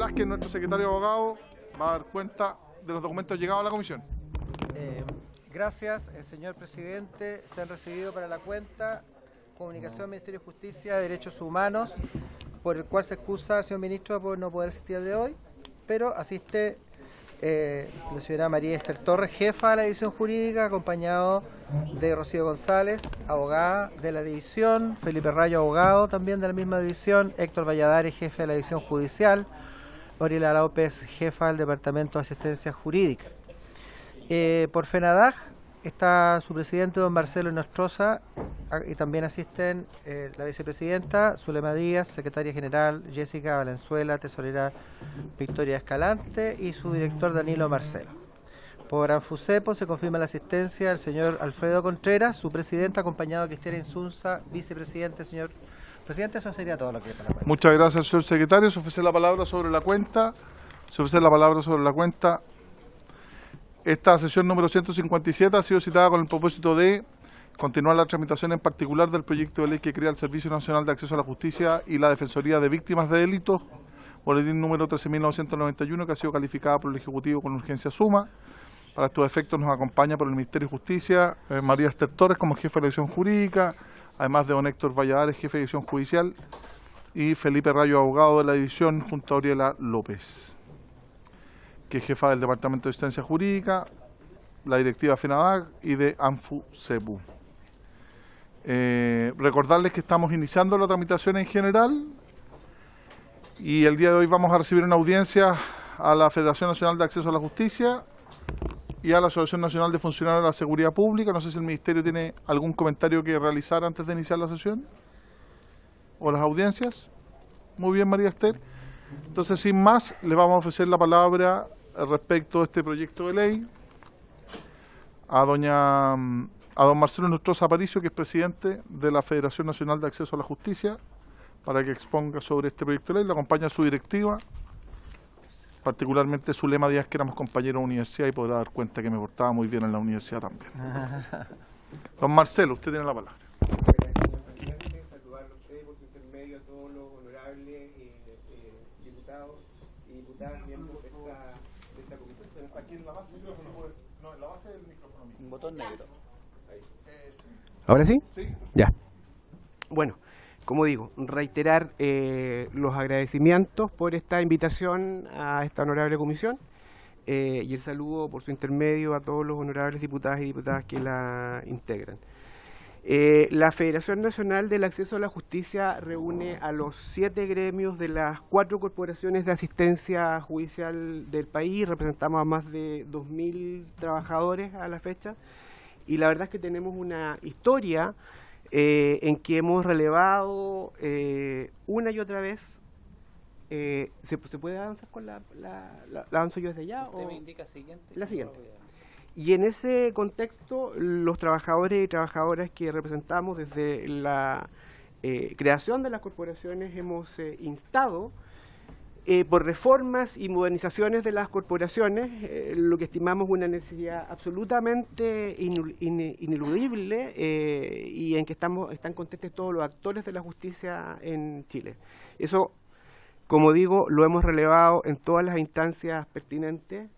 Vázquez, nuestro secretario de abogado, va a dar cuenta de los documentos llegados a la comisión. Gracias, señor presidente. Se han recibido para la cuenta comunicación del Ministerio de Justicia y Derechos Humanos, por el cual se excusa al señor ministro por no poder asistir el de hoy, pero asiste la señora María Esther Torres, jefa de la división jurídica, acompañado de Rocío González, abogada de la división, Felipe Rayo, abogado también de la misma división, Héctor Valladares, jefe de la división judicial, Oriela López, jefa del Departamento de Asistencia Jurídica. Por FENADAG está su presidente, don Marcelo Nostroza, y también asisten la vicepresidenta, Zulema Díaz, secretaria general, Jessica Valenzuela, tesorera Victoria Escalante y su director Danilo Marcelo. Por ANFUCEPO se confirma la asistencia del señor Alfredo Contreras, su presidente, acompañado de Cristiana Insunza, vicepresidente. Señor presidente, eso sería todo lo que para la cuenta. Muchas gracias, señor secretario. Se ofrece la palabra sobre la cuenta. Esta sesión número 157 ha sido citada con el propósito de continuar la tramitación en particular del proyecto de ley que crea el Servicio Nacional de Acceso a la Justicia y la Defensoría de Víctimas de Delitos, boletín número 13.991, que ha sido calificada por el Ejecutivo con urgencia suma. Para estos efectos nos acompaña por el Ministerio de Justicia María Esther Torres como jefe de la división jurídica, además de don Héctor Valladares, jefe de división judicial, y Felipe Rayo, abogado de la división, junto a Oriela López, que es jefa del Departamento de Asistencia Jurídica, la directiva FENADAG y de ANFUCEPU. Recordarles que estamos iniciando la tramitación en general y el día de hoy vamos a recibir una audiencia a la Federación Nacional de Acceso a la Justicia y a la Asociación Nacional de Funcionarios de la Seguridad Pública. No sé si el Ministerio tiene algún comentario que realizar antes de iniciar la sesión o las audiencias. Muy bien, María Esther. Entonces, sin más, le vamos a ofrecer la palabra respecto a este proyecto de ley a don Marcelo Nostroza Aparicio, que es presidente de la Federación Nacional de Acceso a la Justicia, para que exponga sobre este proyecto de ley. Le acompaña su directiva, particularmente Zulema Díaz, que éramos compañeros de universidad y podrá dar cuenta que me portaba muy bien en la universidad también. Don Marcelo, usted tiene la palabra. Saludarlo a usted por su intermedio, a todos los honorables diputados y diputadas miembros de esta comisión. Aquí en la base, no, en la base del micrófono. Un botón negro. ¿Ahora sí? Sí. Ya. Bueno, como digo, reiterar los agradecimientos por esta invitación a esta honorable comisión y el saludo por su intermedio a todos los honorables diputados y diputadas que la integran. La Federación Nacional del Acceso a la Justicia reúne a los 7 gremios de las 4 corporaciones de asistencia judicial del país. Representamos a más de 2.000 trabajadores a la fecha y la verdad es que tenemos una historia en que hemos relevado una y otra vez. ¿Se puede avanzar con la avanzo yo desde allá? ¿Usted me indica siguiente? La siguiente. Y en ese contexto, los trabajadores y trabajadoras que representamos desde la creación de las corporaciones hemos instado por reformas y modernizaciones de las corporaciones, lo que estimamos una necesidad absolutamente ineludible y en que están conscientes todos los actores de la justicia en Chile. Eso, como digo, lo hemos relevado en todas las instancias pertinentes,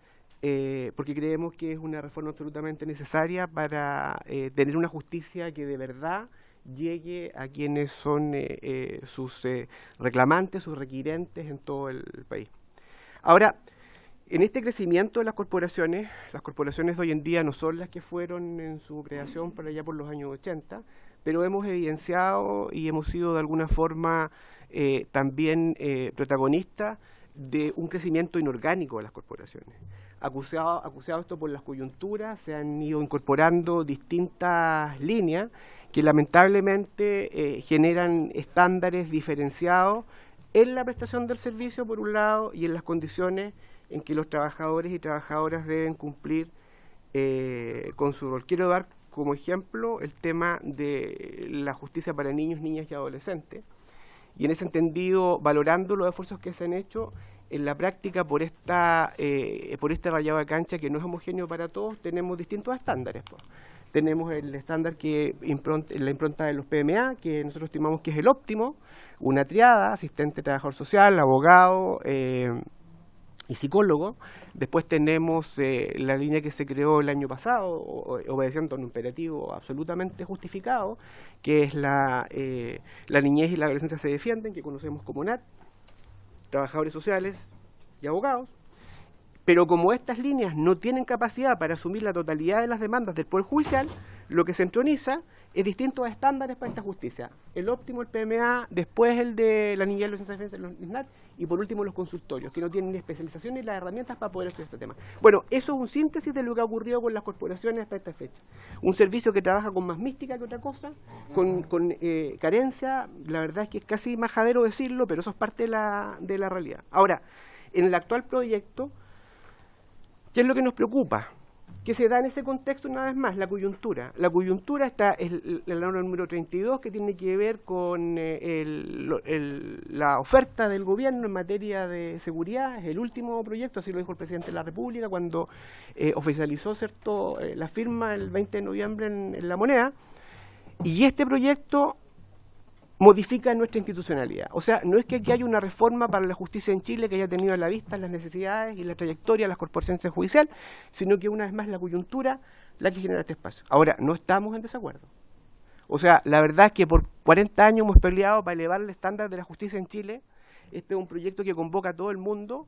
porque creemos que es una reforma absolutamente necesaria para tener una justicia que de verdad llegue a quienes son sus reclamantes, sus requirentes en todo el país. Ahora, en este crecimiento de las corporaciones de hoy en día no son las que fueron en su creación por allá por los años 80, pero hemos evidenciado y hemos sido de alguna forma también protagonistas de un crecimiento inorgánico de las corporaciones. Acusado esto por las coyunturas, se han ido incorporando distintas líneas que lamentablemente generan estándares diferenciados en la prestación del servicio, por un lado, y en las condiciones en que los trabajadores y trabajadoras deben cumplir con su rol. Quiero dar como ejemplo el tema de la justicia para niños, niñas y adolescentes, y en ese entendido, valorando los esfuerzos que se han hecho, en la práctica por este rayado de cancha que no es homogéneo para todos, tenemos distintos estándares. Tenemos el estándar la impronta de los PMA, que nosotros estimamos que es el óptimo, una triada, asistente, trabajador social, abogado, y psicólogo. Después tenemos la línea que se creó el año pasado, obedeciendo a un imperativo absolutamente justificado, que es la niñez y la adolescencia se defienden, que conocemos como NAT, trabajadores sociales y abogados. Pero como estas líneas no tienen capacidad para asumir la totalidad de las demandas del Poder Judicial, lo que se entroniza es distintos estándares para esta justicia. El óptimo, el PMA, después el de la niñez, los NAT, y por último los consultorios, que no tienen ni especialización ni las herramientas para poder estudiar este tema. Bueno, eso es un síntesis de lo que ha ocurrido con las corporaciones hasta esta fecha. Un servicio que trabaja con más mística que otra cosa, con carencia, la verdad es que es casi majadero decirlo, pero eso es parte de la realidad. Ahora, en el actual proyecto, ¿qué es lo que nos preocupa? Que se da en ese contexto, una vez más, la coyuntura. La coyuntura está en la norma número 32, que tiene que ver con la oferta del gobierno en materia de seguridad. Es el último proyecto, así lo dijo el presidente de la República cuando oficializó la firma el 20 de noviembre en La Moneda. Y este proyecto modifica nuestra institucionalidad. O sea, no es que aquí haya una reforma para la justicia en Chile que haya tenido a la vista las necesidades y la trayectoria de las corporaciones judiciales, sino que una vez más la coyuntura la que genera este espacio. Ahora, no estamos en desacuerdo. O sea, la verdad es que por 40 años hemos peleado para elevar el estándar de la justicia en Chile. Este es un proyecto que convoca a todo el mundo,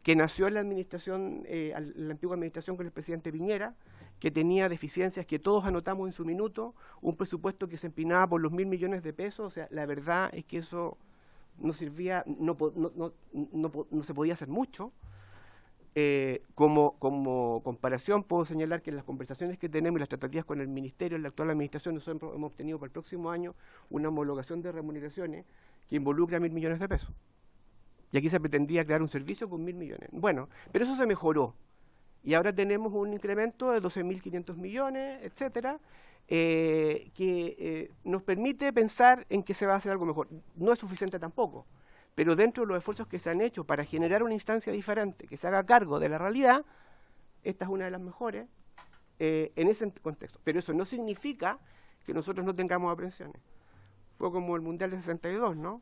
que nació en la administración, la antigua administración con el presidente Piñera, que tenía deficiencias que todos anotamos en su minuto, un presupuesto que se empinaba por los 1.000 millones de pesos. O sea, la verdad es que eso no servía, no se podía hacer mucho. Como comparación puedo señalar que en las conversaciones que tenemos y las tratativas con el Ministerio, en la actual administración, nosotros hemos obtenido para el próximo año una homologación de remuneraciones que involucra 1.000 millones de pesos. Y aquí se pretendía crear un servicio con 1.000 millones. Bueno, pero eso se mejoró. Y ahora tenemos un incremento de 12.500 millones, etcétera, que nos permite pensar en que se va a hacer algo mejor. No es suficiente tampoco, pero dentro de los esfuerzos que se han hecho para generar una instancia diferente, que se haga cargo de la realidad, esta es una de las mejores en ese contexto. Pero eso no significa que nosotros no tengamos aprensiones. Fue como el Mundial de 62, ¿no?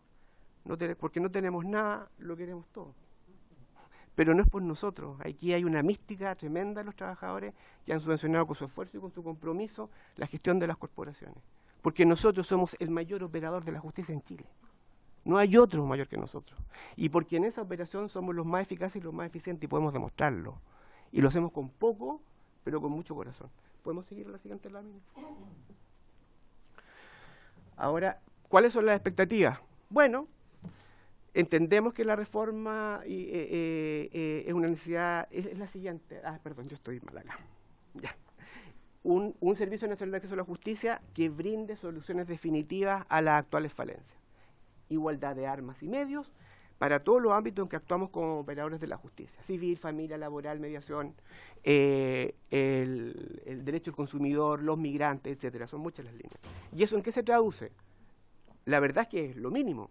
Porque no tenemos nada, lo queremos todo. Pero no es por nosotros. Aquí hay una mística tremenda de los trabajadores que han subvencionado con su esfuerzo y con su compromiso la gestión de las corporaciones. Porque nosotros somos el mayor operador de la justicia en Chile. No hay otro mayor que nosotros. Y porque en esa operación somos los más eficaces y los más eficientes y podemos demostrarlo. Y lo hacemos con poco, pero con mucho corazón. ¿Podemos seguir a la siguiente lámina? Ahora, ¿cuáles son las expectativas? Bueno, entendemos que la reforma es una necesidad, es la siguiente. Perdón, yo estoy mal acá. Ya. Un Servicio Nacional de Acceso a la Justicia que brinde soluciones definitivas a las actuales falencias. Igualdad de armas y medios para todos los ámbitos en que actuamos como operadores de la justicia. Civil, familia, laboral, mediación, el derecho del consumidor, los migrantes, etcétera. Son muchas las líneas. ¿Y eso en qué se traduce? La verdad es que es lo mínimo.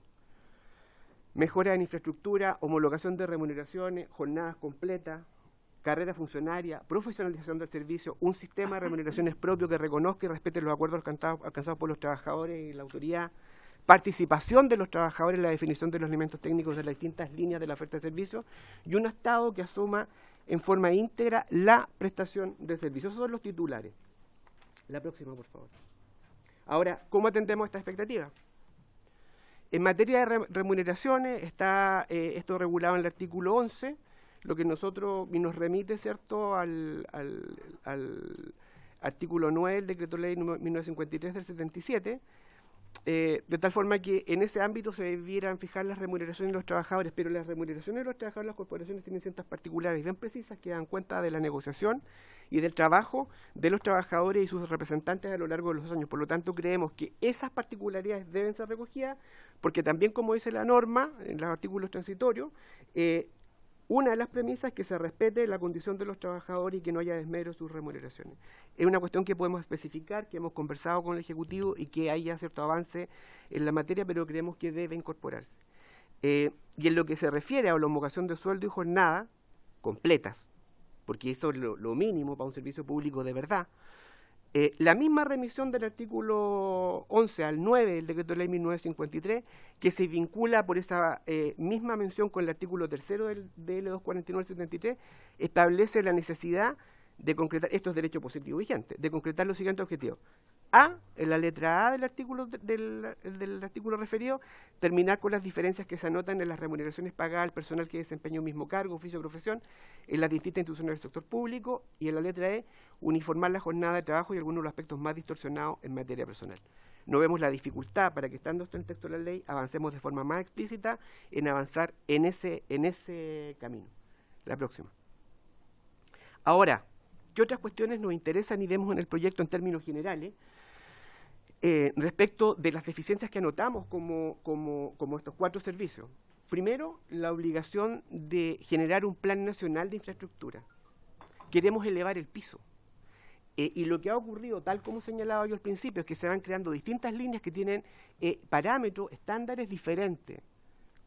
Mejora en infraestructura, homologación de remuneraciones, jornadas completas, carrera funcionaria, profesionalización del servicio, un sistema de remuneraciones propio que reconozca y respete los acuerdos alcanzados por los trabajadores y la autoridad, participación de los trabajadores en la definición de los elementos técnicos de las distintas líneas de la oferta de servicios y un Estado que asuma en forma íntegra la prestación de servicios. Esos son los titulares. La próxima, por favor. Ahora, ¿cómo atendemos esta expectativa? En materia de remuneraciones está esto regulado en el artículo 11, lo que nos remite, ¿cierto?, al artículo 9 del Decreto Ley 1953 del 77, de tal forma que en ese ámbito se debieran fijar las remuneraciones de los trabajadores, pero las remuneraciones de los trabajadores de las corporaciones tienen ciertas particulares bien precisas que dan cuenta de la negociación y del trabajo de los trabajadores y sus representantes a lo largo de los años. Por lo tanto, creemos que esas particularidades deben ser recogidas, porque también, como dice la norma, en los artículos transitorios, una de las premisas es que se respete la condición de los trabajadores y que no haya desmedro en sus remuneraciones. Es una cuestión que podemos especificar, que hemos conversado con el Ejecutivo y que haya cierto avance en la materia, pero creemos que debe incorporarse. Y en lo que se refiere a la homologación de sueldo y jornada completas, porque eso es lo mínimo para un servicio público de verdad, La misma remisión del artículo 11 al 9 del Decreto de Ley 1953, que se vincula por esa misma mención con el artículo 3º del DL 249/73, establece la necesidad de concretar, esto es derecho positivo vigente, de concretar los siguientes objetivos. A, en la letra A del artículo referido, terminar con las diferencias que se anotan en las remuneraciones pagadas al personal que desempeña un mismo cargo, oficio o profesión en las distintas instituciones del sector público, y en la letra E, uniformar la jornada de trabajo y algunos de los aspectos más distorsionados en materia personal. No vemos la dificultad para que, estando esto en el texto de la ley, avancemos de forma más explícita en avanzar en ese camino. La próxima. Ahora, ¿qué otras cuestiones nos interesan y vemos en el proyecto en términos generales respecto de las deficiencias que anotamos como estos 4 servicios? Primero, la obligación de generar un plan nacional de infraestructura. Queremos elevar el piso. Y lo que ha ocurrido, tal como señalaba yo al principio, es que se van creando distintas líneas que tienen parámetros, estándares diferentes,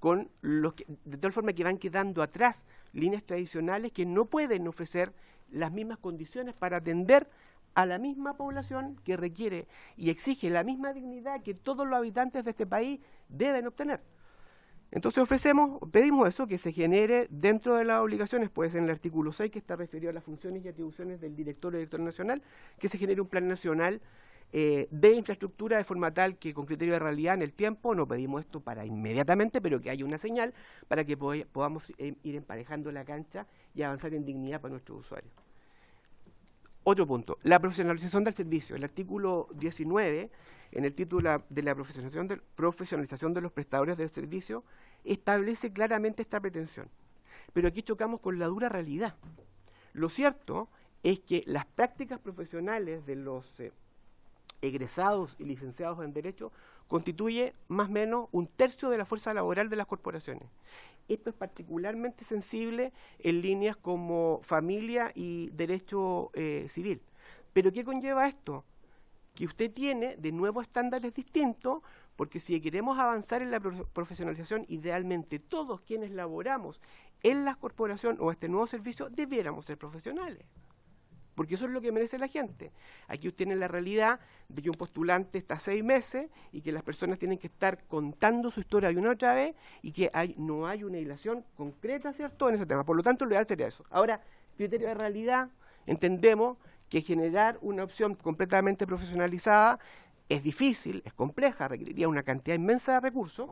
con los que, de tal forma que van quedando atrás líneas tradicionales que no pueden ofrecer las mismas condiciones para atender a la misma población que requiere y exige la misma dignidad que todos los habitantes de este país deben obtener. Entonces pedimos eso, que se genere dentro de las obligaciones, pues en el artículo 6, que está referido a las funciones y atribuciones del director o director nacional, que se genere un plan nacional de infraestructura de forma tal que, con criterio de realidad en el tiempo, no pedimos esto para inmediatamente, pero que haya una señal para que podamos ir emparejando la cancha y avanzar en dignidad para nuestros usuarios. Otro punto, la profesionalización del servicio. El artículo 19, en el título de la profesionalización de los prestadores del servicio, establece claramente esta pretensión. Pero aquí chocamos con la dura realidad. Lo cierto es que las prácticas profesionales de los egresados y licenciados en Derecho constituye más o menos 1/3 de la fuerza laboral de las corporaciones. Esto es particularmente sensible en líneas como familia y derecho civil. ¿Pero qué conlleva esto? Que usted tiene de nuevo estándares distintos, porque si queremos avanzar en la profesionalización, idealmente todos quienes laboramos en la corporación o este nuevo servicio debiéramos ser profesionales, porque eso es lo que merece la gente. Aquí usted tiene la realidad de que un postulante está 6 meses y que las personas tienen que estar contando su historia de una otra vez y que no hay una hilación concreta, ¿cierto?, en ese tema. Por lo tanto, lo ideal sería eso. Ahora, criterio de realidad, entendemos que generar una opción completamente profesionalizada es difícil, es compleja, requeriría una cantidad inmensa de recursos,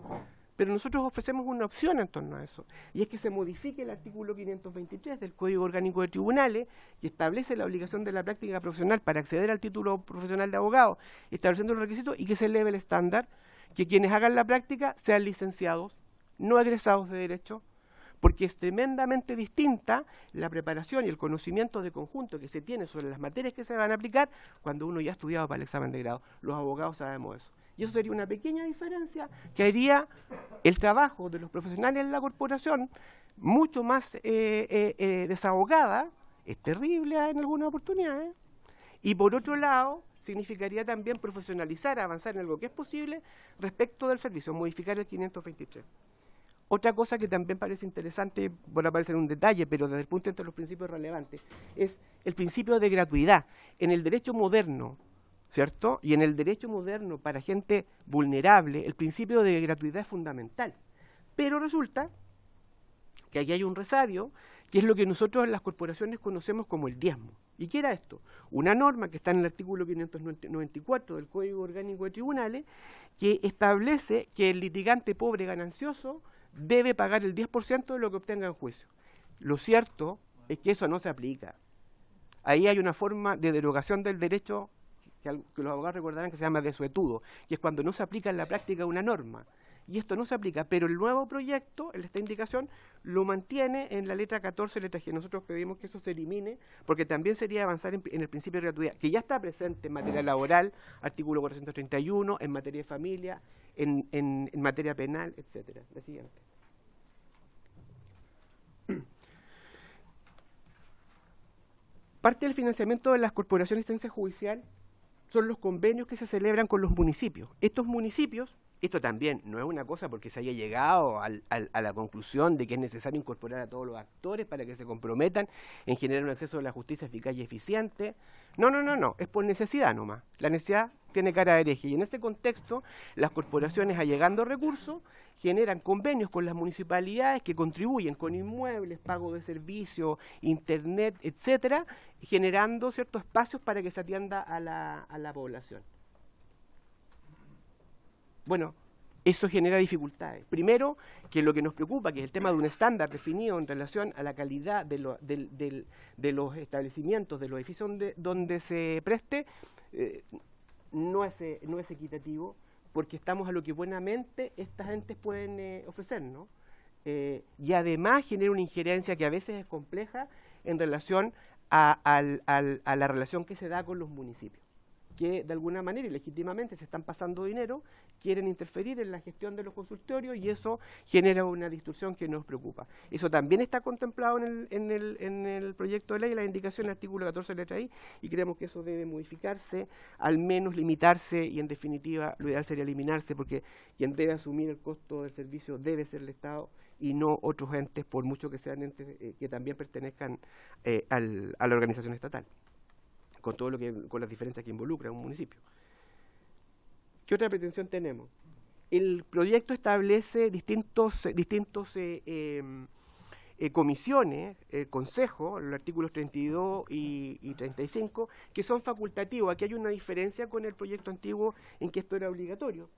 pero nosotros ofrecemos una opción en torno a eso, y es que se modifique el artículo 523 del Código Orgánico de Tribunales, que establece la obligación de la práctica profesional para acceder al título profesional de abogado, estableciendo los requisitos, y que se eleve el estándar, que quienes hagan la práctica sean licenciados, no egresados de Derecho, porque es tremendamente distinta la preparación y el conocimiento de conjunto que se tiene sobre las materias que se van a aplicar cuando uno ya ha estudiado para el examen de grado. Los abogados sabemos eso. Y eso sería una pequeña diferencia que haría el trabajo de los profesionales en la corporación mucho más desahogada. Es terrible en algunas oportunidades. Y por otro lado, significaría también profesionalizar, avanzar en algo que es posible respecto del servicio, modificar el 523. Otra cosa que también parece interesante, por aparecer un detalle, pero desde el punto de vista de los principios relevantes, es el principio de gratuidad. En el derecho moderno, ¿cierto?, y en el derecho moderno para gente vulnerable, el principio de gratuidad es fundamental. Pero resulta que aquí hay un resabio, que es lo que nosotros en las corporaciones conocemos como el diezmo. ¿Y qué era esto? Una norma que está en el artículo 594 del Código Orgánico de Tribunales, que establece que el litigante pobre ganancioso debe pagar el 10% de lo que obtenga en juicio. Lo cierto es que eso no se aplica. Ahí hay una forma de derogación del derecho que los abogados recordarán que se llama desuetudo, que es cuando no se aplica en la práctica una norma. Y esto no se aplica, pero el nuevo proyecto, en esta indicación, lo mantiene en la letra 14, letra G. Nosotros pedimos que eso se elimine, porque también sería avanzar en el principio de gratuidad, que ya está presente en materia laboral, artículo 431, en materia de familia, en materia penal, etcétera. La siguiente. Parte del financiamiento de las corporaciones de asistencia judicial son los convenios que se celebran con los municipios. Estos municipios Esto también no es una cosa porque se haya llegado a la conclusión de que es necesario incorporar a todos los actores para que se comprometan en generar un acceso a la justicia eficaz y eficiente. No, es por necesidad nomás. La necesidad tiene cara de hereje y en este contexto las corporaciones, allegando recursos, generan convenios con las municipalidades que contribuyen con inmuebles, pago de servicios, internet, etcétera, generando ciertos espacios para que se atienda a la población. Bueno, eso genera dificultades. Primero, que lo que nos preocupa, que es el tema de un estándar definido en relación a la calidad de los establecimientos, de los edificios donde se preste, no es equitativo, porque estamos a lo que buenamente estas entes pueden ofrecernos. Y además genera una injerencia que a veces es compleja en relación a la relación que se da con los municipios, que de alguna manera y legítimamente se están pasando dinero, quieren interferir en la gestión de los consultorios y eso genera una distorsión que nos preocupa. Eso también está contemplado en el proyecto de ley, la indicación del artículo 14 letra I, y creemos que eso debe modificarse, al menos limitarse y en definitiva lo ideal sería eliminarse, porque quien debe asumir el costo del servicio debe ser el Estado y no otros entes, por mucho que sean entes que también pertenezcan a la organización estatal, con las diferencias que involucra un municipio. ¿Qué otra pretensión tenemos? El proyecto establece distintos comisiones, consejos, los artículos 32 y 35, que son facultativos. Aquí hay una diferencia con el proyecto antiguo en que esto era obligatorio.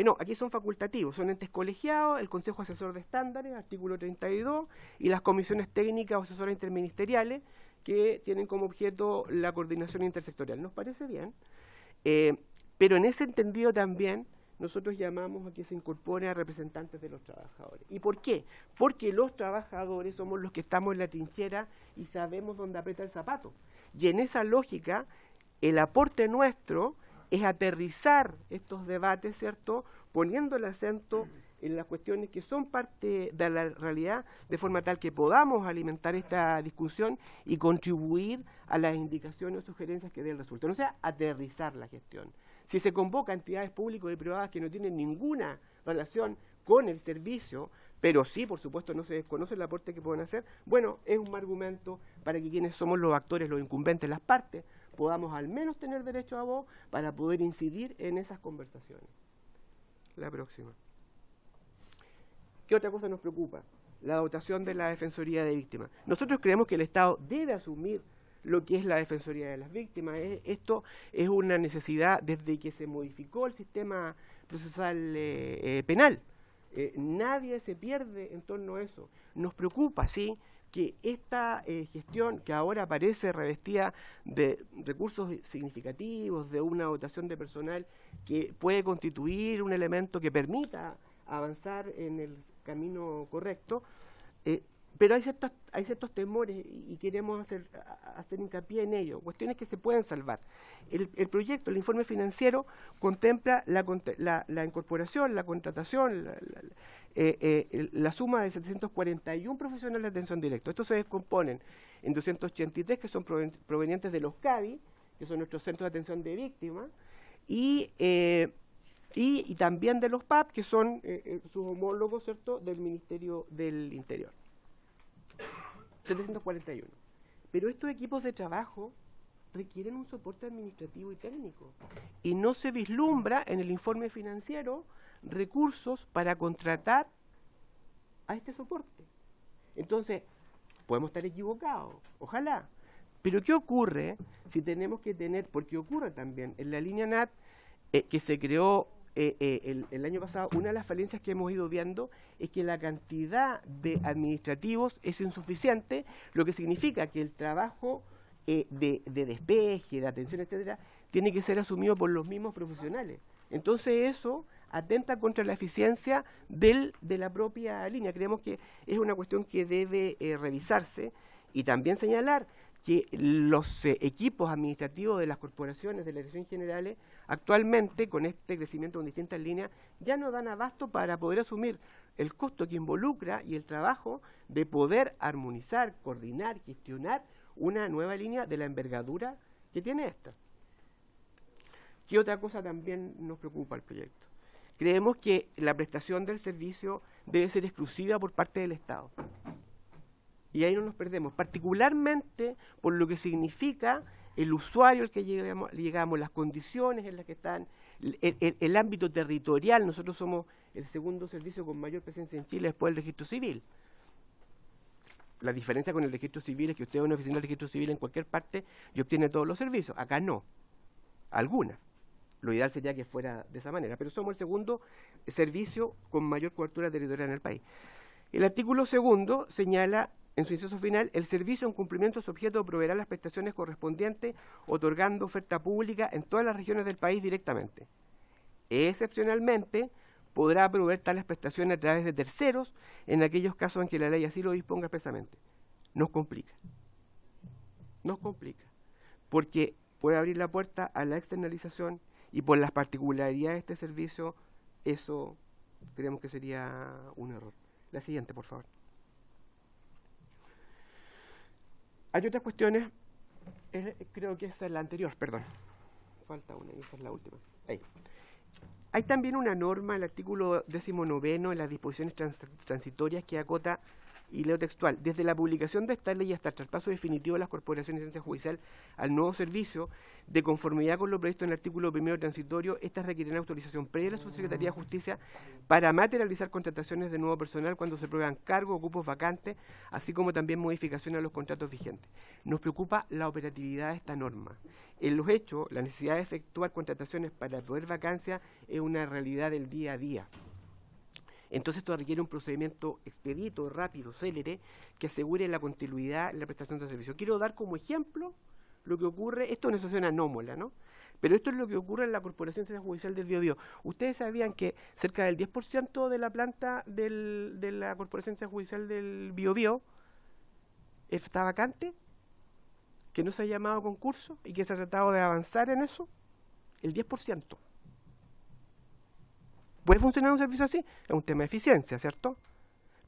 No, aquí son facultativos, son entes colegiados, el Consejo Asesor de Estándares, artículo 32, y las comisiones técnicas o asesoras interministeriales, que tienen como objeto la coordinación intersectorial. Nos parece bien, pero en ese entendido también nosotros llamamos a que se incorpore a representantes de los trabajadores. ¿Y por qué? Porque los trabajadores somos los que estamos en la trinchera y sabemos dónde aprieta el zapato. Y en esa lógica, el aporte nuestro es aterrizar estos debates, ¿cierto?, poniendo el acento en las cuestiones que son parte de la realidad, de forma tal que podamos alimentar esta discusión y contribuir a las indicaciones o sugerencias que dé el resultado. O sea, aterrizar la gestión. Si se convoca entidades públicas y privadas que no tienen ninguna relación con el servicio, pero sí, por supuesto, no se desconoce el aporte que pueden hacer, bueno, es un argumento para que quienes somos los actores, los incumbentes, las partes, podamos al menos tener derecho a voz para poder incidir en esas conversaciones. La próxima. ¿Qué otra cosa nos preocupa? La dotación de la Defensoría de Víctimas. Nosotros creemos que el Estado debe asumir lo que es la Defensoría de las Víctimas. Esto es una necesidad desde que se modificó el sistema procesal penal. Nadie se pierde en torno a eso. Nos preocupa, sí, que esta gestión, que ahora parece revestida de recursos significativos, de una dotación de personal que puede constituir un elemento que permita avanzar en el camino correcto, pero hay ciertos temores y queremos hacer hincapié en ello, cuestiones que se pueden salvar. El proyecto, el informe financiero, contempla la incorporación, la contratación, la suma de 741 profesionales de atención directa. Estos se descomponen en 283 que son provenientes de los CAVI, que son nuestros centros de atención de víctimas, y también de los PAP, que son sus homólogos, ¿cierto?, del Ministerio del Interior. 741. Pero estos equipos de trabajo requieren un soporte administrativo y técnico. Y no se vislumbra en el informe financiero recursos para contratar a este soporte. Entonces, podemos estar equivocados, ojalá. Pero ¿qué ocurre si tenemos que tener, porque ocurre también en la línea NAT, que se creó el año pasado, una de las falencias que hemos ido viendo es que la cantidad de administrativos es insuficiente, lo que significa que el trabajo de despeje, de atención, etcétera, tiene que ser asumido por los mismos profesionales. Entonces eso atenta contra la eficiencia de la propia línea. Creemos que es una cuestión que debe revisarse y también señalar que los equipos administrativos de las corporaciones, de las direcciones generales, actualmente, con este crecimiento en distintas líneas, ya no dan abasto para poder asumir el costo que involucra y el trabajo de poder armonizar, coordinar, gestionar una nueva línea de la envergadura que tiene esta. ¿Qué otra cosa también nos preocupa el proyecto? creemos que la prestación del servicio debe ser exclusiva por parte del Estado. Y ahí no nos perdemos, particularmente por lo que significa el usuario al que llegamos, las condiciones en las que están, el ámbito territorial. Nosotros somos el segundo servicio con mayor presencia en Chile después del registro civil. La diferencia con el registro civil es que usted va a una oficina de registro civil en cualquier parte y obtiene todos los servicios. Acá no, algunas. Lo ideal sería que fuera de esa manera, pero somos el segundo servicio con mayor cobertura territorial en el país. El artículo segundo señala, en su inciso final, el servicio en cumplimiento de su objeto proveerá las prestaciones correspondientes, otorgando oferta pública en todas las regiones del país directamente. Excepcionalmente, podrá proveer tales prestaciones a través de terceros en aquellos casos en que la ley así lo disponga expresamente. Nos complica, porque puede abrir la puerta a la externalización y por las particularidades de este servicio, eso creemos que sería un error. La siguiente, por favor. Hay otras cuestiones, creo que esa es la anterior, perdón. Falta una, y esa es la última. Ahí. Hay también una norma, el artículo 19 en las disposiciones transitorias que acota, y leo textual, desde la publicación de esta ley hasta el traspaso definitivo de las corporaciones de ciencia judicial al nuevo servicio, de conformidad con lo previsto en el artículo 1 transitorio, estas requieren autorización previa de la Subsecretaría de Justicia para materializar contrataciones de nuevo personal cuando se prueban cargos o cupos vacantes, así como también modificaciones a los contratos vigentes. Nos preocupa la operatividad de esta norma. En los hechos, la necesidad de efectuar contrataciones para proveer vacancias es una realidad del día a día. Entonces esto requiere un procedimiento expedito, rápido, célere, que asegure la continuidad en la prestación de servicio. Quiero dar como ejemplo lo que ocurre, esto es una situación anómala, ¿no? Pero esto es lo que ocurre en la Corporación de Ciencia Judicial del Biobío. Ustedes sabían que cerca del 10% de la planta de la Corporación de Ciencia Judicial del Biobío está vacante, que no se ha llamado a concurso y que se ha tratado de avanzar en eso. El 10%. ¿Puede funcionar un servicio así? Es un tema de eficiencia, ¿cierto?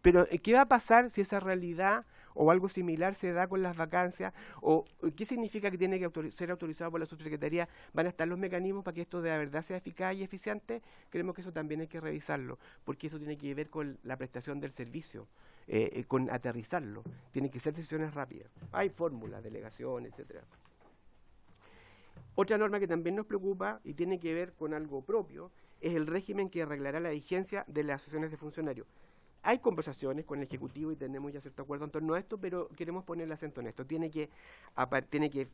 Pero ¿qué va a pasar si esa realidad o algo similar se da con las vacancias? ¿O qué significa que tiene que ser autorizado por la Subsecretaría? ¿Van a estar los mecanismos para que esto de verdad sea eficaz y eficiente? Creemos que eso también hay que revisarlo, porque eso tiene que ver con la prestación del servicio, con aterrizarlo. Tienen que ser decisiones rápidas. Hay fórmulas, delegaciones, etcétera. Otra norma que también nos preocupa y tiene que ver con algo propio es el régimen que arreglará la vigencia de las asociaciones de funcionarios. Hay conversaciones con el Ejecutivo y tenemos ya cierto acuerdo en torno a esto, pero queremos poner el acento en esto. Tiene que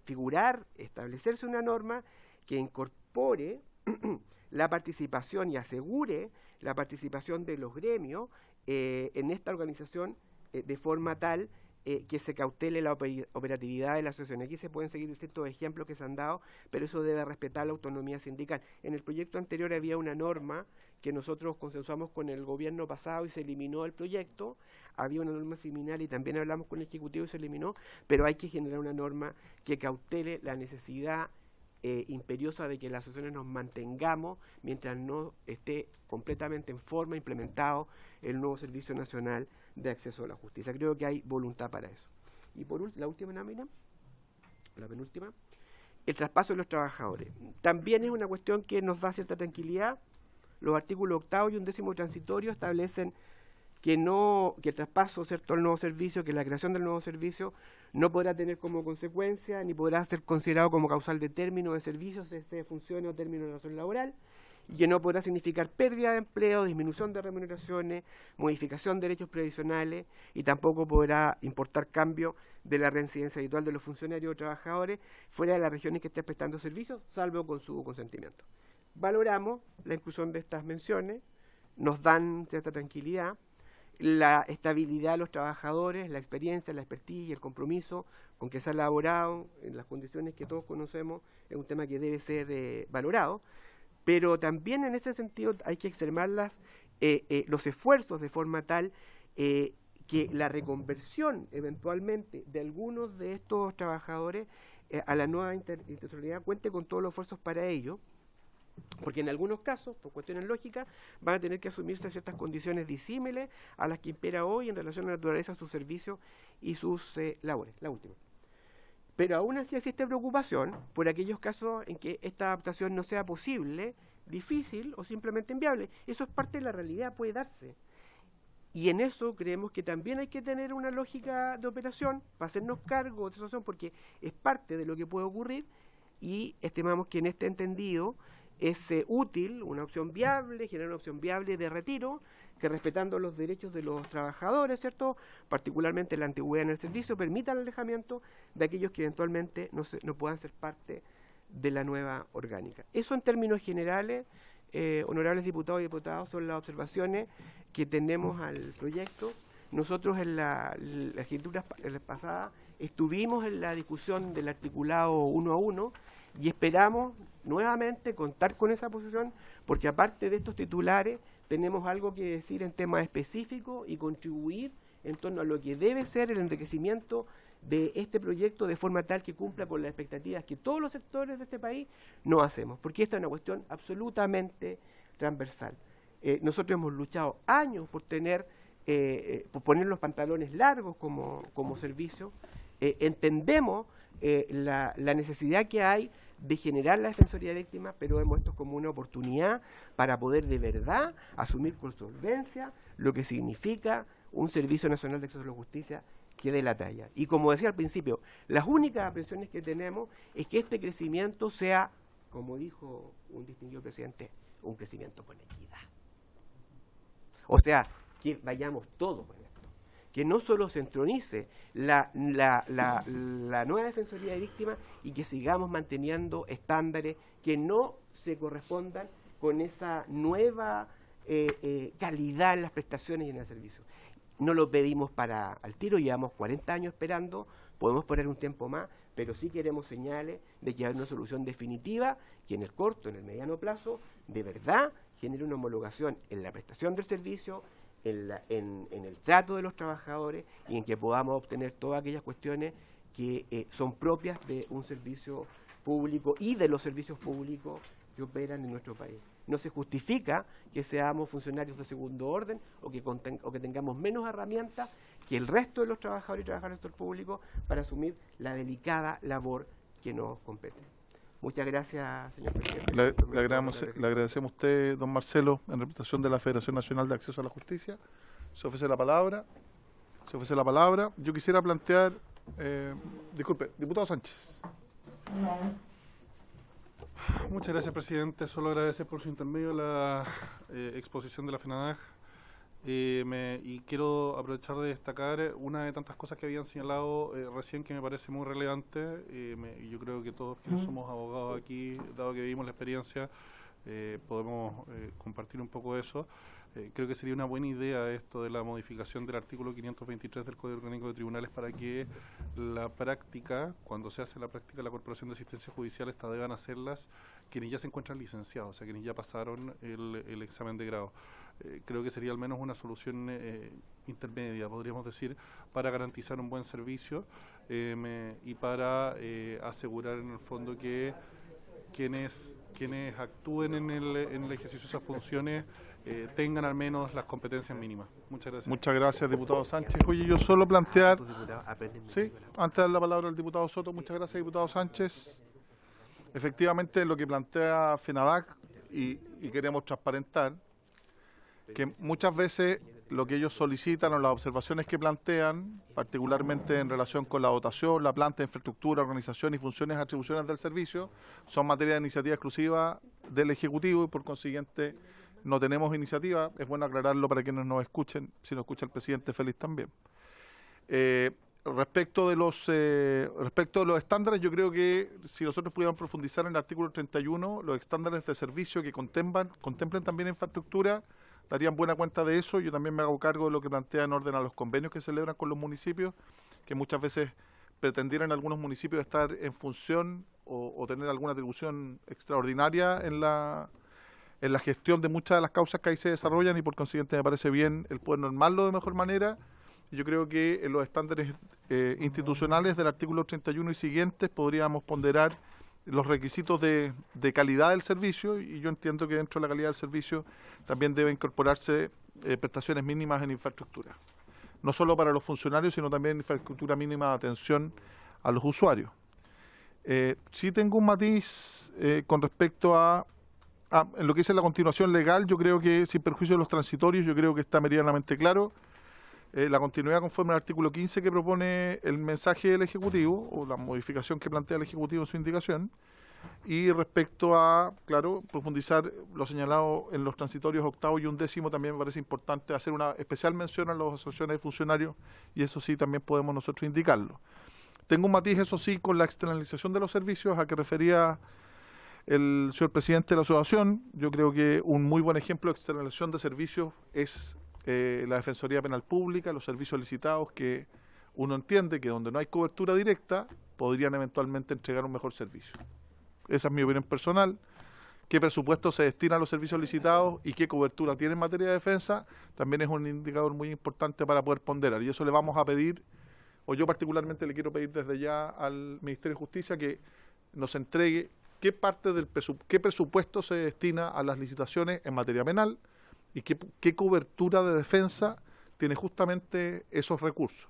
figurar, establecerse una norma que incorpore la participación y asegure la participación de los gremios en esta organización de forma tal que se cautele la operatividad de la asociación. Aquí se pueden seguir distintos ejemplos que se han dado, pero eso debe respetar la autonomía sindical. En el proyecto anterior había una norma que nosotros consensuamos con el gobierno pasado y se eliminó el proyecto. Había una norma similar y también hablamos con el Ejecutivo y se eliminó, pero hay que generar una norma que cautele la necesidad imperiosa de que las asociaciones nos mantengamos mientras no esté completamente en forma implementado el nuevo Servicio Nacional de Acceso a la Justicia. Creo que hay voluntad para eso. Y por la última nómina, la penúltima, el traspaso de los trabajadores. También es una cuestión que nos da cierta tranquilidad. Los artículos 8 y 11 transitorio establecen que el traspaso, ¿cierto?, al nuevo servicio, que la creación del nuevo servicio no podrá tener como consecuencia ni podrá ser considerado como causal de término de servicios, ese función o término de relación laboral, y que no podrá significar pérdida de empleo, disminución de remuneraciones, modificación de derechos previsionales, y tampoco podrá importar cambio de la reincidencia habitual de los funcionarios o trabajadores fuera de las regiones que estén prestando servicios, salvo con su consentimiento. Valoramos la inclusión de estas menciones, nos dan cierta tranquilidad, la estabilidad de los trabajadores, la experiencia, la expertise y el compromiso con que se ha elaborado en las condiciones que todos conocemos es un tema que debe ser valorado, pero también en ese sentido hay que extremar los esfuerzos de forma tal que la reconversión eventualmente de algunos de estos trabajadores a la nueva institucionalidad cuente con todos los esfuerzos para ello, porque en algunos casos, por cuestiones lógicas, van a tener que asumirse ciertas condiciones disímiles a las que impera hoy en relación a la naturaleza de sus servicios y sus labores. La última. Pero aún así existe preocupación por aquellos casos en que esta adaptación no sea posible difícil o simplemente inviable. Eso es parte de la realidad, puede darse. Y en eso creemos que también hay que tener una lógica de operación para hacernos cargo de esa situación, porque es parte de lo que puede ocurrir, y estimamos que en este entendido es útil, una opción viable, generar una opción viable de retiro, que respetando los derechos de los trabajadores, ¿cierto?, particularmente la antigüedad en el servicio, permita el alejamiento de aquellos que eventualmente no puedan ser parte de la nueva orgánica. Eso en términos generales, honorables diputados y diputadas, son las observaciones que tenemos al proyecto. Nosotros en la legislatura pasada estuvimos en la discusión del articulado 1 a 1 y esperamos nuevamente contar con esa posición, porque aparte de estos titulares tenemos algo que decir en temas específicos y contribuir en torno a lo que debe ser el enriquecimiento de este proyecto de forma tal que cumpla con las expectativas que todos los sectores de este país no hacemos, porque esta es una cuestión absolutamente transversal. Nosotros hemos luchado años por poner los pantalones largos como servicio. Entendemos la necesidad que hay de generar la Defensoría de Víctimas, pero vemos esto como una oportunidad para poder de verdad asumir con solvencia lo que significa un Servicio Nacional de Acceso a la Justicia que dé la talla. Y como decía al principio, las únicas aprensiones que tenemos es que este crecimiento sea, como dijo un distinguido presidente, un crecimiento con equidad. O sea, que vayamos todos con esto, que no solo se entronice la nueva Defensoría de Víctimas y que sigamos manteniendo estándares que no se correspondan con esa nueva calidad en las prestaciones y en el servicio. No lo pedimos para al tiro, llevamos 40 años esperando, podemos poner un tiempo más, pero sí queremos señales de que hay una solución definitiva que en el corto, en el mediano plazo, de verdad genere una homologación en la prestación del servicio, en el trato de los trabajadores y en que podamos obtener todas aquellas cuestiones que son propias de un servicio público y de los servicios públicos que operan en nuestro país. No se justifica que seamos funcionarios de segundo orden o que tengamos menos herramientas que el resto de los trabajadores y trabajadoras del sector público para asumir la delicada labor que nos compete. Muchas gracias, señor presidente. Le agradecemos a usted, don Marcelo, en representación de la Federación Nacional de Acceso a la Justicia. Se ofrece la palabra. Yo quisiera plantear... disculpe, diputado Sánchez. Muchas gracias, presidente. Solo agradecer por su intermedio la exposición de la FENADAG. Y quiero aprovechar de destacar una de tantas cosas que habían señalado recién que me parece muy relevante. Y yo creo que todos quienes somos abogados aquí, dado que vivimos la experiencia, podemos compartir un poco de eso. Creo que sería una buena idea esto de la modificación del artículo 523 del Código Orgánico de Tribunales para que la práctica, cuando se hace la práctica de la Corporación de Asistencia Judicial, estas deban hacerlas quienes ya se encuentran licenciados, o sea, quienes ya pasaron el examen de grado. Creo que sería al menos una solución intermedia, podríamos decir, para garantizar un buen servicio y para asegurar en el fondo que quienes actúen en el ejercicio de esas funciones tengan al menos las competencias mínimas. Muchas gracias. Muchas gracias, diputado Sánchez. Oye, yo solo plantear... Sí, antes de dar la palabra al diputado Soto, muchas gracias, diputado Sánchez. Efectivamente, lo que plantea FENADAG, y queremos transparentar, que muchas veces lo que ellos solicitan o las observaciones que plantean, particularmente en relación con la dotación, la planta de infraestructura, organización y funciones, atribuciones del servicio, son materia de iniciativa exclusiva del Ejecutivo y por consiguiente no tenemos iniciativa. Es bueno aclararlo para quienes nos escuchen, si nos escucha el presidente Félix también. Respecto de los estándares, yo creo que si nosotros pudiéramos profundizar en el artículo 31, los estándares de servicio que contemplen también infraestructura, darían buena cuenta de eso. Yo también me hago cargo de lo que plantea en orden a los convenios que se celebran con los municipios, que muchas veces pretendieran algunos municipios estar en función o tener alguna atribución extraordinaria en la gestión de muchas de las causas que ahí se desarrollan y por consiguiente me parece bien el poder normarlo de mejor manera. Yo creo que en los estándares institucionales del artículo 31 y siguientes podríamos ponderar los requisitos de calidad del servicio y yo entiendo que dentro de la calidad del servicio también debe incorporarse prestaciones mínimas en infraestructura. No solo para los funcionarios, sino también infraestructura mínima de atención a los usuarios. Sí tengo un matiz con respecto a En lo que dice la continuación legal, yo creo que, sin perjuicio de los transitorios, yo creo que está meridianamente claro. La continuidad conforme al artículo 15 que propone el mensaje del Ejecutivo, o la modificación que plantea el Ejecutivo en su indicación, y respecto a, claro, profundizar lo señalado en los transitorios 8º y 11º, también me parece importante hacer una especial mención a las asociaciones de funcionarios, y eso sí también podemos nosotros indicarlo. Tengo un matiz, eso sí, con la externalización de los servicios a que refería el señor presidente de la asociación. Yo creo que un muy buen ejemplo de externalización de servicios es la Defensoría Penal Pública, los servicios licitados, que uno entiende que donde no hay cobertura directa podrían eventualmente entregar un mejor servicio. Esa es mi opinión personal. Qué presupuesto se destina a los servicios licitados y qué cobertura tiene en materia de defensa también es un indicador muy importante para poder ponderar, y eso le vamos a pedir, o yo particularmente le quiero pedir desde ya al Ministerio de Justicia que nos entregue qué parte del qué presupuesto se destina a las licitaciones en materia penal y qué cobertura de defensa tiene justamente esos recursos.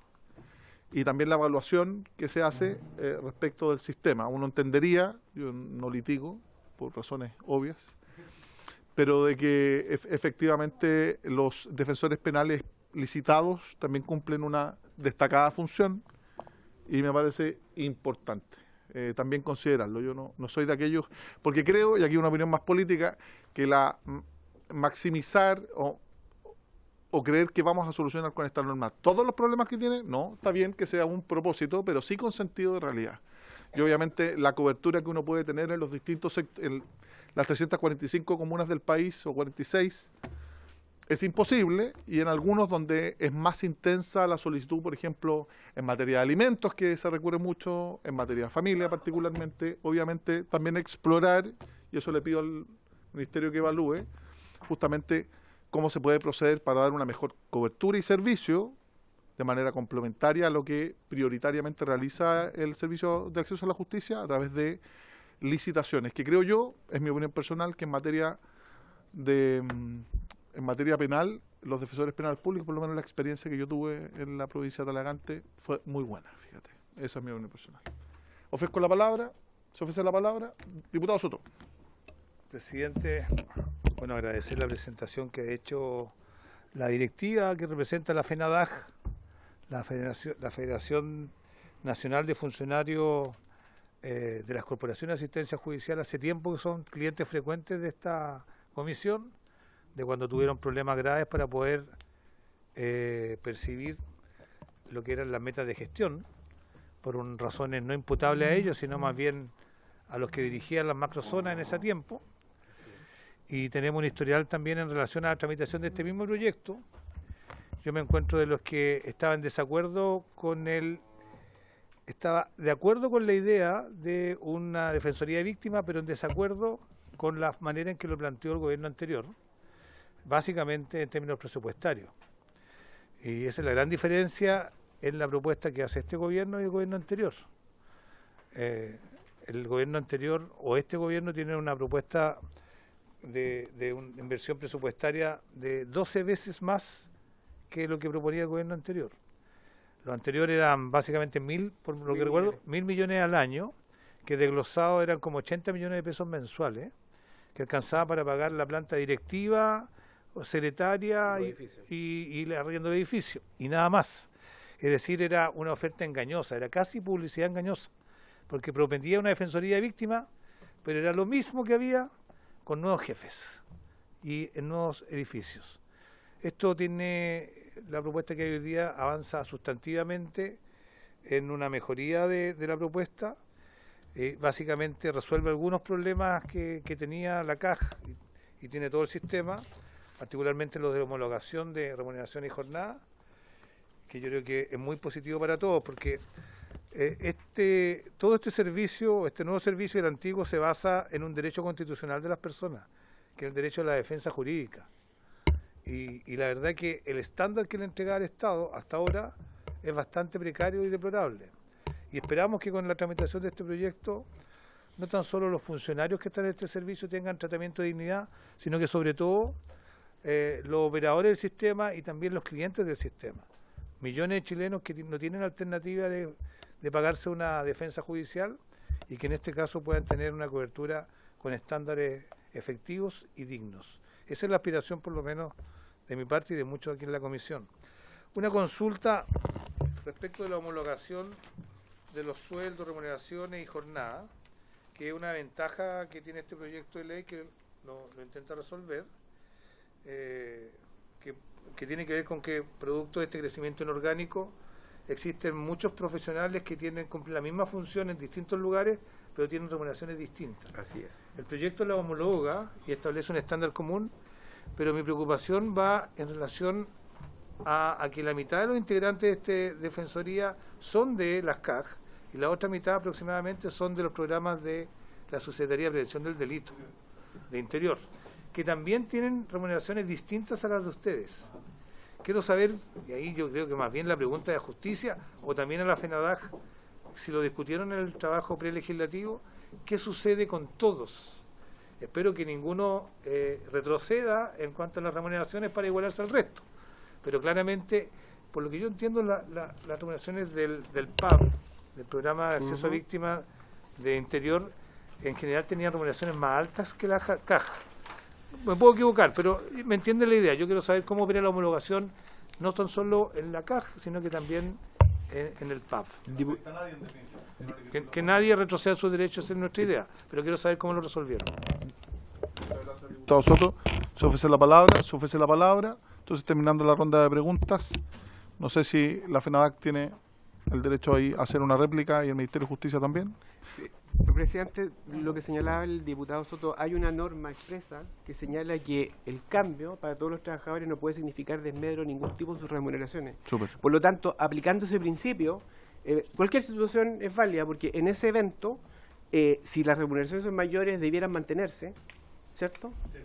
Y también la evaluación que se hace respecto del sistema. Uno entendería, yo no litigo por razones obvias, pero de que efectivamente los defensores penales licitados también cumplen una destacada función y me parece importante también considerarlo. Yo no soy de aquellos, porque creo, y aquí una opinión más política, que maximizar o creer que vamos a solucionar con esta norma todos los problemas que tiene, no, está bien que sea un propósito, pero sí con sentido de realidad. Y obviamente la cobertura que uno puede tener en los distintos las 345 comunas del país, o 46, es imposible, y en algunos donde es más intensa la solicitud, por ejemplo, en materia de alimentos, que se recurre mucho, en materia de familia particularmente, obviamente también explorar, y eso le pido al Ministerio que evalúe, justamente cómo se puede proceder para dar una mejor cobertura y servicio de manera complementaria a lo que prioritariamente realiza el Servicio de Acceso a la Justicia a través de licitaciones, que creo yo, es mi opinión personal, que en materia penal, los defensores penales públicos, por lo menos la experiencia que yo tuve en la provincia de Talagante, fue muy buena, fíjate. Esa es mi opinión personal. Ofrezco la palabra, se ofrece la palabra, diputado Soto. Presidente, bueno, agradecer la presentación que ha hecho la directiva que representa la FENADAG, la Federación Nacional de Funcionarios de las Corporaciones de Asistencia Judicial. Hace tiempo que son clientes frecuentes de esta comisión, de cuando tuvieron problemas graves para poder percibir lo que eran las metas de gestión, por razones no imputables a ellos, sino más bien a los que dirigían las macrozonas en ese tiempo. Y tenemos un historial también en relación a la tramitación de este mismo proyecto. Yo me encuentro de los que estaban en desacuerdo estaba de acuerdo con la idea de una defensoría de víctimas, pero en desacuerdo con la manera en que lo planteó el gobierno anterior, básicamente en términos presupuestarios. Y esa es la gran diferencia en la propuesta que hace este gobierno y el gobierno anterior. El gobierno anterior o este gobierno tiene una propuesta de una inversión presupuestaria de 12 veces más que lo que proponía el gobierno anterior. Los anteriores eran básicamente por lo que recuerdo, 1.000 millones al año, que desglosados eran como 80 millones de pesos mensuales, que alcanzaba para pagar la planta directiva, secretaria y el arriendo de edificio, y nada más. Es decir, era una oferta engañosa, era casi publicidad engañosa, porque prometía una defensoría de víctimas, pero era lo mismo que había con nuevos jefes y en nuevos edificios. Esto la propuesta que hay hoy día avanza sustantivamente en una mejoría de la propuesta. Básicamente resuelve algunos problemas que tenía la CAJ y tiene todo el sistema, particularmente los de homologación de remuneración y jornada, que yo creo que es muy positivo para todos, porque todo este servicio, este nuevo servicio y el antiguo, se basa en un derecho constitucional de las personas, que es el derecho a la defensa jurídica. Y la verdad es que el estándar que le entrega al Estado hasta ahora es bastante precario y deplorable. Y esperamos que con la tramitación de este proyecto, no tan solo los funcionarios que están en este servicio tengan tratamiento de dignidad, sino que sobre todo los operadores del sistema y también los clientes del sistema. Millones de chilenos que no tienen alternativa de pagarse una defensa judicial y que en este caso puedan tener una cobertura con estándares efectivos y dignos. Esa es la aspiración, por lo menos, de mi parte y de muchos aquí en la comisión. Una consulta respecto de la homologación de los sueldos, remuneraciones y jornadas, que es una ventaja que tiene este proyecto de ley que lo intenta resolver, que tiene que ver con que producto de este crecimiento inorgánico existen muchos profesionales que cumplen la misma función en distintos lugares, pero tienen remuneraciones distintas. Así es. El proyecto la homologa y establece un estándar común, pero mi preocupación va en relación a que la mitad de los integrantes de esta defensoría son de las CAG y la otra mitad aproximadamente son de los programas de la Subsecretaría de Prevención del Delito de Interior, que también tienen remuneraciones distintas a las de ustedes. Quiero saber, y ahí yo creo que más bien la pregunta de justicia, o también a la FENADAG, si lo discutieron en el trabajo prelegislativo, ¿qué sucede con todos? Espero que ninguno retroceda en cuanto a las remuneraciones para igualarse al resto. Pero claramente, por lo que yo entiendo, las remuneraciones del PAV, del Programa de Acceso a Víctimas de Interior, en general tenían remuneraciones más altas que la CAG. Me puedo equivocar, pero me entiende la idea. Yo quiero saber cómo opera la homologación, no tan solo en la CAG, sino que también en el PAV. Que nadie retroceda sus derechos es nuestra idea, pero quiero saber cómo lo resolvieron. Diputado Soto, se ofrece la palabra. Entonces, terminando la ronda de preguntas, no sé si la FENADAC tiene el derecho ahí a hacer una réplica y el Ministerio de Justicia también. Presidente, lo que señalaba el diputado Soto, hay una norma expresa que señala que el cambio para todos los trabajadores no puede significar desmedro ningún tipo de sus remuneraciones. Súper. Por lo tanto, aplicando ese principio, cualquier situación es válida, porque en ese evento, si las remuneraciones son mayores, debieran mantenerse, ¿cierto? Sí.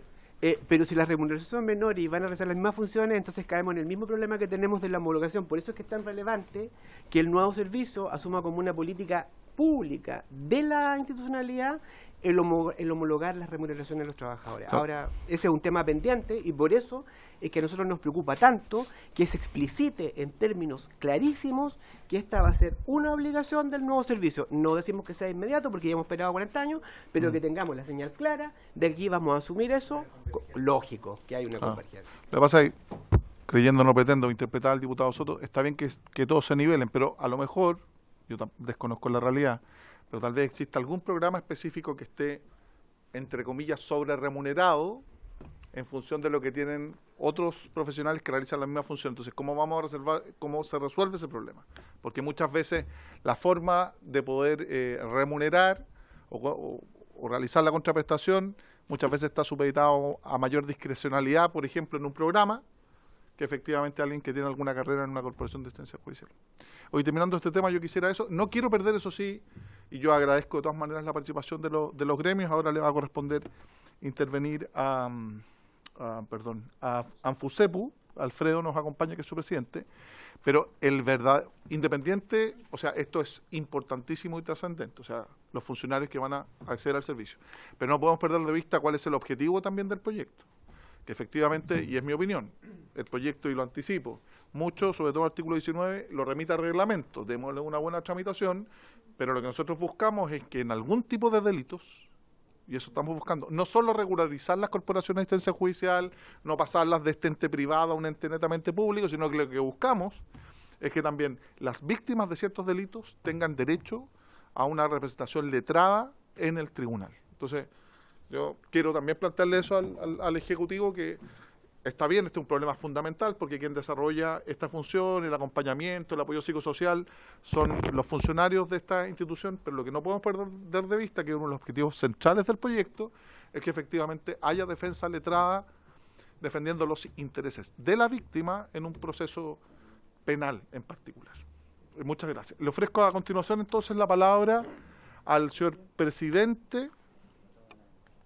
Pero si las remuneraciones son menores y van a realizar las mismas funciones, entonces caemos en el mismo problema que tenemos de la homologación. Por eso es que es tan relevante que el nuevo servicio asuma como una política pública de la institucionalidad el homologar las remuneraciones de los trabajadores. Ahora, ese es un tema pendiente y por eso es que a nosotros nos preocupa tanto que se explicite en términos clarísimos que esta va a ser una obligación del nuevo servicio. No decimos que sea inmediato porque ya hemos esperado 40 años, pero que tengamos la señal clara de que aquí vamos a asumir eso, lógico, que hay una convergencia. Lo que pasa es, creyendo no pretendo interpretar al diputado Soto, está bien que todos se nivelen, pero a lo mejor, yo desconozco la realidad, pero tal vez exista algún programa específico que esté, entre comillas, sobre remunerado en función de lo que tienen otros profesionales que realizan la misma función. Entonces, ¿cómo se resuelve ese problema? Porque muchas veces la forma de poder remunerar o realizar la contraprestación muchas veces está supeditado a mayor discrecionalidad, por ejemplo, en un programa, que efectivamente alguien que tiene alguna carrera en una corporación de asistencia judicial. Hoy, terminando este tema, yo quisiera eso. No quiero perder, eso sí, y yo agradezco de todas maneras la participación de los gremios. Ahora le va a corresponder intervenir a Anfusepu. Alfredo nos acompaña, que es su presidente. Pero independiente, o sea, esto es importantísimo y trascendente, o sea, los funcionarios que van a acceder al servicio. Pero no podemos perder de vista cuál es el objetivo también del proyecto. Que efectivamente, y es mi opinión, el proyecto, y lo anticipo, mucho, sobre todo el artículo 19, lo remite al reglamento, démosle una buena tramitación, pero lo que nosotros buscamos es que en algún tipo de delitos, y eso estamos buscando, no solo regularizar las corporaciones de asistencia judicial, no pasarlas de este ente privado a un ente netamente público, sino que lo que buscamos es que también las víctimas de ciertos delitos tengan derecho a una representación letrada en el tribunal. Entonces, yo quiero también plantearle eso al Ejecutivo, que está bien, este es un problema fundamental, porque quien desarrolla esta función, el acompañamiento, el apoyo psicosocial, son los funcionarios de esta institución, pero lo que no podemos perder de vista, que uno de los objetivos centrales del proyecto, es que efectivamente haya defensa letrada defendiendo los intereses de la víctima en un proceso penal en particular. Muchas gracias. Le ofrezco a continuación entonces la palabra al señor presidente.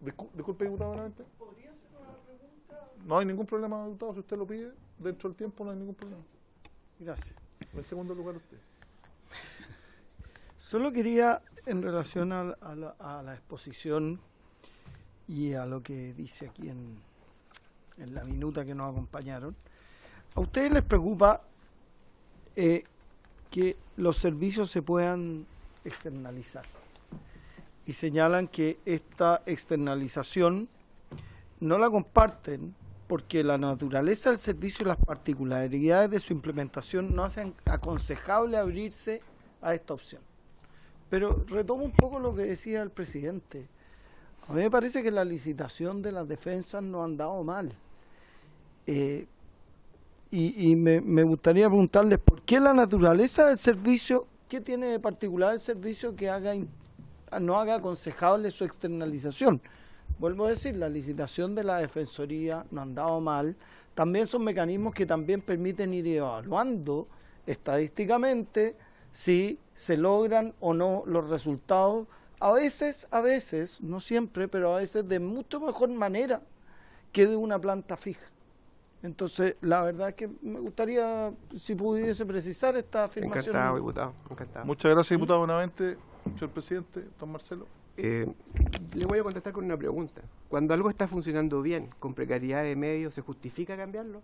Disculpe, diputado, nuevamente. ¿Podría hacer una pregunta? No hay ningún problema, diputado, si usted lo pide dentro del tiempo, no hay ningún problema. Gracias. En segundo lugar, usted. Solo quería, en relación a la exposición y a lo que dice aquí en la minuta que nos acompañaron, ¿a ustedes les preocupa que los servicios se puedan externalizar? Y señalan que esta externalización no la comparten porque la naturaleza del servicio y las particularidades de su implementación no hacen aconsejable abrirse a esta opción. Pero retomo un poco lo que decía el presidente. A mí me parece que la licitación de las defensas no han dado mal. Y me gustaría preguntarles por qué la naturaleza del servicio, qué tiene de particular el servicio que no haga aconsejable su externalización. Vuelvo a decir, la licitación de la Defensoría no han dado mal. También son mecanismos que también permiten ir evaluando estadísticamente si se logran o no los resultados, a veces, no siempre, pero a veces de mucho mejor manera que de una planta fija. Entonces, la verdad es que me gustaría, si pudiese precisar esta afirmación. Encantado, diputado, encantado. Muchas gracias, diputado, nuevamente, señor presidente, don Marcelo. Le voy a contestar con una pregunta. Cuando algo está funcionando bien, con precariedad de medios, ¿se justifica cambiarlo?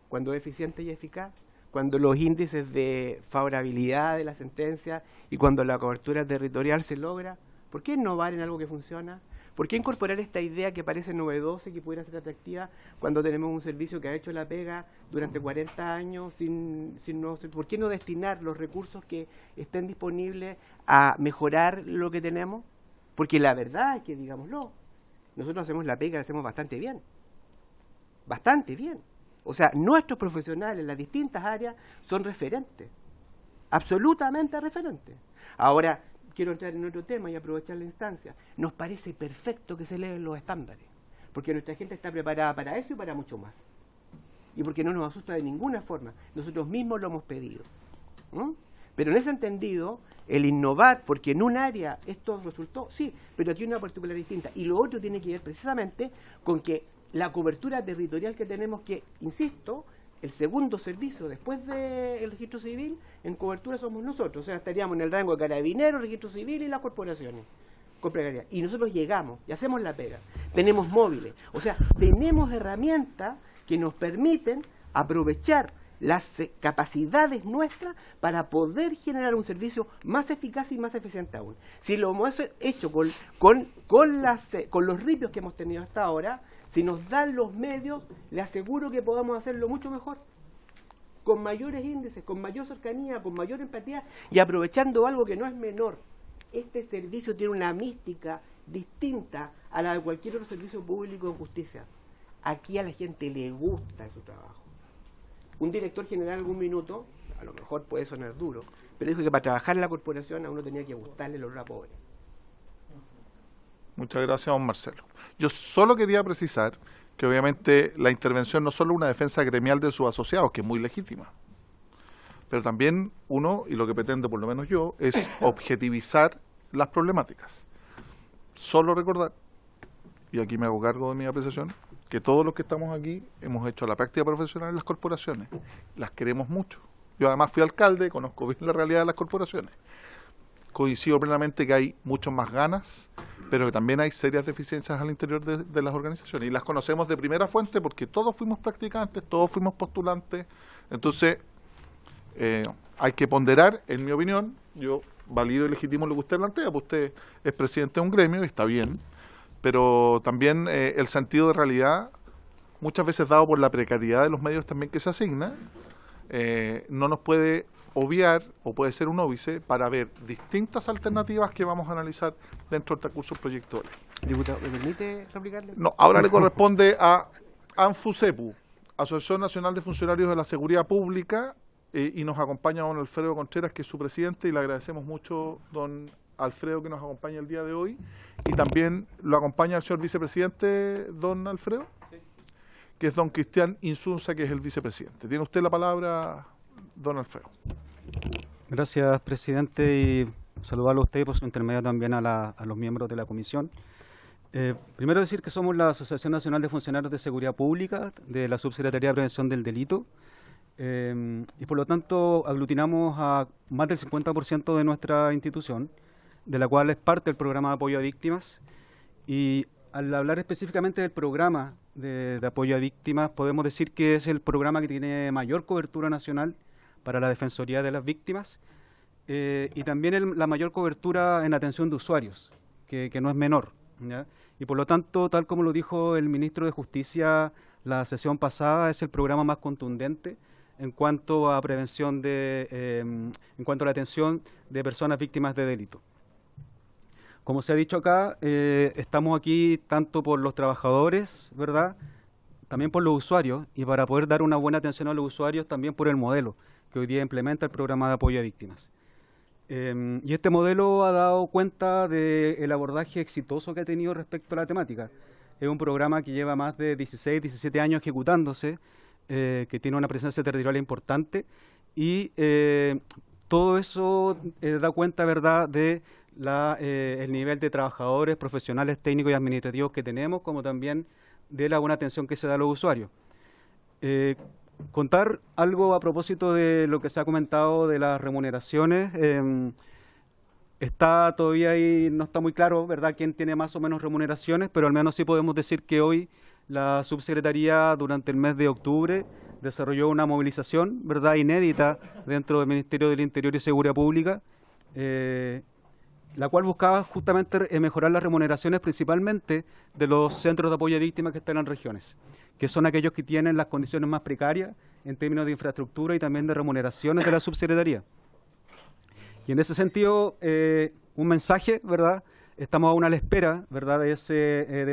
Cuando es eficiente y eficaz, cuando los índices de favorabilidad de la sentencia y cuando la cobertura territorial se logra, ¿por qué innovar en algo que funciona? ¿Por qué incorporar esta idea que parece novedosa y que pudiera ser atractiva cuando tenemos un servicio que ha hecho la pega durante 40 años? ¿Por qué no destinar los recursos que estén disponibles a mejorar lo que tenemos? Porque la verdad es que, digámoslo, nosotros hacemos la pega, la hacemos bastante bien. Bastante bien. O sea, nuestros profesionales en las distintas áreas son referentes. Absolutamente referentes. Ahora, quiero entrar en otro tema y aprovechar la instancia. Nos parece perfecto que se eleven los estándares, porque nuestra gente está preparada para eso y para mucho más. Y porque no nos asusta de ninguna forma. Nosotros mismos lo hemos pedido. Pero en ese entendido, el innovar, porque en un área esto resultó, sí, pero aquí hay una particularidad distinta. Y lo otro tiene que ver precisamente con que la cobertura territorial que tenemos, que, insisto, el segundo servicio después del registro civil, en cobertura somos nosotros. O sea, estaríamos en el rango de carabineros, registro civil y las corporaciones con precariedad. Y nosotros llegamos y hacemos la pega. Tenemos móviles. O sea, tenemos herramientas que nos permiten aprovechar las capacidades nuestras para poder generar un servicio más eficaz y más eficiente aún. Si lo hemos hecho con los ripios que hemos tenido hasta ahora, si nos dan los medios, le aseguro que podamos hacerlo mucho mejor, con mayores índices, con mayor cercanía, con mayor empatía y aprovechando algo que no es menor. Este servicio tiene una mística distinta a la de cualquier otro servicio público de justicia. Aquí a la gente le gusta su trabajo. Un director general en algún minuto, a lo mejor puede sonar duro, pero dijo que para trabajar en la corporación a uno tenía que gustarle el olor a pobre. Muchas gracias, don Marcelo. Yo solo quería precisar que obviamente la intervención no es solo una defensa gremial de sus asociados, que es muy legítima, pero también uno, y lo que pretendo por lo menos yo, es objetivizar las problemáticas. Solo recordar, y aquí me hago cargo de mi apreciación, que todos los que estamos aquí hemos hecho la práctica profesional en las corporaciones. Las queremos mucho. Yo además fui alcalde, conozco bien la realidad de las corporaciones. Coincido plenamente que hay muchas más ganas, pero que también hay serias deficiencias al interior de las organizaciones. Y las conocemos de primera fuente porque todos fuimos practicantes, todos fuimos postulantes. Entonces, hay que ponderar, en mi opinión, yo valido y legitimo lo que usted plantea, pues usted es presidente de un gremio y está bien, pero también el sentido de realidad, muchas veces dado por la precariedad de los medios también que se asigna, no nos puede obviar, o puede ser un óbice, para ver distintas alternativas que vamos a analizar dentro del recurso proyecto de ley. Diputado, ¿me permite replicarle? No, ahora le corresponde a ANFUSEPU, Asociación Nacional de Funcionarios de la Seguridad Pública, y nos acompaña don Alfredo Contreras, que es su presidente, y le agradecemos mucho, don Alfredo, que nos acompaña el día de hoy. Y también lo acompaña el señor vicepresidente, don Alfredo, sí, que es don Cristian Insunza, que es el vicepresidente. Tiene usted la palabra, don Alfredo. Gracias, presidente, y saludarlo a usted y por su intermedio también a los miembros de la comisión. Primero decir que somos la Asociación Nacional de Funcionarios de Seguridad Pública, de la Subsecretaría de Prevención del Delito, y por lo tanto aglutinamos a más del 50% de nuestra institución, de la cual es parte del programa de apoyo a víctimas. Y al hablar específicamente del programa de apoyo a víctimas, podemos decir que es el programa que tiene mayor cobertura nacional para la Defensoría de las Víctimas, y también la mayor cobertura en atención de usuarios, que no es menor. ¿ya? Y por lo tanto, tal como lo dijo el ministro de Justicia la sesión pasada, es el programa más contundente en cuanto a prevención en cuanto a la atención de personas víctimas de delito. Como se ha dicho acá, estamos aquí tanto por los trabajadores, ¿verdad?, también por los usuarios, y para poder dar una buena atención a los usuarios también por el modelo que hoy día implementa el programa de apoyo a víctimas. Y este modelo ha dado cuenta del abordaje exitoso que ha tenido respecto a la temática. Es un programa que lleva más de 16, 17 años ejecutándose, que tiene una presencia territorial importante, y todo eso da cuenta, ¿verdad?, de el nivel de trabajadores, profesionales, técnicos y administrativos que tenemos, como también de la buena atención que se da a los usuarios. Contar algo a propósito de lo que se ha comentado de las remuneraciones. Está todavía ahí, no está muy claro, ¿verdad?, quién tiene más o menos remuneraciones, pero al menos sí podemos decir que hoy la subsecretaría, durante el mes de octubre, desarrolló una movilización, ¿verdad?, inédita dentro del Ministerio del Interior y Seguridad Pública, la cual buscaba justamente mejorar las remuneraciones principalmente de los centros de apoyo a víctimas que están en regiones, que son aquellos que tienen las condiciones más precarias en términos de infraestructura y también de remuneraciones de la subsecretaría. Y en ese sentido, un mensaje, ¿verdad? Estamos aún a la espera, ¿verdad?, de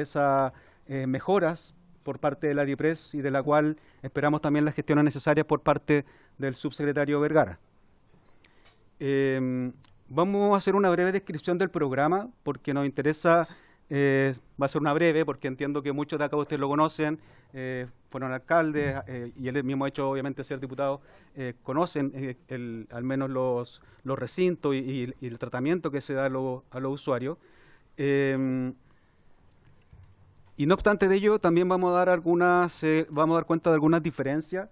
esas mejoras por parte de la DIPRES, y de la cual esperamos también las gestiones necesarias por parte del subsecretario Vergara. Vamos a hacer una breve descripción del programa, porque nos interesa, va a ser una breve, porque entiendo que muchos de acá ustedes lo conocen, fueron alcaldes, y él mismo ha hecho, obviamente, ser diputado, conocen al menos los recintos y el tratamiento que se da a los usuarios. Y no obstante de ello, también vamos a dar cuenta de algunas diferencias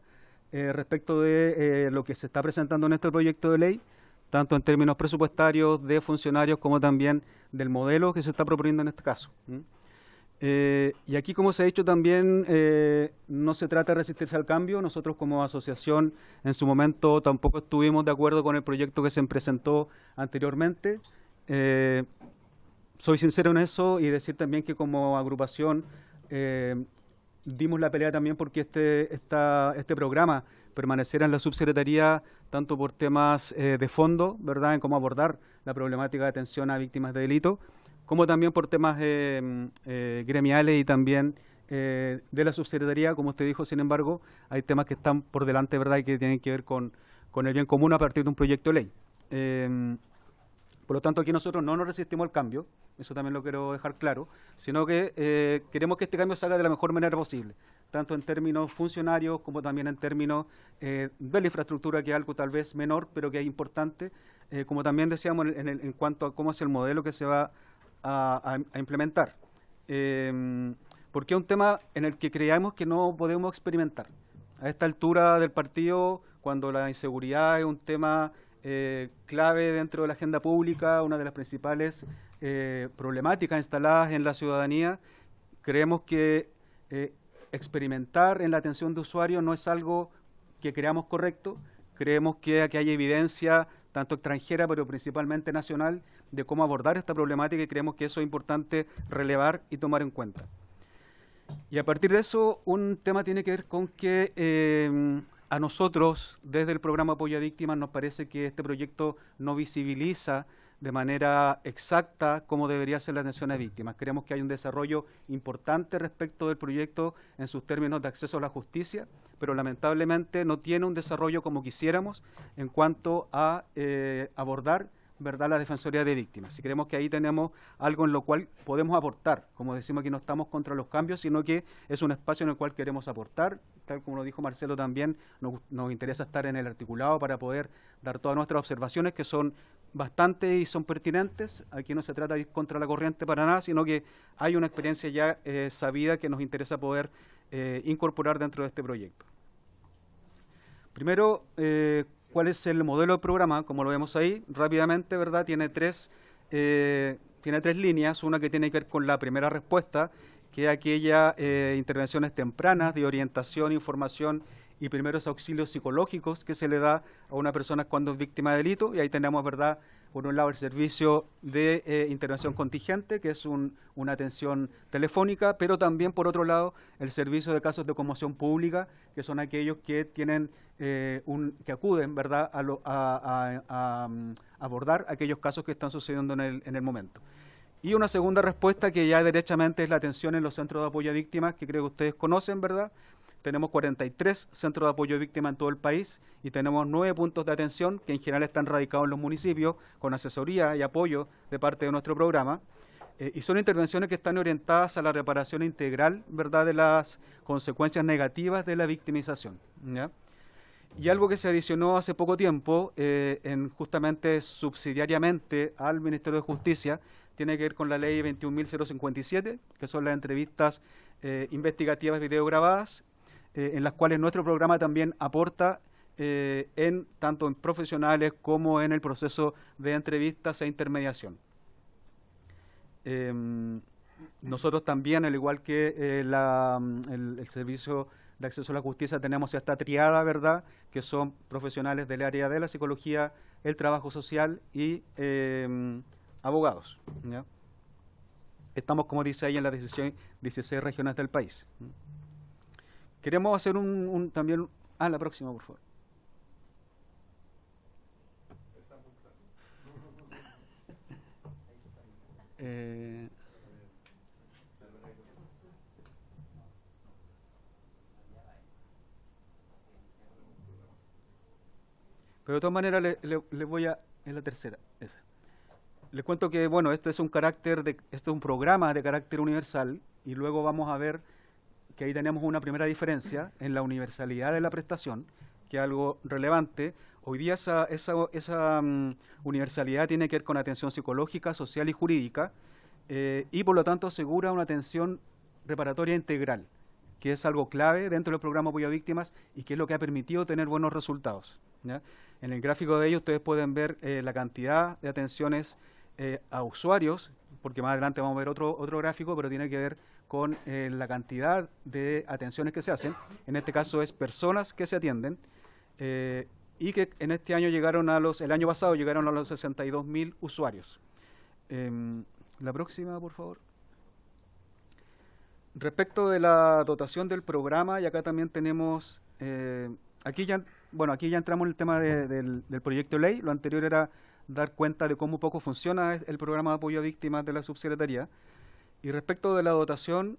respecto de lo que se está presentando en este proyecto de ley, tanto en términos presupuestarios, de funcionarios, como también del modelo que se está proponiendo en este caso. Y aquí, como se ha dicho también, no se trata de resistirse al cambio. Nosotros como asociación en su momento tampoco estuvimos de acuerdo con el proyecto que se presentó anteriormente. Soy sincero en eso, y decir también que como agrupación dimos la pelea también porque este programa permaneciera en la subsecretaría, tanto por temas de fondo, ¿verdad?, en cómo abordar la problemática de atención a víctimas de delito, como también por temas gremiales y también de la subsecretaría. Como usted dijo, sin embargo, hay temas que están por delante, ¿verdad?, y que tienen que ver con el bien común a partir de un proyecto de ley. Por lo tanto, aquí nosotros no nos resistimos al cambio, eso también lo quiero dejar claro, sino que queremos que este cambio se haga de la mejor manera posible, tanto en términos funcionarios como también en términos de la infraestructura, que es algo tal vez menor, pero que es importante, como también decíamos en cuanto a cómo es el modelo que se va a implementar. Porque es un tema en el que creemos que no podemos experimentar. A esta altura del partido, cuando la inseguridad es un tema clave dentro de la agenda pública, una de las principales problemáticas instaladas en la ciudadanía, creemos que experimentar en la atención de usuarios no es algo que creamos correcto. Creemos que aquí hay evidencia, tanto extranjera, pero principalmente nacional, de cómo abordar esta problemática, y creemos que eso es importante relevar y tomar en cuenta. Y a partir de eso, un tema tiene que ver con que a nosotros, desde el programa Apoyo a Víctimas, nos parece que este proyecto no visibiliza de manera exacta cómo debería ser la atención a víctimas. Creemos que hay un desarrollo importante respecto del proyecto en sus términos de acceso a la justicia, pero lamentablemente no tiene un desarrollo como quisiéramos en cuanto a abordar, ¿verdad?, la Defensoría de Víctimas. Y creemos que ahí tenemos algo en lo cual podemos aportar. Como decimos aquí, no estamos contra los cambios, sino que es un espacio en el cual queremos aportar. Tal como lo dijo Marcelo también, nos interesa estar en el articulado para poder dar todas nuestras observaciones, que son bastante y son pertinentes. Aquí no se trata de ir contra la corriente para nada, sino que hay una experiencia ya sabida que nos interesa poder incorporar dentro de este proyecto. Primero, ¿cuál es el modelo de programa? Como lo vemos ahí, rápidamente, ¿verdad? Tiene tres líneas. Una que tiene que ver con la primera respuesta, que es aquella intervenciones tempranas de orientación, información y primeros auxilios psicológicos que se le da a una persona cuando es víctima de delito. Y ahí tenemos, ¿verdad?, por un lado el servicio de intervención contingente, que es una atención telefónica, pero también, por otro lado, el servicio de casos de conmoción pública, que son aquellos que tienen que acuden, ¿verdad?, a abordar aquellos casos que están sucediendo en el momento. Y una segunda respuesta que ya derechamente es la atención en los centros de apoyo a víctimas, que creo que ustedes conocen, ¿verdad? Tenemos 43 centros de apoyo a víctimas en todo el país y tenemos 9 puntos de atención que en general están radicados en los municipios con asesoría y apoyo de parte de nuestro programa. Y son intervenciones que están orientadas a la reparación integral, ¿verdad?, de las consecuencias negativas de la victimización, ¿ya? Y algo que se adicionó hace poco tiempo, justamente subsidiariamente al Ministerio de Justicia, tiene que ver con la ley 21.057, que son las entrevistas investigativas videograbadas, en las cuales nuestro programa también aporta tanto en profesionales como en el proceso de entrevistas e intermediación. Nosotros también, al igual que el Servicio de Acceso a la Justicia, tenemos esta triada, ¿verdad?, que son profesionales del área de la psicología, el trabajo social y abogados, ¿ya? Estamos, como dice ahí, en las 16 regiones del país. Queremos hacer también... la próxima, por favor. Pero de todas maneras le voy a... Es la tercera, esa. Les cuento que, bueno, este es un programa de carácter universal, y luego vamos a ver que ahí tenemos una primera diferencia en la universalidad de la prestación, que es algo relevante. Hoy día esa universalidad tiene que ver con atención psicológica, social y jurídica, y por lo tanto asegura una atención reparatoria integral, que es algo clave dentro del programa Apoyo a Víctimas y que es lo que ha permitido tener buenos resultados, ¿ya? En el gráfico de ello ustedes pueden ver la cantidad de atenciones a usuarios, porque más adelante vamos a ver otro gráfico, pero tiene que ver con la cantidad de atenciones que se hacen. En este caso es personas que se atienden, y que en este año el año pasado llegaron a los 62.000 usuarios. La próxima, por favor. Respecto de la dotación del programa, y acá también tenemos, aquí ya entramos en el tema del proyecto de ley. Lo anterior era dar cuenta de cómo poco funciona el programa de apoyo a víctimas de la subsecretaría. Y respecto de la dotación,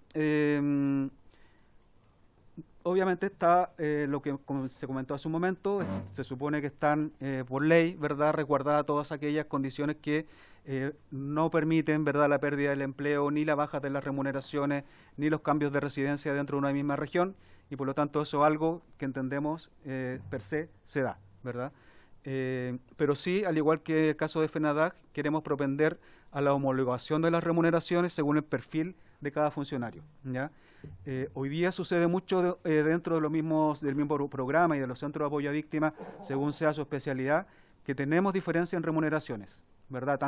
obviamente está lo que como se comentó hace un momento, se supone que están por ley, ¿verdad?, resguardadas todas aquellas condiciones que no permiten, ¿verdad?, la pérdida del empleo, ni la baja de las remuneraciones, ni los cambios de residencia dentro de una misma región, y por lo tanto eso es algo que entendemos per se da, ¿verdad? Pero sí, al igual que el caso de FENADAG, queremos propender a la homologación de las remuneraciones según el perfil de cada funcionario, ¿ya? Hoy día sucede mucho dentro de del mismo programa y de los centros de apoyo a víctimas, según sea su especialidad, que tenemos diferencia en remuneraciones, ¿verdad?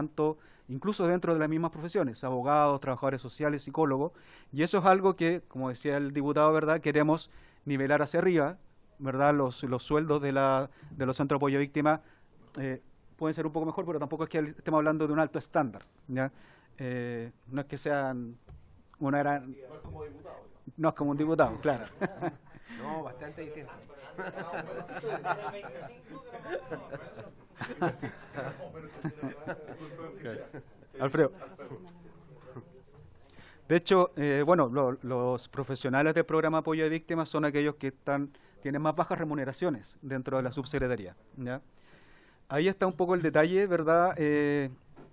Incluso dentro de las mismas profesiones, abogados, trabajadores sociales, psicólogos, y eso es algo que, como decía el diputado, ¿verdad?, queremos nivelar hacia arriba, ¿verdad? Los sueldos de los centros de apoyo a víctimas pueden ser un poco mejor, pero tampoco es que estemos hablando de un alto estándar, ¿ya? No es que sean una gran... No es como diputado. No es como un diputado, claro. No, bastante distinto. Alfredo. De hecho, los profesionales del programa Apoyo a Víctimas son aquellos que tienen más bajas remuneraciones dentro de la subsecretaría, ¿ya? Ahí está un poco el detalle, ¿verdad?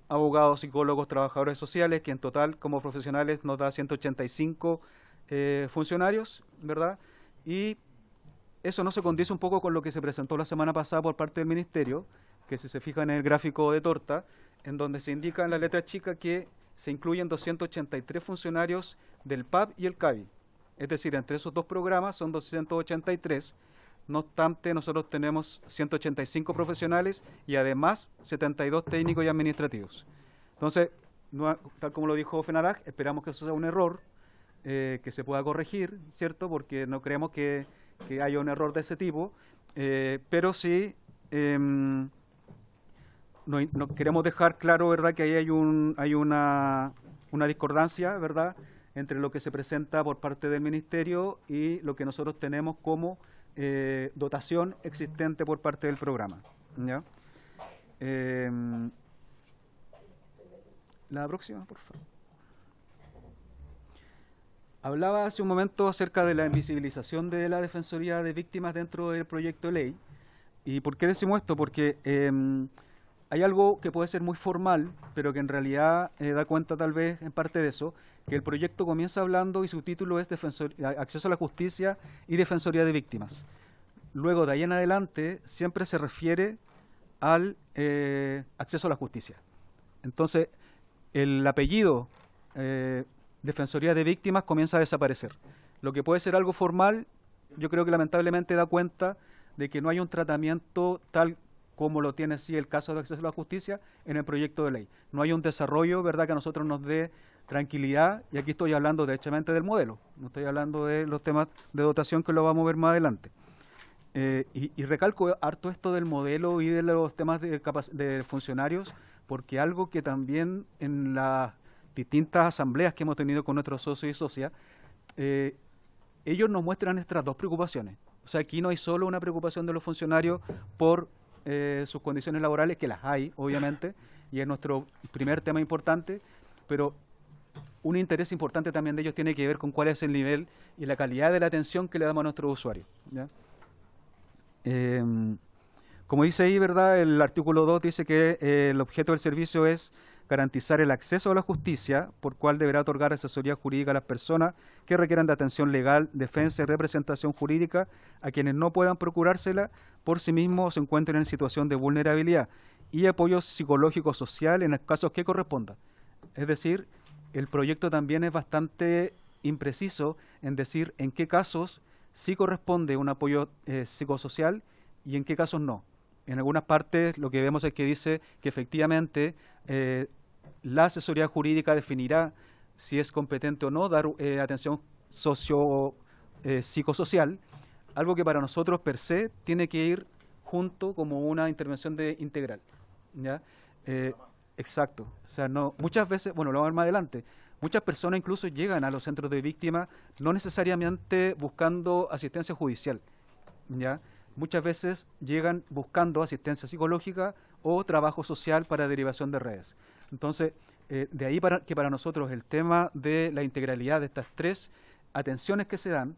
Abogados, psicólogos, trabajadores sociales, que en total como profesionales nos da 185 funcionarios, ¿verdad? Y eso no se condice un poco con lo que se presentó la semana pasada por parte del Ministerio, que si se fijan en el gráfico de torta, en donde se indica en la letra chica que se incluyen 283 funcionarios del PAB y el CABI. Es decir, entre esos dos programas son 283. No obstante, nosotros tenemos 185 profesionales y además 72 técnicos y administrativos. Entonces, tal como lo dijo FENADAG, esperamos que eso sea un error, que se pueda corregir, ¿cierto? Porque no creemos que que haya un error de ese tipo, pero sí no queremos dejar claro, ¿verdad?, que ahí hay una discordancia, ¿verdad?, entre lo que se presenta por parte del Ministerio y lo que nosotros tenemos como dotación existente por parte del programa, ¿ya? La próxima, por favor. Hablaba hace un momento acerca de la invisibilización de la Defensoría de Víctimas dentro del proyecto de ley. ¿Y por qué decimos esto? Porque hay algo que puede ser muy formal, pero que en realidad da cuenta tal vez en parte de eso, que el proyecto comienza hablando y su título es Acceso a la Justicia y Defensoría de Víctimas. Luego, de ahí en adelante, siempre se refiere al acceso a la justicia. Entonces, el apellido Defensoría de Víctimas comienza a desaparecer. Lo que puede ser algo formal, yo creo que lamentablemente da cuenta de que no hay un tratamiento tal como lo tiene sí el caso de acceso a la justicia en el proyecto de ley. No hay un desarrollo, ¿verdad?, que a nosotros nos dé tranquilidad, y aquí estoy hablando derechamente del modelo, no estoy hablando de los temas de dotación que lo vamos a ver más adelante. Y recalco harto esto del modelo y de los temas de funcionarios, porque algo que también en las distintas asambleas que hemos tenido con nuestros socios y socias, ellos nos muestran estas dos preocupaciones. O sea, aquí no hay solo una preocupación de los funcionarios por sus condiciones laborales, que las hay, obviamente, y es nuestro primer tema importante, pero un interés importante también de ellos tiene que ver con cuál es el nivel y la calidad de la atención que le damos a nuestros usuarios, ¿ya? Como dice ahí, ¿verdad?, el artículo 2 dice que el objeto del servicio es garantizar el acceso a la justicia, por cual deberá otorgar asesoría jurídica a las personas que requieran de atención legal, defensa y representación jurídica a quienes no puedan procurársela por sí mismos o se encuentren en situación de vulnerabilidad, y apoyo psicológico social en los casos que corresponda. Es decir, el proyecto también es bastante impreciso en decir en qué casos sí corresponde un apoyo psicosocial y en qué casos no. En algunas partes lo que vemos es que dice que efectivamente la asesoría jurídica definirá si es competente o no dar atención psicosocial, algo que para nosotros per se tiene que ir junto como una intervención integral, ¿ya? Exacto. O sea, no, muchas veces, bueno, lo vamos a ver más adelante, muchas personas incluso llegan a los centros de víctimas no necesariamente buscando asistencia judicial, ¿ya? Muchas veces llegan buscando asistencia psicológica o trabajo social para derivación de redes. Entonces, de ahí que para nosotros el tema de la integralidad de estas tres atenciones que se dan,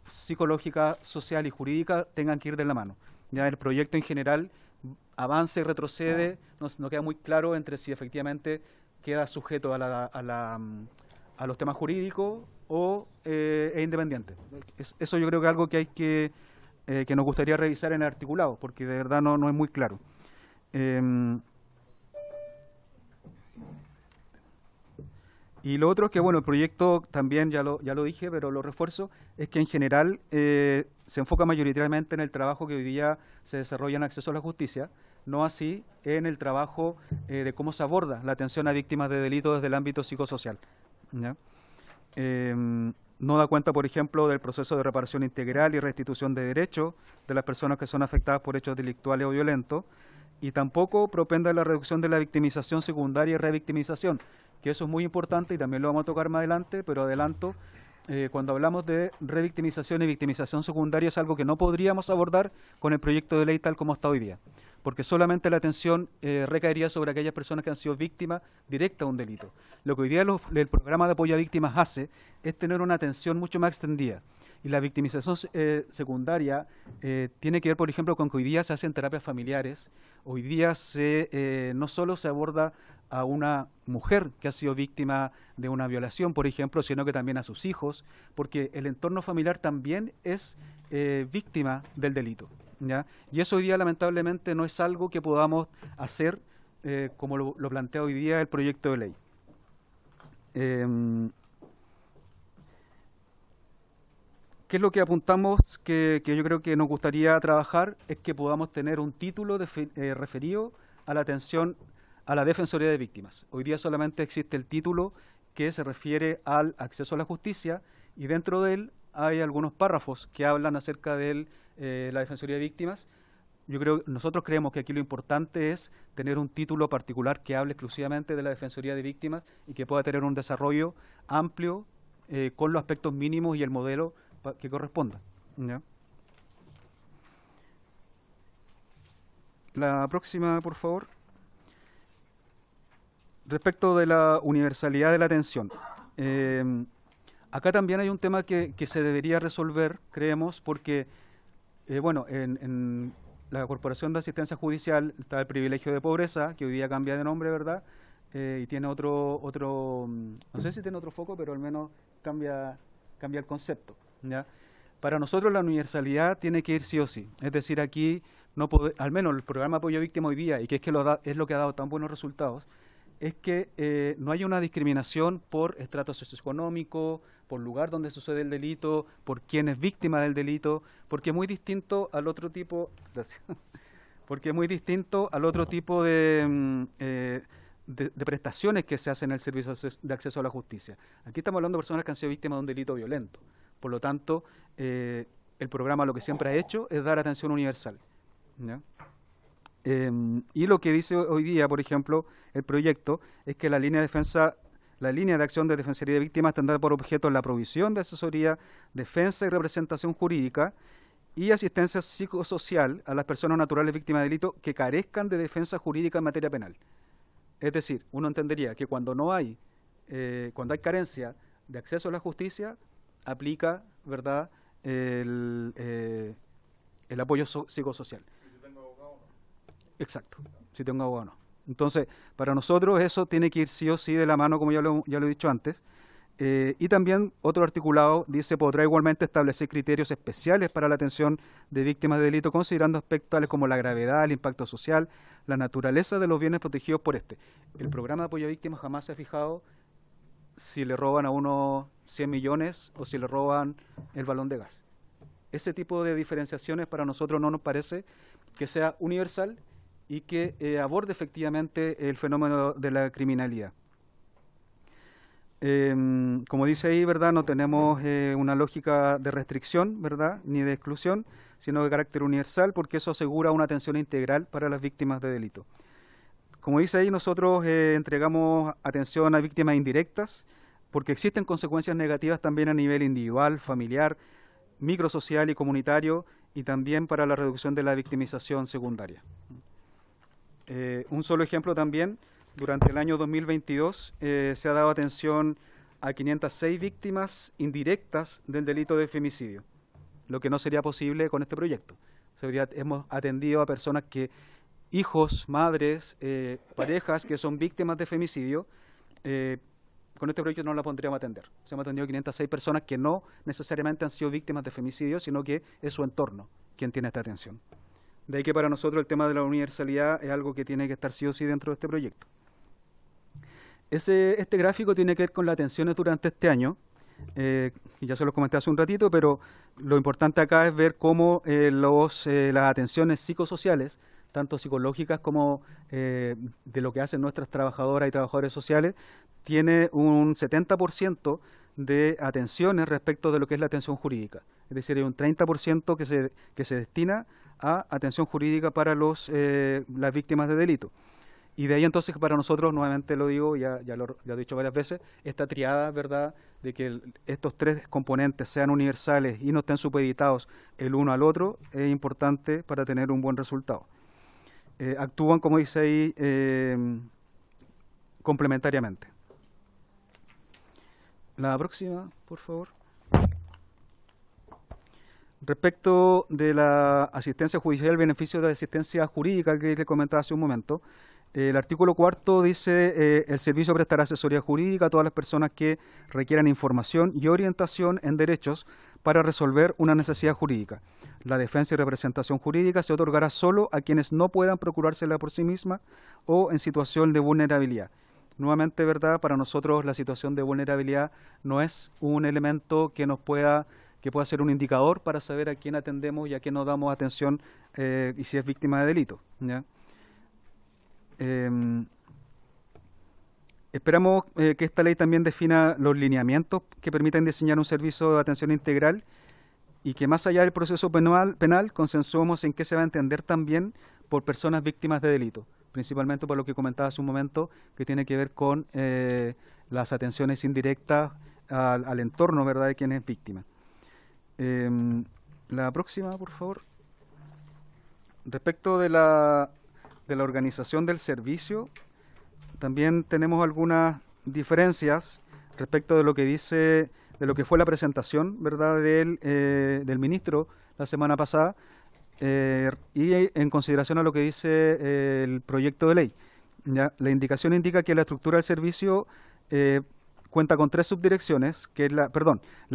psicológica, social y jurídica, tengan que ir de la mano. Ya el proyecto en general avanza y retrocede, no queda muy claro entre si efectivamente queda sujeto a los temas jurídicos o es independiente. Eso yo creo que es algo que hay que nos gustaría revisar en el articulado, porque de verdad no es muy claro. Y lo otro es que, bueno, el proyecto también, ya lo dije, pero lo refuerzo, es que en general se enfoca mayoritariamente en el trabajo que hoy día se desarrolla en acceso a la justicia, no así en el trabajo de cómo se aborda la atención a víctimas de delitos desde el ámbito psicosocial, ¿ya? No da cuenta, por ejemplo, del proceso de reparación integral y restitución de derechos de las personas que son afectadas por hechos delictuales o violentos, y tampoco propende la reducción de la victimización secundaria y revictimización, que eso es muy importante y también lo vamos a tocar más adelante, pero adelanto, cuando hablamos de revictimización y victimización secundaria es algo que no podríamos abordar con el proyecto de ley tal como está hoy día, porque solamente la atención recaería sobre aquellas personas que han sido víctimas directa de un delito. Lo que hoy día el programa de apoyo a víctimas hace es tener una atención mucho más extendida. Y la victimización secundaria tiene que ver, por ejemplo, con que hoy día se hacen terapias familiares, hoy día no solo se aborda a una mujer que ha sido víctima de una violación, por ejemplo, sino que también a sus hijos, porque el entorno familiar también es víctima del delito, ¿ya? Y eso hoy día lamentablemente no es algo que podamos hacer como lo plantea hoy día el proyecto de ley. ¿Qué es lo que apuntamos que yo creo que nos gustaría trabajar? Es que podamos tener un título referido a la atención a la Defensoría de Víctimas. Hoy día solamente existe el título que se refiere al acceso a la justicia y dentro de él hay algunos párrafos que hablan acerca de la Defensoría de Víctimas. Nosotros creemos que aquí lo importante es tener un título particular que hable exclusivamente de la Defensoría de Víctimas y que pueda tener un desarrollo amplio con los aspectos mínimos y el modelo que corresponda, ¿ya? La próxima, por favor. Respecto de la universalidad de la atención. Acá también hay un tema que se debería resolver, creemos, porque, bueno, en la Corporación de Asistencia Judicial está el privilegio de pobreza, que hoy día cambia de nombre, ¿verdad? Y tiene no sé si tiene otro foco, pero al menos cambia el concepto, ¿ya? Para nosotros la universalidad tiene que ir sí o sí. Es decir, aquí, al menos el programa de apoyo a víctimas hoy día, y que es lo que ha dado tan buenos resultados, es que no hay una discriminación por estrato socioeconómico, por lugar donde sucede el delito, por quién es víctima del delito, porque es muy distinto al otro tipo, porque es muy distinto al otro tipo de prestaciones que se hacen en el servicio de acceso a la justicia. Aquí estamos hablando de personas que han sido víctimas de un delito violento. Por lo tanto, el programa lo que siempre ha hecho es dar atención universal, ¿ya? Y lo que dice hoy día, por ejemplo, el proyecto, es que la línea de acción de Defensoría de Víctimas tendrá por objeto la provisión de asesoría, defensa y representación jurídica y asistencia psicosocial a las personas naturales víctimas de delito que carezcan de defensa jurídica en materia penal. Es decir, uno entendería que cuando hay carencia de acceso a la justicia, aplica, ¿verdad?, el apoyo psicosocial. Exacto, si tengo abogado o no. Entonces, para nosotros eso tiene que ir sí o sí de la mano, como ya lo he dicho antes. Y también otro articulado dice, podrá igualmente establecer criterios especiales para la atención de víctimas de delito, considerando aspectos tales como la gravedad, el impacto social, la naturaleza de los bienes protegidos por este. El programa de apoyo a víctimas jamás se ha fijado si le roban a uno 100 millones o si le roban el balón de gas. Ese tipo de diferenciaciones para nosotros no nos parece que sea universal y que aborde efectivamente el fenómeno de la criminalidad. Como dice ahí, ¿verdad?, no tenemos una lógica de restricción, ¿verdad?, ni de exclusión, sino de carácter universal, porque eso asegura una atención integral para las víctimas de delito. Como dice ahí, nosotros entregamos atención a víctimas indirectas, porque existen consecuencias negativas también a nivel individual, familiar, microsocial y comunitario, y también para la reducción de la victimización secundaria. Un solo ejemplo también, durante el año 2022 se ha dado atención a 506 víctimas indirectas del delito de femicidio, lo que no sería posible con este proyecto. Hemos atendido a personas hijos, madres, parejas que son víctimas de femicidio. Con este proyecto no la pondríamos a atender. Se hemos atendido 506 personas que no necesariamente han sido víctimas de femicidio, sino que es su entorno quien tiene esta atención. De ahí que para nosotros el tema de la universalidad es algo que tiene que estar sí o sí dentro de este proyecto. Este gráfico tiene que ver con las atenciones durante este año, y ya se los comenté hace un ratito, pero lo importante acá es ver cómo las atenciones psicosociales, tanto psicológicas como de lo que hacen nuestras trabajadoras y trabajadores sociales, tiene un 70% de atenciones respecto de lo que es la atención jurídica. Es decir, hay un 30% que se destina a atención jurídica para las víctimas de delito. Y de ahí entonces para nosotros, nuevamente lo digo, ya lo he dicho varias veces, esta triada, ¿verdad?, de que estos tres componentes sean universales y no estén supeditados el uno al otro, es importante para tener un buen resultado. Actúan, como dice ahí, complementariamente. La próxima, por favor. Respecto de la asistencia judicial, el beneficio de la asistencia jurídica que le comentaba hace un momento, el artículo 4 dice el servicio prestará asesoría jurídica a todas las personas que requieran información y orientación en derechos para resolver una necesidad jurídica. La defensa y representación jurídica se otorgará solo a quienes no puedan procurársela por sí misma o en situación de vulnerabilidad. Nuevamente, ¿verdad?, para nosotros la situación de vulnerabilidad no es un elemento que pueda ser un indicador para saber a quién atendemos y a quién nos damos atención y si es víctima de delito, ¿ya? Esperamos que esta ley también defina los lineamientos que permiten diseñar un servicio de atención integral y que más allá del proceso penal consensuemos en qué se va a entender también por personas víctimas de delito, principalmente por lo que comentaba hace un momento, que tiene que ver con las atenciones indirectas al entorno, ¿verdad?, de quien es víctima. La próxima, por favor. Respecto de la organización del servicio, también tenemos algunas diferencias respecto de lo que dice, de lo que fue la presentación, ¿verdad?, del ministro la semana pasada, y en consideración a lo que dice el proyecto de ley. ¿Ya? La indicación indica que la estructura del servicio cuenta con 3 subdirecciones, que es la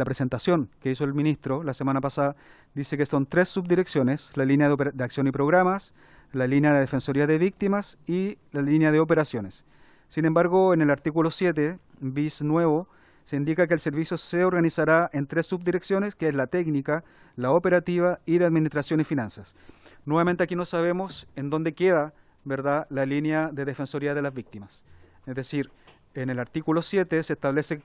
presentación que hizo el ministro la semana pasada dice que son 3 subdirecciones: la línea de acción y programas, la línea de defensoría de víctimas y la línea de operaciones. Sin embargo, en el artículo 7, bis nuevo, se indica que el servicio se organizará en 3 subdirecciones, que es la técnica, la operativa y de administración y finanzas. Nuevamente aquí no sabemos en dónde queda, ¿verdad?, la línea de defensoría de las víctimas. Es decir, en el artículo 7 se establece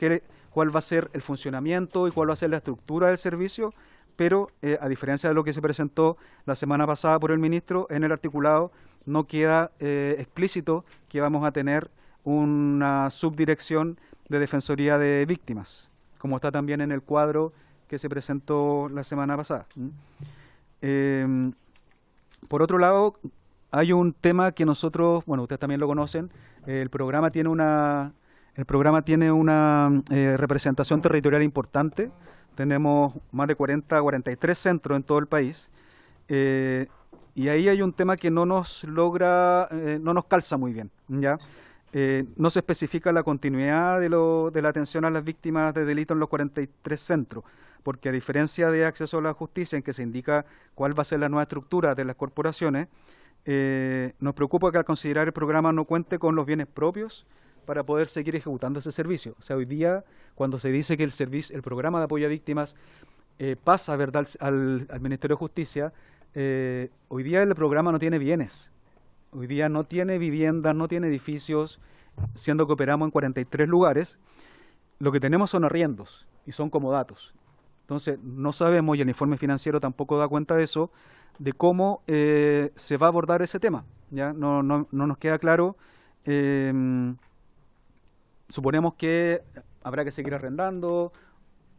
cuál va a ser el funcionamiento y cuál va a ser la estructura del servicio, pero a diferencia de lo que se presentó la semana pasada por el ministro, en el articulado no queda explícito que vamos a tener una subdirección de defensoría de víctimas, como está también en el cuadro que se presentó la semana pasada. Por otro lado, hay un tema que nosotros, bueno, ustedes también lo conocen, el programa tiene una representación territorial importante. Tenemos más de 43 centros en todo el país, y ahí hay un tema que no nos calza muy bien, ¿ya? No se especifica la continuidad de la atención a las víctimas de delito en los 43 centros, porque a diferencia de acceso a la justicia, en que se indica cuál va a ser la nueva estructura de las corporaciones, nos preocupa que al considerar el programa no cuente con los bienes propios para poder seguir ejecutando ese servicio. O sea, hoy día, cuando se dice que el programa de apoyo a víctimas pasa, ¿verdad?, al Ministerio de Justicia, hoy día el programa no tiene bienes. Hoy día no tiene viviendas, no tiene edificios, siendo que operamos en 43 lugares. Lo que tenemos son arriendos y son comodatos. Entonces, no sabemos, y el informe financiero tampoco da cuenta de eso, de cómo se va a abordar ese tema. ¿Ya? No nos queda claro. Suponemos que habrá que seguir arrendando,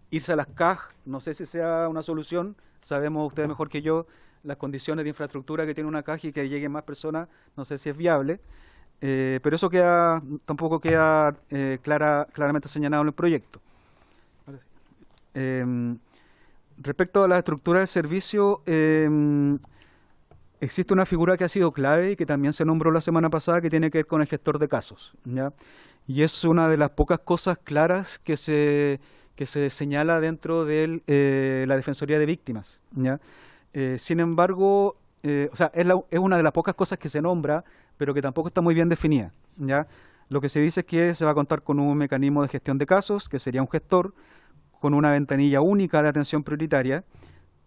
irse a las CAJ, no sé si sea una solución. Sabemos ustedes mejor que yo las condiciones de infraestructura que tiene una caja y que lleguen más personas, no sé si es viable, pero eso tampoco queda claramente señalado en el proyecto. Respecto a la estructura del servicio, existe una figura que ha sido clave y que también se nombró la semana pasada, que tiene que ver con el gestor de casos, ¿ya? Y es una de las pocas cosas claras que se señala dentro de la Defensoría de Víctimas, ¿ya? Sin embargo, es una de las pocas cosas que se nombra, pero que tampoco está muy bien definida, ¿ya? Lo que se dice es que se va a contar con un mecanismo de gestión de casos, que sería un gestor, con una ventanilla única de atención prioritaria.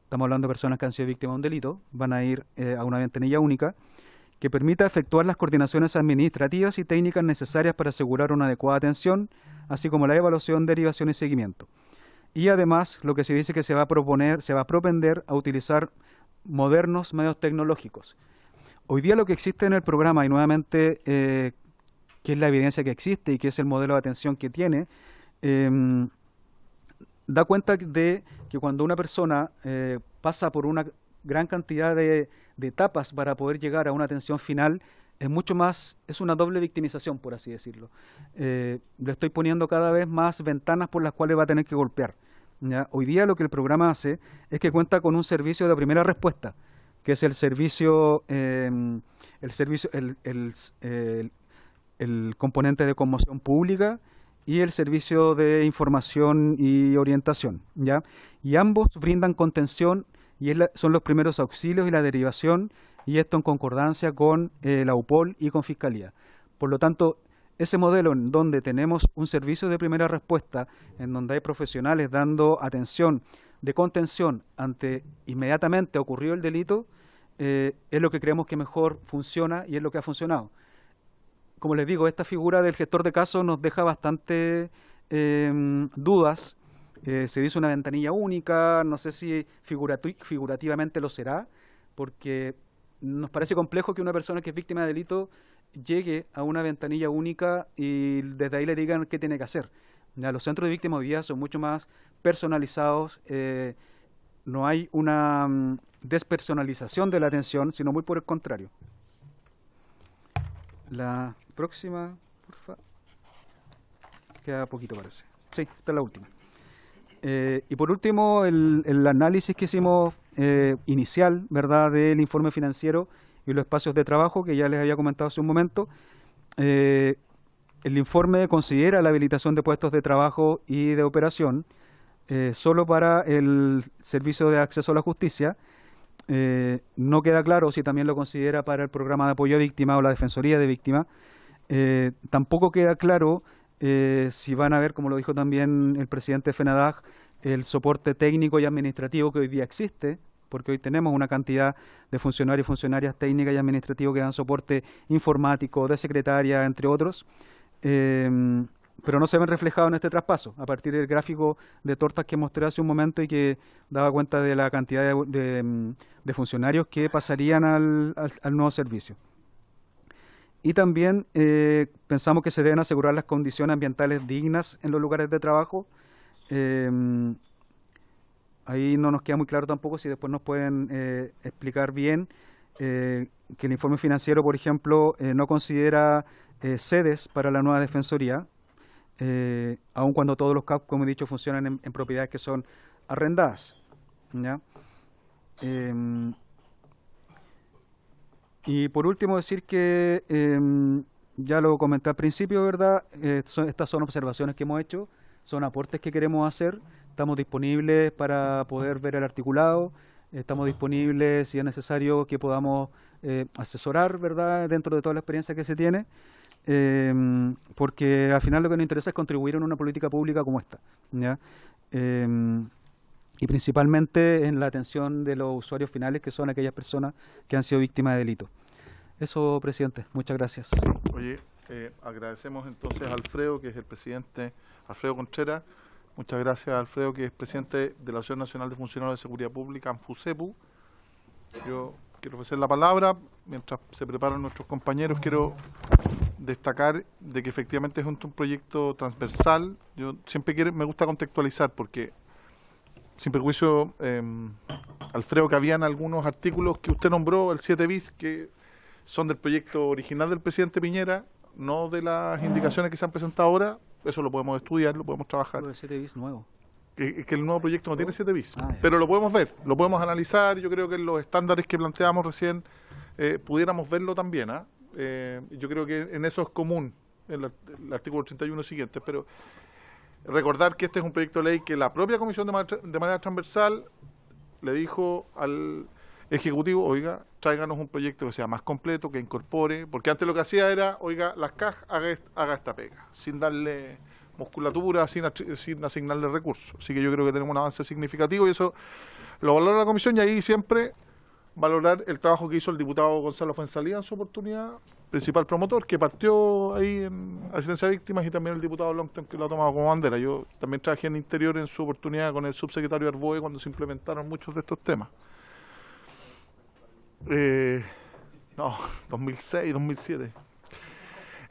Estamos hablando de personas que han sido víctimas de un delito, van a ir a una ventanilla única, que permita efectuar las coordinaciones administrativas y técnicas necesarias para asegurar una adecuada atención, así como la evaluación, derivación y seguimiento. Y además, lo que se dice que se va a propender a utilizar modernos medios tecnológicos. Hoy día lo que existe en el programa, y nuevamente, que es la evidencia que existe y que es el modelo de atención que tiene, da cuenta de que cuando una persona pasa por una gran cantidad de etapas para poder llegar a una atención final, es una doble victimización, por así decirlo. Le estoy poniendo cada vez más ventanas por las cuales va a tener que golpear, ¿ya? Hoy día lo que el programa hace es que cuenta con un servicio de primera respuesta, que es el componente de conmoción pública y el servicio de información y orientación, ¿ya? Y ambos brindan contención y son los primeros auxilios y la derivación, y esto en concordancia con la UPOL y con Fiscalía. Por lo tanto, ese modelo en donde tenemos un servicio de primera respuesta, en donde hay profesionales dando atención de contención ante inmediatamente ocurrió el delito, es lo que creemos que mejor funciona y es lo que ha funcionado. como les digo, esta figura del gestor de casos nos deja bastante dudas. Se dice una ventanilla única, no sé si figurativamente lo será, porque nos parece complejo que una persona que es víctima de delito llegue a una ventanilla única y desde ahí le digan qué tiene que hacer. Ya, los centros de víctimas hoy día son mucho más personalizados, no hay una despersonalización de la atención, sino muy por el contrario. La próxima, por favor. Queda poquito, parece. Sí, esta es la última. Y por último, el análisis que hicimos inicial, ¿verdad?, del informe financiero y los espacios de trabajo, que ya les había comentado hace un momento. El informe considera la habilitación de puestos de trabajo y de operación solo para el servicio de acceso a la justicia. No queda claro si también lo considera para el programa de apoyo a víctimas o la defensoría de víctimas. Tampoco queda claro si van a ver, como lo dijo también el presidente de FENADAG, el soporte técnico y administrativo que hoy día existe, porque hoy tenemos una cantidad de funcionarios y funcionarias técnicas y administrativos que dan soporte informático, de secretaria, entre otros, pero no se ven reflejados en este traspaso, a partir del gráfico de tortas que mostré hace un momento y que daba cuenta de la cantidad de funcionarios que pasarían al nuevo servicio. Y también pensamos que se deben asegurar las condiciones ambientales dignas en los lugares de trabajo. Ahí no nos queda muy claro tampoco si después nos pueden explicar bien que el informe financiero, por ejemplo, no considera sedes para la nueva defensoría, aun cuando todos los CAP, como he dicho, funcionan en propiedades que son arrendadas, ¿ya? Y por último decir que, ya lo comenté al principio, ¿verdad? Estas son observaciones que hemos hecho, son aportes que queremos hacer, estamos disponibles para poder ver el articulado, estamos disponibles si es necesario que podamos asesorar, ¿verdad?, dentro de toda la experiencia que se tiene, porque al final lo que nos interesa es contribuir en una política pública como esta, ¿ya? Y principalmente en la atención de los usuarios finales, que son aquellas personas que han sido víctimas de delito. Eso, presidente. Muchas gracias. Oye, agradecemos entonces a Alfredo, que es el presidente, Alfredo Contreras. Muchas gracias a Alfredo, que es presidente de la Asociación Nacional de Funcionarios de Seguridad Pública, ANFUSEPU. Yo quiero ofrecer la palabra. Mientras se preparan nuestros compañeros, quiero destacar de que efectivamente es un proyecto transversal. Yo siempre me gusta contextualizar, porque sin perjuicio, Alfredo, que habían algunos artículos que usted nombró, el 7 bis, que son del proyecto original del presidente Piñera, no de las indicaciones que se han presentado ahora. Eso lo podemos estudiar, lo podemos trabajar. El 7 bis nuevo. Que el nuevo proyecto no tiene 7 bis, Ah, pero lo podemos ver, lo podemos analizar. Yo creo que en los estándares que planteamos recién pudiéramos verlo también. Yo creo que en eso es común el artículo 31 siguiente, pero recordar que este es un proyecto de ley que la propia Comisión de manera transversal le dijo al Ejecutivo: oiga, tráiganos un proyecto que sea más completo, que incorpore, porque antes lo que hacía era: oiga, las CAJ haga esta pega, sin darle musculatura, sin asignarle recursos. Así que yo creo que tenemos un avance significativo y eso lo valora la Comisión, y ahí siempre valorar el trabajo que hizo el diputado Gonzalo Fuenzalía en su oportunidad, principal promotor, que partió ahí en asistencia a víctimas, y también el diputado Longton, que lo ha tomado como bandera. Yo también trabajé en Interior en su oportunidad con el subsecretario Arboe cuando se implementaron muchos de estos temas. 2006, 2007.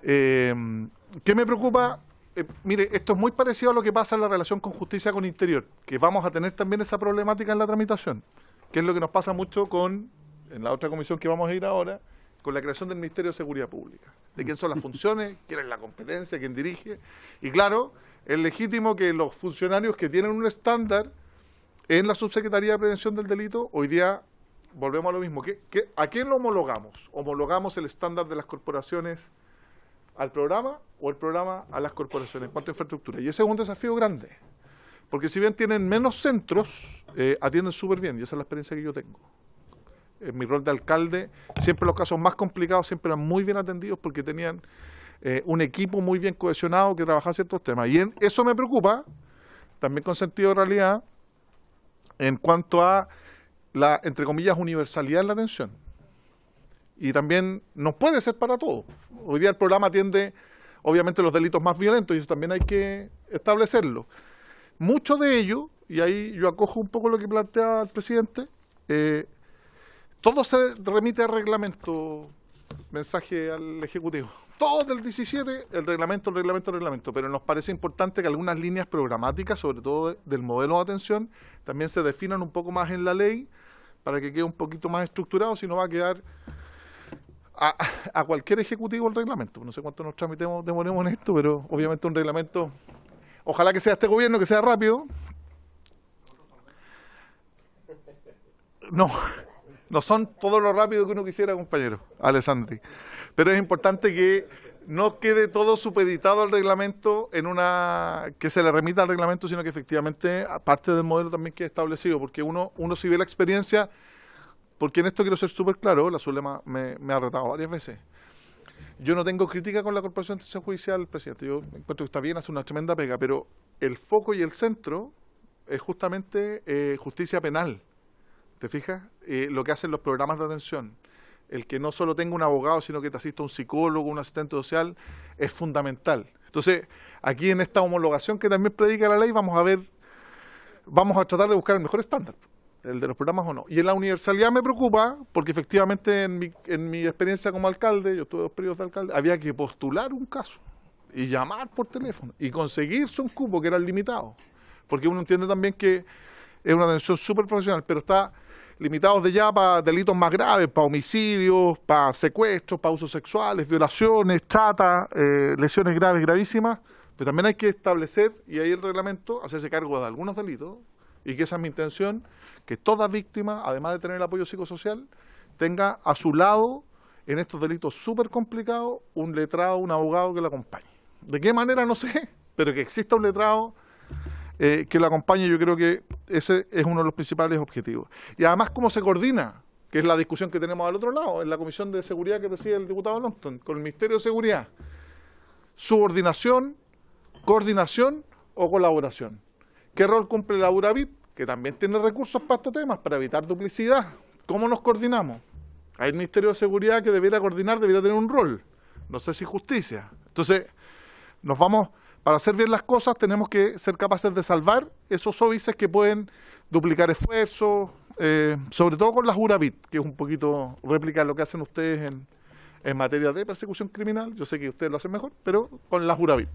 ¿Qué me preocupa? Mire, esto es muy parecido a lo que pasa en la relación con justicia con Interior, que vamos a tener también esa problemática en la tramitación, que es lo que nos pasa mucho en la otra comisión que vamos a ir ahora, con la creación del Ministerio de Seguridad Pública, de quién son las funciones, quién es la competencia, quién dirige. Y claro, es legítimo que los funcionarios que tienen un estándar en la Subsecretaría de Prevención del Delito, hoy día volvemos a lo mismo. ¿A quién lo homologamos? ¿Homologamos el estándar de las corporaciones al programa o el programa a las corporaciones en cuanto a infraestructura? Y ese es un desafío grande, porque si bien tienen menos centros, atienden súper bien, y esa es la experiencia que yo tengo. En mi rol de alcalde, siempre los casos más complicados siempre eran muy bien atendidos, porque tenían un equipo muy bien cohesionado que trabajaba ciertos temas. Y eso me preocupa, también con sentido de realidad, en cuanto a la, entre comillas, universalidad en la atención. y también no puede ser para todo. Hoy día el programa atiende, obviamente, los delitos más violentos y eso también hay que establecerlo. Mucho de ello, y ahí yo acojo un poco lo que plantea el presidente, todo se remite al reglamento, mensaje al Ejecutivo. Todo del 17, el reglamento, pero nos parece importante que algunas líneas programáticas, sobre todo del modelo de atención, también se definan un poco más en la ley para que quede un poquito más estructurado, si no va a quedar a cualquier ejecutivo el reglamento. No sé cuánto nos demoremos en esto, pero obviamente un reglamento, ojalá que sea este gobierno, que sea rápido. No son todo lo rápido que uno quisiera, compañero Alessandri. Pero es importante que no quede todo supeditado al reglamento, que se le remita al reglamento, sino que efectivamente parte del modelo también quede establecido, porque uno si ve la experiencia, porque en esto quiero ser súper claro, la Zulema me ha retado varias veces. Yo no tengo crítica con la Corporación de Atención Judicial, presidente, yo encuentro que está bien, hace una tremenda pega, pero el foco y el centro es justamente justicia penal. ¿Te fijas? Lo que hacen los programas de atención. El que no solo tenga un abogado, sino que te asista un psicólogo, un asistente social, es fundamental. Entonces, aquí en esta homologación que también predica la ley, vamos a tratar de buscar el mejor estándar, el de los programas o no. Y en la universalidad me preocupa, porque efectivamente en mi experiencia como alcalde, yo tuve 2 periodos de alcalde, había que postular un caso, y llamar por teléfono, y conseguirse un cupo que era limitado. Porque uno entiende también que es una atención súper profesional, pero está limitados de ya para delitos más graves, para homicidios, para secuestros, para abusos sexuales, violaciones, trata, lesiones graves, gravísimas, pero también hay que establecer, y ahí el reglamento, hacerse cargo de algunos delitos, y que esa es mi intención, que toda víctima, además de tener el apoyo psicosocial, tenga a su lado, en estos delitos súper complicados, un letrado, un abogado que la acompañe. ¿De qué manera? No sé, pero que exista un letrado que la acompañe, yo creo que ese es uno de los principales objetivos. Y además, ¿cómo se coordina? Que es la discusión que tenemos al otro lado, en la Comisión de Seguridad que preside el diputado Longton, con el Ministerio de Seguridad. Subordinación, coordinación o colaboración. ¿Qué rol cumple la URABIT? Que también tiene recursos para estos temas, para evitar duplicidad. ¿Cómo nos coordinamos? Hay el Ministerio de Seguridad que debiera coordinar, debiera tener un rol. No sé si justicia. Entonces, para hacer bien las cosas tenemos que ser capaces de salvar esos óbices que pueden duplicar esfuerzos, sobre todo con las URABIT, que es un poquito réplica lo que hacen ustedes en materia de persecución criminal. Yo sé que ustedes lo hacen mejor, pero con las URABIT.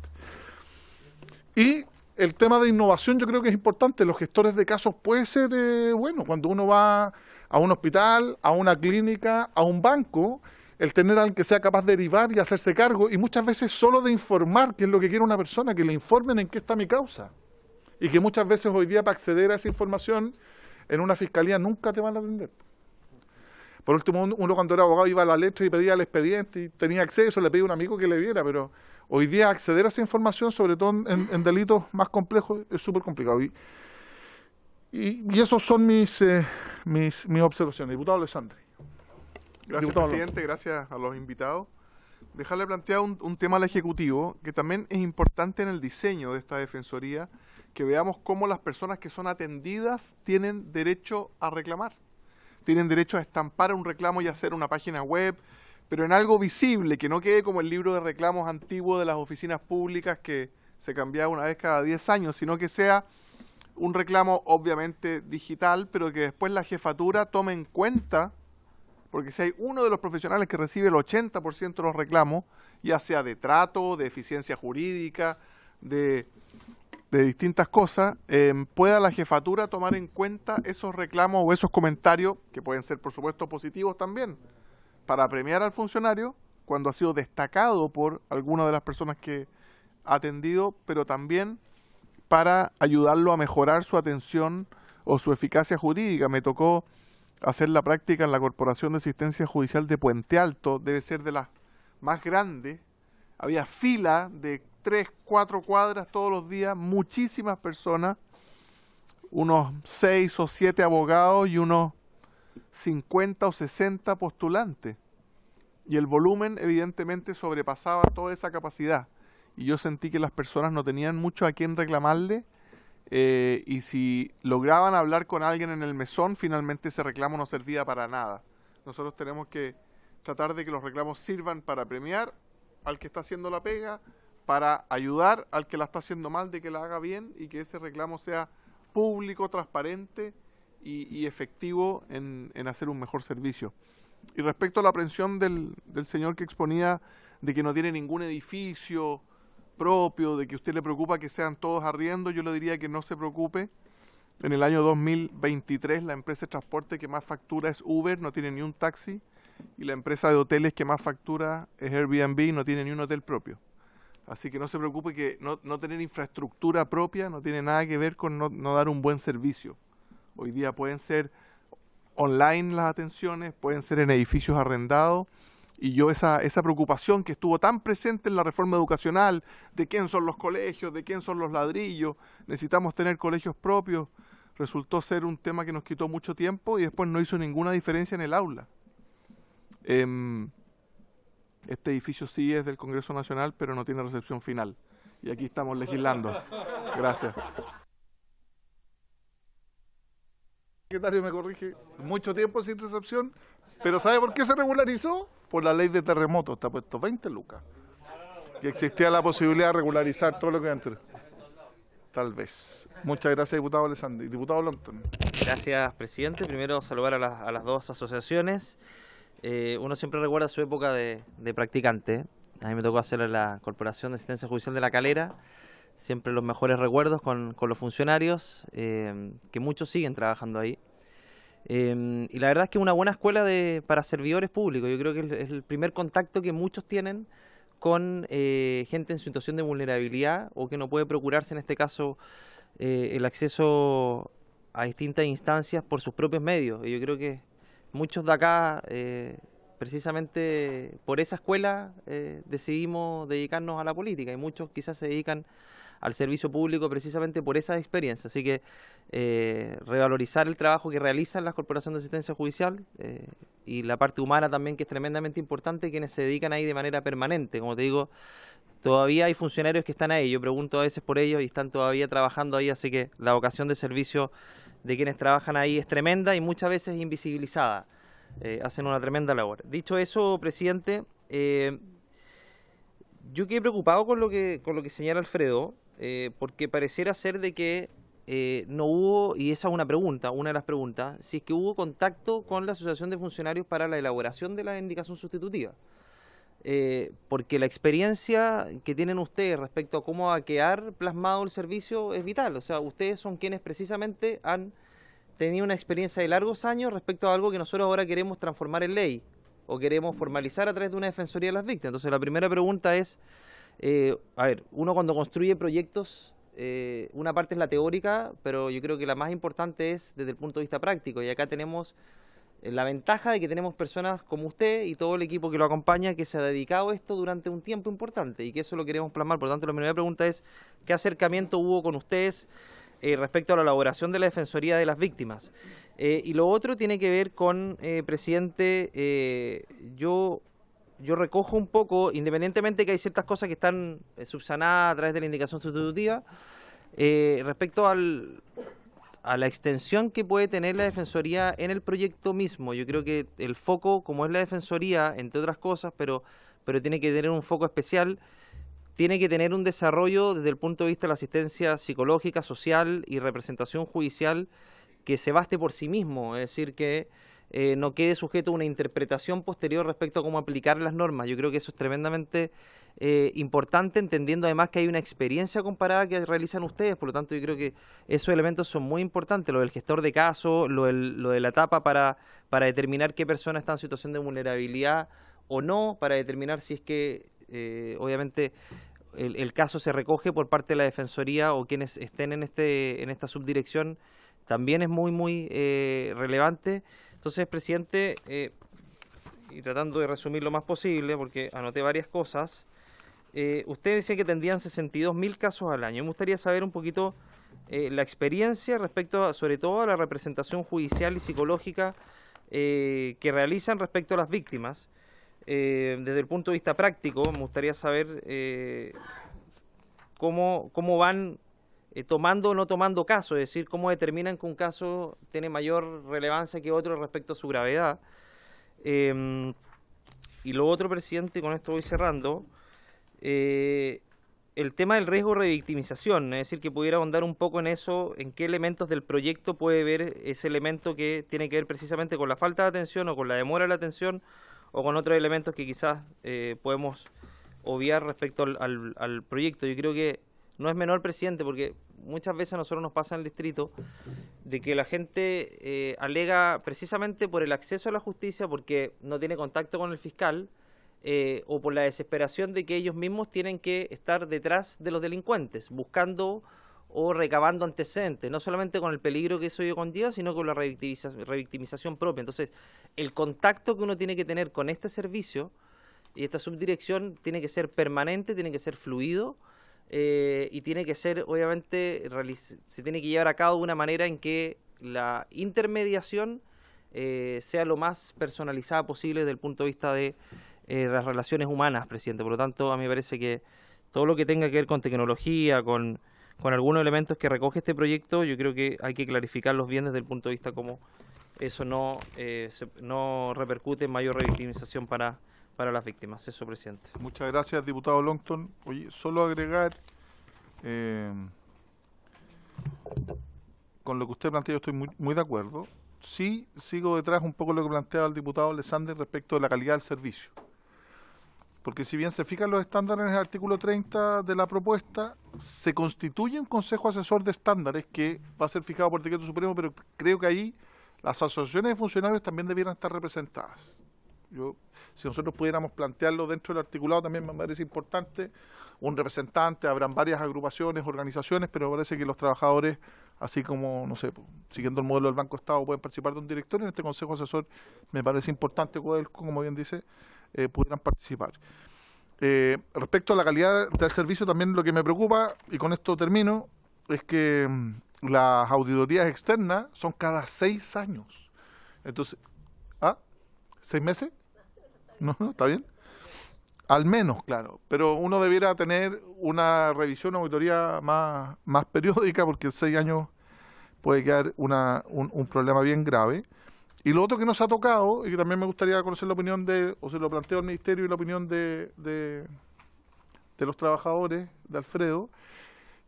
Y el tema de innovación yo creo que es importante. Los gestores de casos puede ser bueno cuando uno va a un hospital, a una clínica, a un banco, el tener al que sea capaz de derivar y hacerse cargo, y muchas veces solo de informar qué es lo que quiere una persona, que le informen en qué está mi causa. Y que muchas veces hoy día para acceder a esa información en una fiscalía nunca te van a atender. Por último, uno cuando era abogado iba a la letra y pedía el expediente y tenía acceso, le pedía a un amigo que le viera, pero hoy día acceder a esa información, sobre todo en delitos más complejos, es súper complicado. Y esos son mis observaciones. Diputado Alessandri. Gracias, presidente. Gracias a los invitados. Dejarle planteado un tema al Ejecutivo, que también es importante en el diseño de esta Defensoría, que veamos cómo las personas que son atendidas tienen derecho a reclamar. Tienen derecho a estampar un reclamo y hacer una página web, pero en algo visible, que no quede como el libro de reclamos antiguo de las oficinas públicas que se cambiaba una vez cada 10 años, sino que sea un reclamo obviamente digital, pero que después la jefatura tome en cuenta, porque si hay uno de los profesionales que recibe el 80% de los reclamos, ya sea de trato, de eficiencia jurídica, de distintas cosas, pueda la jefatura tomar en cuenta esos reclamos o esos comentarios, que pueden ser por supuesto positivos también, para premiar al funcionario cuando ha sido destacado por alguna de las personas que ha atendido, pero también para ayudarlo a mejorar su atención o su eficacia jurídica. Me tocó hacer la práctica en la Corporación de Asistencia Judicial de Puente Alto, debe ser de las más grandes. Había fila de 3, 4 cuadras todos los días, muchísimas personas, unos 6 o 7 abogados y unos 50 o 60 postulantes. Y el volumen evidentemente sobrepasaba toda esa capacidad. Y yo sentí que las personas no tenían mucho a quién reclamarle, y si lograban hablar con alguien en el mesón, finalmente ese reclamo no servía para nada. Nosotros tenemos que tratar de que los reclamos sirvan para premiar al que está haciendo la pega, para ayudar al que la está haciendo mal de que la haga bien y que ese reclamo sea público, transparente y efectivo en hacer un mejor servicio. Y respecto a la aprehensión del señor que exponía de que no tiene ningún edificio propio, de que a usted le preocupa que sean todos arriendo, yo le diría que no se preocupe. En el año 2023 la empresa de transporte que más factura es Uber, no tiene ni un taxi, y la empresa de hoteles que más factura es Airbnb, no tiene ni un hotel propio. Así que no se preocupe que no tener infraestructura propia no tiene nada que ver con no dar un buen servicio. Hoy día pueden ser online las atenciones, pueden ser en edificios arrendados, y yo esa preocupación que estuvo tan presente en la reforma educacional, de quién son los colegios, de quién son los ladrillos, necesitamos tener colegios propios, resultó ser un tema que nos quitó mucho tiempo y después no hizo ninguna diferencia en el aula. Este edificio sí es del Congreso Nacional, pero no tiene recepción final. Y aquí estamos legislando. Gracias. El secretario me corrige, mucho tiempo sin recepción, pero ¿sabe por qué se regularizó? Por la ley de terremotos, está puesto 20 lucas. Que existía la posibilidad de regularizar todo lo que antes. Tal vez. Muchas gracias, diputado Alessandri. Diputado Blanton. Gracias, presidente. Primero, saludar a las dos asociaciones. Uno siempre recuerda su época de practicante. A mí me tocó hacer la Corporación de Asistencia Judicial de La Calera. Siempre los mejores recuerdos con los funcionarios, que muchos siguen trabajando ahí. Y la verdad es que es una buena escuela para servidores públicos. Yo creo que es el primer contacto que muchos tienen con gente en situación de vulnerabilidad o que no puede procurarse, en este caso, el acceso a distintas instancias por sus propios medios. Y yo creo que muchos de acá, precisamente por esa escuela, decidimos dedicarnos a la política, y muchos quizás se dedican al servicio público precisamente por esa experiencia. Así que revalorizar el trabajo que realizan las corporaciones de asistencia judicial y la parte humana también, que es tremendamente importante, quienes se dedican ahí de manera permanente. Como te digo, todavía hay funcionarios que están ahí, yo pregunto a veces por ellos y están todavía trabajando ahí, así que la vocación de servicio de quienes trabajan ahí es tremenda y muchas veces invisibilizada. Hacen una tremenda labor. Dicho eso, presidente, yo quedé preocupado con lo que señala Alfredo, porque pareciera ser de que no hubo, y esa es una de las preguntas, si es que hubo contacto con la Asociación de Funcionarios para la elaboración de la indicación sustitutiva. Porque la experiencia que tienen ustedes respecto a cómo va a quedar plasmado el servicio es vital. O sea, ustedes son quienes precisamente han tenido una experiencia de largos años respecto a algo que nosotros ahora queremos transformar en ley o queremos formalizar a través de una defensoría de las víctimas. Entonces, la primera pregunta es, uno cuando construye proyectos, una parte es la teórica, pero yo creo que la más importante es desde el punto de vista práctico, y acá tenemos la ventaja de que tenemos personas como usted y todo el equipo que lo acompaña, que se ha dedicado a esto durante un tiempo importante y que eso lo queremos plasmar. Por lo tanto, la primera pregunta es, ¿qué acercamiento hubo con ustedes respecto a la elaboración de la Defensoría de las Víctimas? Y lo otro tiene que ver con, presidente, yo recojo un poco, independientemente que hay ciertas cosas que están subsanadas a través de la indicación sustitutiva, respecto a la extensión que puede tener la Defensoría en el proyecto mismo. Yo creo que el foco, como es la Defensoría, entre otras cosas, pero tiene que tener un foco especial, tiene que tener un desarrollo desde el punto de vista de la asistencia psicológica, social y representación judicial que se baste por sí mismo, es decir, que no quede sujeto a una interpretación posterior respecto a cómo aplicar las normas. Yo creo que eso es tremendamente importante, entendiendo además que hay una experiencia comparada que realizan ustedes. Por lo tanto, yo creo que esos elementos son muy importantes, lo del gestor de caso, lo de la etapa para determinar qué persona está en situación de vulnerabilidad o no, para determinar si es que, obviamente, el caso se recoge por parte de la Defensoría o quienes estén en esta subdirección, también es muy relevante. Entonces, presidente, y tratando de resumir lo más posible, porque anoté varias cosas, usted decía que tendrían 62.000 casos al año. Me gustaría saber un poquito la experiencia respecto, sobre todo, a la representación judicial y psicológica que realizan respecto a las víctimas. Desde el punto de vista práctico, me gustaría saber cómo van tomando o no tomando caso, es decir, cómo determinan que un caso tiene mayor relevancia que otro respecto a su gravedad. Y lo otro, presidente, y con esto voy cerrando, el tema del riesgo de revictimización, es decir, que pudiera ahondar un poco en eso, en qué elementos del proyecto puede ver ese elemento que tiene que ver precisamente con la falta de atención o con la demora de la atención o con otros elementos que quizás podemos obviar respecto al proyecto. Yo creo que no es menor, presidente, porque muchas veces a nosotros nos pasa en el distrito de que la gente alega precisamente por el acceso a la justicia, porque no tiene contacto con el fiscal, o por la desesperación de que ellos mismos tienen que estar detrás de los delincuentes, buscando o recabando antecedentes, no solamente con el peligro que eso conlleva, sino con la revictimización propia. Entonces, el contacto que uno tiene que tener con este servicio y esta subdirección tiene que ser permanente, tiene que ser fluido, y tiene que ser, obviamente, se tiene que llevar a cabo de una manera en que la intermediación sea lo más personalizada posible desde el punto de vista de las relaciones humanas, presidente. Por lo tanto, a mí me parece que todo lo que tenga que ver con tecnología, con algunos elementos que recoge este proyecto, yo creo que hay que clarificarlos bien desde el punto de vista como eso no repercute en mayor revictimización para las víctimas. Eso, presidente. Muchas gracias, diputado Longton. Oye, solo agregar, con lo que usted plantea, yo estoy muy de acuerdo. Sí, sigo detrás un poco de lo que planteaba el diputado Alessandri respecto de la calidad del servicio. Porque si bien se fijan los estándares en el artículo 30 de la propuesta, se constituye un consejo asesor de estándares que va a ser fijado por decreto supremo, pero creo que ahí las asociaciones de funcionarios también debieran estar representadas. Si nosotros pudiéramos plantearlo dentro del articulado, también me parece importante un representante. Habrán varias agrupaciones, organizaciones, pero me parece que los trabajadores, así como, no sé, siguiendo el modelo del Banco Estado, pueden participar de un directorio. En este consejo asesor me parece importante, como bien dice, pudieran participar. Respecto a la calidad del servicio, también lo que me preocupa, y con esto termino, es que las auditorías externas son cada 6 años. Entonces, ¿6 meses? No, está bien. Al menos, claro. Pero uno debiera tener una revisión, una auditoría más periódica, porque en 6 años puede quedar un problema bien grave. Y lo otro que nos ha tocado, y que también me gustaría conocer la opinión o se lo planteo al Ministerio y la opinión de los trabajadores, de Alfredo,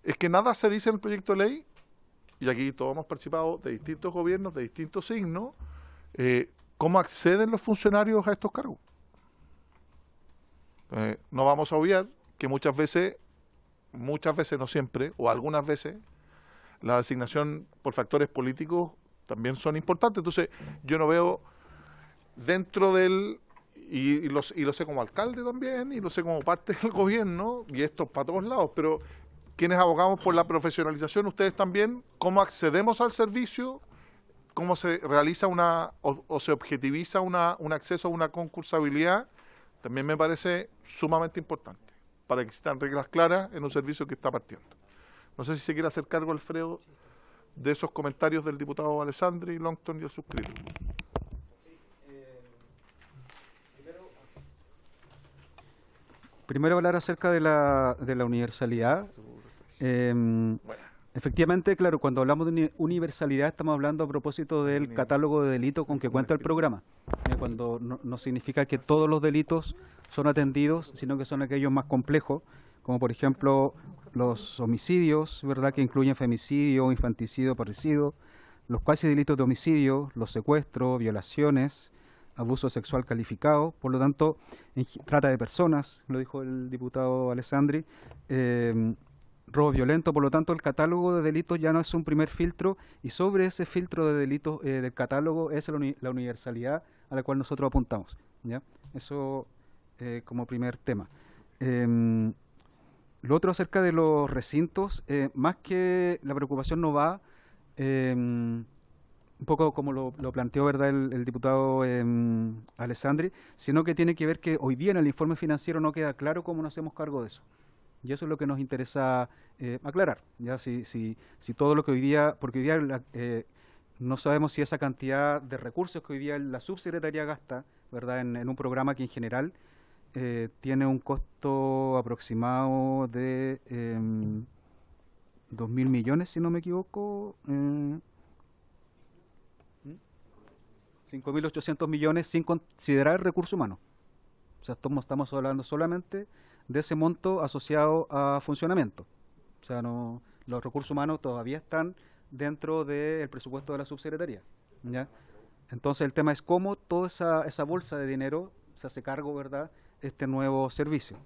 es que nada se dice en el proyecto de ley, y aquí todos hemos participado de distintos gobiernos, de distintos signos, cómo acceden los funcionarios a estos cargos. No vamos a obviar que muchas veces, no siempre, o algunas veces, la designación por factores políticos también son importantes. Entonces, yo no veo dentro del, y lo sé como alcalde también, y lo sé como parte del gobierno, y esto para todos lados, pero quienes abogamos por la profesionalización, ustedes también, cómo accedemos al servicio, cómo se realiza o se objetiviza un acceso a una concursabilidad, también me parece sumamente importante, para que existan reglas claras en un servicio que está partiendo. No sé si se quiere hacer cargo, Alfredo, de esos comentarios del diputado Alessandri, Longton y el suscrito. Primero hablar acerca de la universalidad. Efectivamente, claro, cuando hablamos de universalidad estamos hablando a propósito del catálogo de delitos con que cuenta el programa. Cuando no significa que todos los delitos son atendidos, sino que son aquellos más complejos, como por ejemplo los homicidios, ¿verdad?, que incluyen femicidio, infanticidio, parricidio, los cuasi delitos de homicidio, los secuestros, violaciones, abuso sexual calificado. Por lo tanto, trata de personas, lo dijo el diputado Alessandri, robo violento. Por lo tanto, el catálogo de delitos ya no es un primer filtro, y sobre ese filtro de delitos del catálogo es la universalidad a la cual nosotros apuntamos, ¿ya? Eso como primer tema. Lo otro acerca de los recintos, más que la preocupación no va, un poco como lo planteó, ¿verdad?, el diputado Alessandri, sino que tiene que ver que hoy día en el informe financiero no queda claro cómo nos hacemos cargo de eso. Y eso es lo que nos interesa aclarar. Ya si todo lo que hoy día, porque hoy día no sabemos si esa cantidad de recursos que hoy día la subsecretaría gasta, ¿verdad?, en un programa que en general tiene un costo aproximado de 2.000 millones, si no me equivoco, 5.800 millones sin considerar el recurso humano. O sea, estamos hablando solamente de ese monto asociado a funcionamiento. O sea, no, los recursos humanos todavía están dentro del presupuesto de la subsecretaría, ¿ya? Entonces el tema es cómo toda esa bolsa de dinero se hace cargo, ¿verdad?, este nuevo servicio.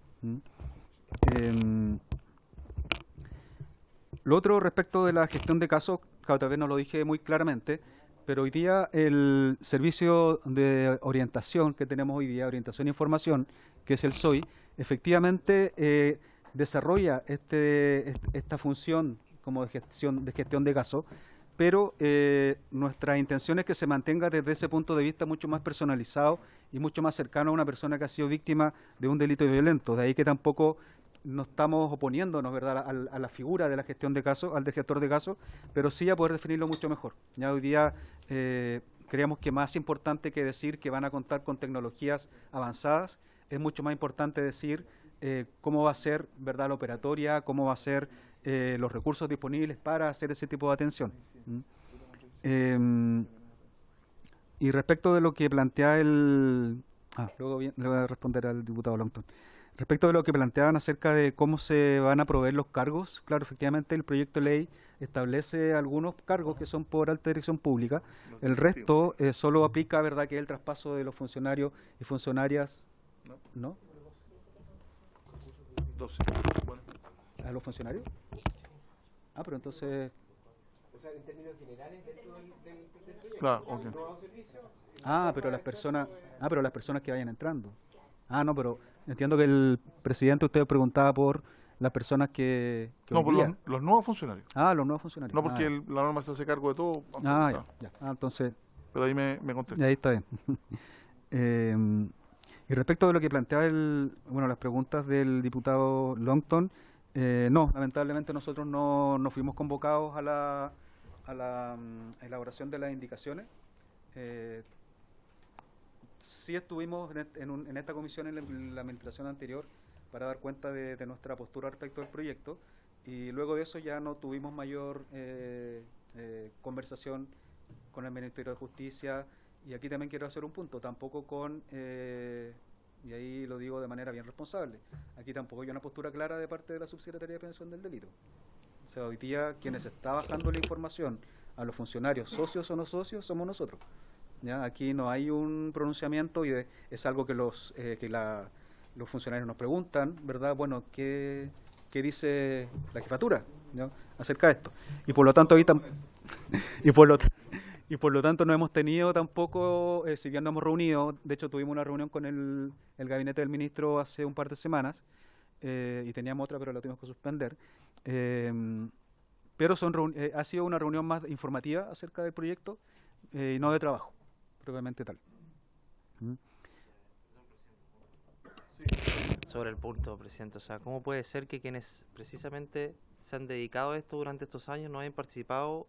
Lo otro respecto de la gestión de casos, claro, tal vez no lo dije muy claramente, pero hoy día el servicio de orientación que tenemos hoy día, orientación e información, que es el SOI, efectivamente desarrolla esta función como de gestión de casos, pero nuestra intención es que se mantenga desde ese punto de vista mucho más personalizado y mucho más cercano a una persona que ha sido víctima de un delito violento. De ahí que tampoco no estamos oponiéndonos, ¿verdad?, a la figura de la gestión de casos, al de gestor de casos, pero sí a poder definirlo mucho mejor. Ya hoy día creemos que más importante que decir que van a contar con tecnologías avanzadas, es mucho más importante decir cómo va a ser, ¿verdad?, la operatoria, cómo va a ser los recursos disponibles para hacer ese tipo de atención. Y respecto de lo que plantea luego le voy a responder al diputado Longton. Respecto de lo que planteaban acerca de cómo se van a proveer los cargos, claro, efectivamente el proyecto de ley establece algunos cargos que son por alta dirección pública, el resto solo aplica, ¿verdad?, que es el traspaso de los funcionarios y funcionarias, ¿no? 12. Bueno. ¿A los funcionarios? Pero entonces... O sea, en términos generales dentro del proyecto. Claro, ok. pero las personas que vayan entrando. No, pero entiendo que el presidente usted preguntaba por las personas que no, hoy por día... los nuevos funcionarios. Los nuevos funcionarios. No porque la norma se hace cargo de todo. Ya. Entonces... Pero ahí me contesté. Y ahí está bien. Y respecto de lo que planteaba las preguntas del diputado Longton, no, lamentablemente nosotros no fuimos convocados a la elaboración de las indicaciones. Sí estuvimos en esta comisión en la administración anterior para dar cuenta de nuestra postura respecto al proyecto, y luego de eso ya no tuvimos mayor conversación con el Ministerio de Justicia. Y aquí también quiero hacer un punto, tampoco y ahí lo digo de manera bien responsable, aquí tampoco hay una postura clara de parte de la Subsecretaría de Prevención del Delito. O sea, hoy día quienes está bajando la información a los funcionarios, socios o no socios, somos nosotros. ¿Ya? Aquí no hay un pronunciamiento y es algo que los funcionarios nos preguntan, ¿verdad? Bueno, ¿qué dice la jefatura, ¿no?, acerca de esto? Y por lo tanto y por lo tanto no hemos tenido tampoco, si bien no hemos reunido, de hecho tuvimos una reunión con el gabinete del ministro hace un par de semanas, y teníamos otra pero la tuvimos que suspender, pero ha sido una reunión más informativa acerca del proyecto y no de trabajo, propiamente tal. Sobre el punto, presidente, o sea, ¿cómo puede ser que quienes precisamente se han dedicado a esto durante estos años no hayan participado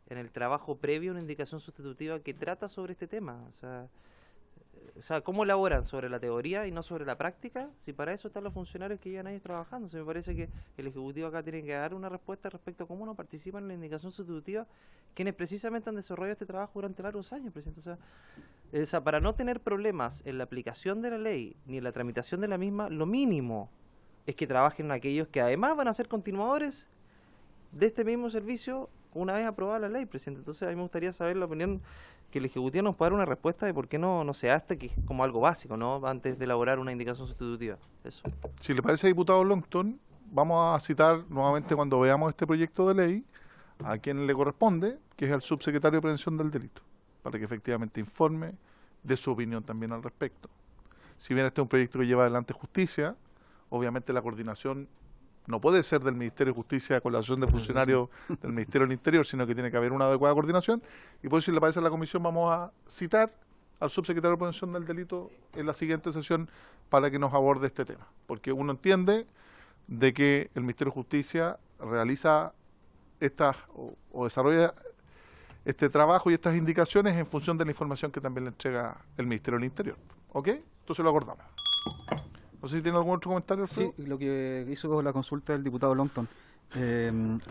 en el trabajo previo, una indicación sustitutiva que trata sobre este tema? O sea, ¿cómo elaboran sobre la teoría y no sobre la práctica? Si para eso están los funcionarios que llevan años trabajando. Me parece que el Ejecutivo acá tiene que dar una respuesta respecto a cómo no participan en la indicación sustitutiva quienes precisamente han desarrollado este trabajo durante largos años, presidente. O sea, para no tener problemas en la aplicación de la ley ni en la tramitación de la misma, lo mínimo es que trabajen aquellos que además van a ser continuadores de este mismo servicio una vez aprobada la ley, presidente. Entonces a mí me gustaría saber la opinión, que el Ejecutivo nos pueda dar una respuesta de por qué no se hace que como algo básico, ¿no?, antes de elaborar una indicación sustitutiva. Eso. Si le parece, diputado Longton, vamos a citar nuevamente, cuando veamos este proyecto de ley, a quien le corresponde, que es el subsecretario de Prevención del Delito, para que efectivamente informe de su opinión también al respecto. Si bien este es un proyecto que lleva adelante Justicia, obviamente la coordinación no puede ser del Ministerio de Justicia con la asociación de funcionarios del Ministerio del Interior, sino que tiene que haber una adecuada coordinación, y por eso, si le parece a la comisión, vamos a citar al subsecretario de Prevención del Delito en la siguiente sesión para que nos aborde este tema, porque uno entiende de que el Ministerio de Justicia realiza o desarrolla este trabajo y estas indicaciones en función de la información que también le entrega el Ministerio del Interior. ¿Ok? Entonces lo acordamos. No sé si tiene algún otro comentario, Alfredo. Sí, lo que hizo la consulta del diputado Longton.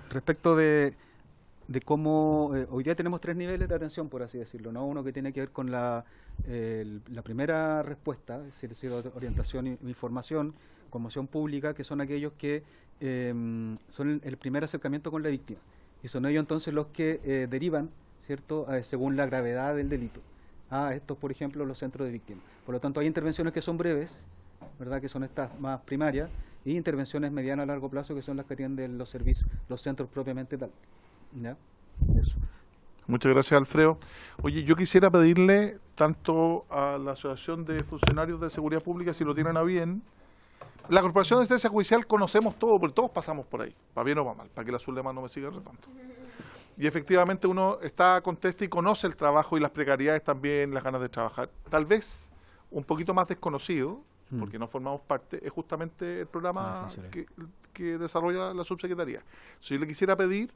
Respecto de de cómo hoy día tenemos 3 niveles de atención, por así decirlo, ¿no? Uno que tiene que ver con la primera respuesta, es decir, orientación e información, conmoción pública, que son aquellos que son el primer acercamiento con la víctima. Y son ellos entonces los que derivan, ¿cierto?, según la gravedad del delito, a estos, por ejemplo, los centros de víctimas. Por lo tanto, hay intervenciones que son breves, ¿verdad?, que son estas más primarias, y intervenciones medianas a largo plazo, que son las que atienden los servicios, los centros propiamente tal. ¿Ya? Eso. Muchas gracias, Alfredo. Oye, yo quisiera pedirle tanto a la Asociación de Funcionarios de Seguridad Pública, si lo tienen a bien. La Corporación de Asistencia Judicial conocemos todo, porque todos pasamos por ahí, para bien o para mal, para que el azul de más no me siga retando. Y efectivamente uno está contesta y conoce el trabajo y las precariedades también, las ganas de trabajar. Tal vez un poquito más desconocido, porque no formamos parte, es justamente el programa que desarrolla la subsecretaría. Si yo le quisiera pedir,